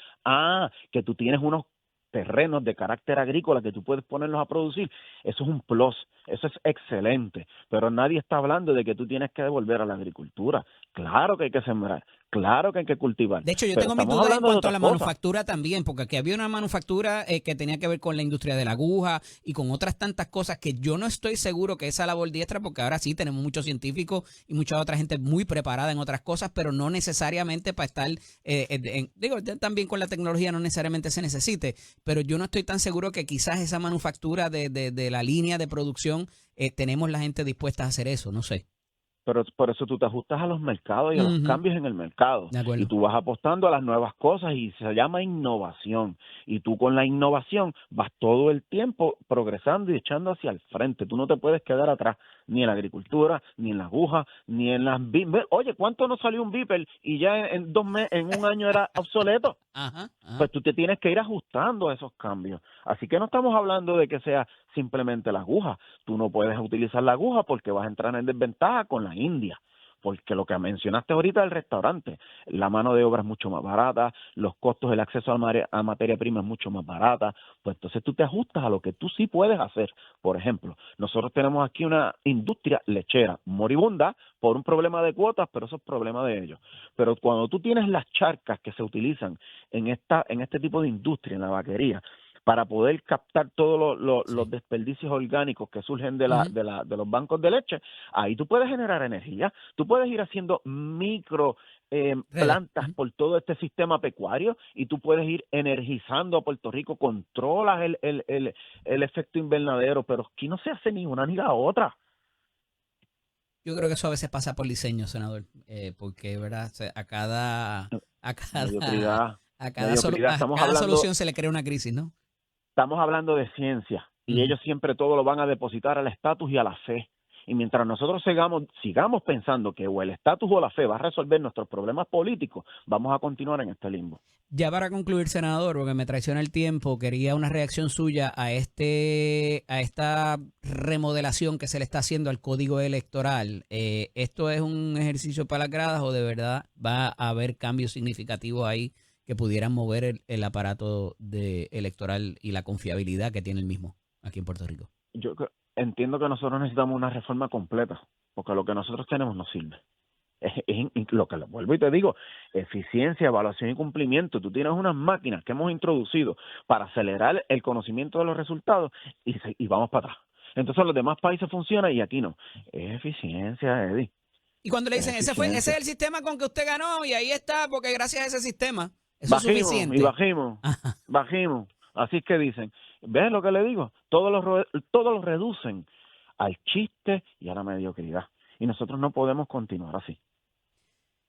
Que tú tienes unos terrenos de carácter agrícola que tú puedes ponerlos a producir, eso es un plus, eso es excelente, pero nadie está hablando de que tú tienes que devolver a la agricultura. Claro que hay que sembrar, claro que hay que cultivar. De hecho, yo tengo mis dudas en cuanto a la manufactura también, porque aquí había una manufactura que tenía que ver con la industria de la aguja y con otras tantas cosas que yo no estoy seguro que esa labor diestra, porque ahora sí tenemos muchos científicos y mucha otra gente muy preparada en otras cosas, pero no necesariamente para estar, digo, también con la tecnología no necesariamente se necesite, pero yo no estoy tan seguro que quizás esa manufactura de la línea de producción tenemos la gente dispuesta a hacer eso, no sé. Pero por eso tú te ajustas a los mercados y a los cambios en el mercado. Y tú vas apostando a las nuevas cosas y se llama innovación. Y tú con la innovación vas todo el tiempo progresando y echando hacia el frente. Tú no te puedes quedar atrás ni en la agricultura, ni en la aguja, ni en las... Oye, ¿cuánto nos salió un Viper y ya en 2 meses, en un año era obsoleto? Pues tú te tienes que ir ajustando a esos cambios. Así que no estamos hablando de que sea simplemente la aguja. Tú no puedes utilizar la aguja porque vas a entrar en desventaja con la India. Porque lo que mencionaste ahorita del restaurante, la mano de obra es mucho más barata, los costos del acceso a materia prima es mucho más barata, pues entonces tú te ajustas a lo que tú sí puedes hacer. Por ejemplo, nosotros tenemos aquí una industria lechera moribunda por un problema de cuotas, pero eso es problema de ellos. Pero cuando tú tienes las charcas que se utilizan en este tipo de industria, en la vaquería, para poder captar todos los desperdicios orgánicos que surgen de los bancos de leche, ahí tú puedes generar energía, tú puedes ir haciendo micro plantas por todo este sistema pecuario y tú puedes ir energizando a Puerto Rico, controlas el efecto invernadero, pero aquí no se hace ni una ni la otra. Yo creo que eso a veces pasa por diseño, senador, porque verdad, a cada Mediocridad. Estamos cada hablando, solución se le crea una crisis, ¿no? estamos hablando de ciencia y ellos siempre todo lo van a depositar al estatus y a la fe. Y mientras nosotros sigamos pensando que o el estatus o la fe va a resolver nuestros problemas políticos, vamos a continuar en este limbo. Ya para concluir, senador, porque me traiciona el tiempo, quería una reacción suya a esta remodelación que se le está haciendo al código electoral. ¿Esto es un ejercicio para las gradas o de verdad va a haber cambios significativos ahí que pudieran mover el aparato electoral y la confiabilidad que tiene el mismo aquí en Puerto Rico? Yo entiendo que nosotros necesitamos una reforma completa, porque lo que nosotros tenemos no sirve. Es lo que vuelvo y te digo, eficiencia, evaluación y cumplimiento. Tú tienes unas máquinas que hemos introducido para acelerar el conocimiento de los resultados y vamos para atrás. Entonces los demás países funcionan y aquí no. Es eficiencia, Eddie. Y cuando le dicen, ese es el sistema con que usted ganó y ahí está, porque gracias a ese sistema, eso es suficiente. Y bajimos. Así es que dicen, ¿ves lo que le digo? Todos los reducen al chiste y a la mediocridad. Y nosotros no podemos continuar así.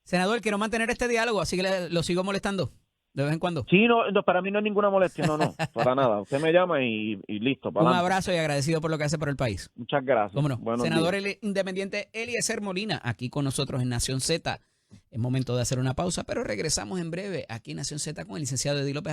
Senador, quiero mantener este diálogo, así que lo sigo molestando de vez en cuando. Sí, no, para mí no es ninguna molestia, no, para nada. Usted me llama y listo. Un abrazo y agradecido por lo que hace por el país. Muchas gracias. ¿Cómo no? Buenos Senador días. independiente Eliezer Molina, aquí con nosotros en Nación Z. Es momento de hacer una pausa, pero regresamos en breve aquí en Nación Z con el licenciado Eddie López.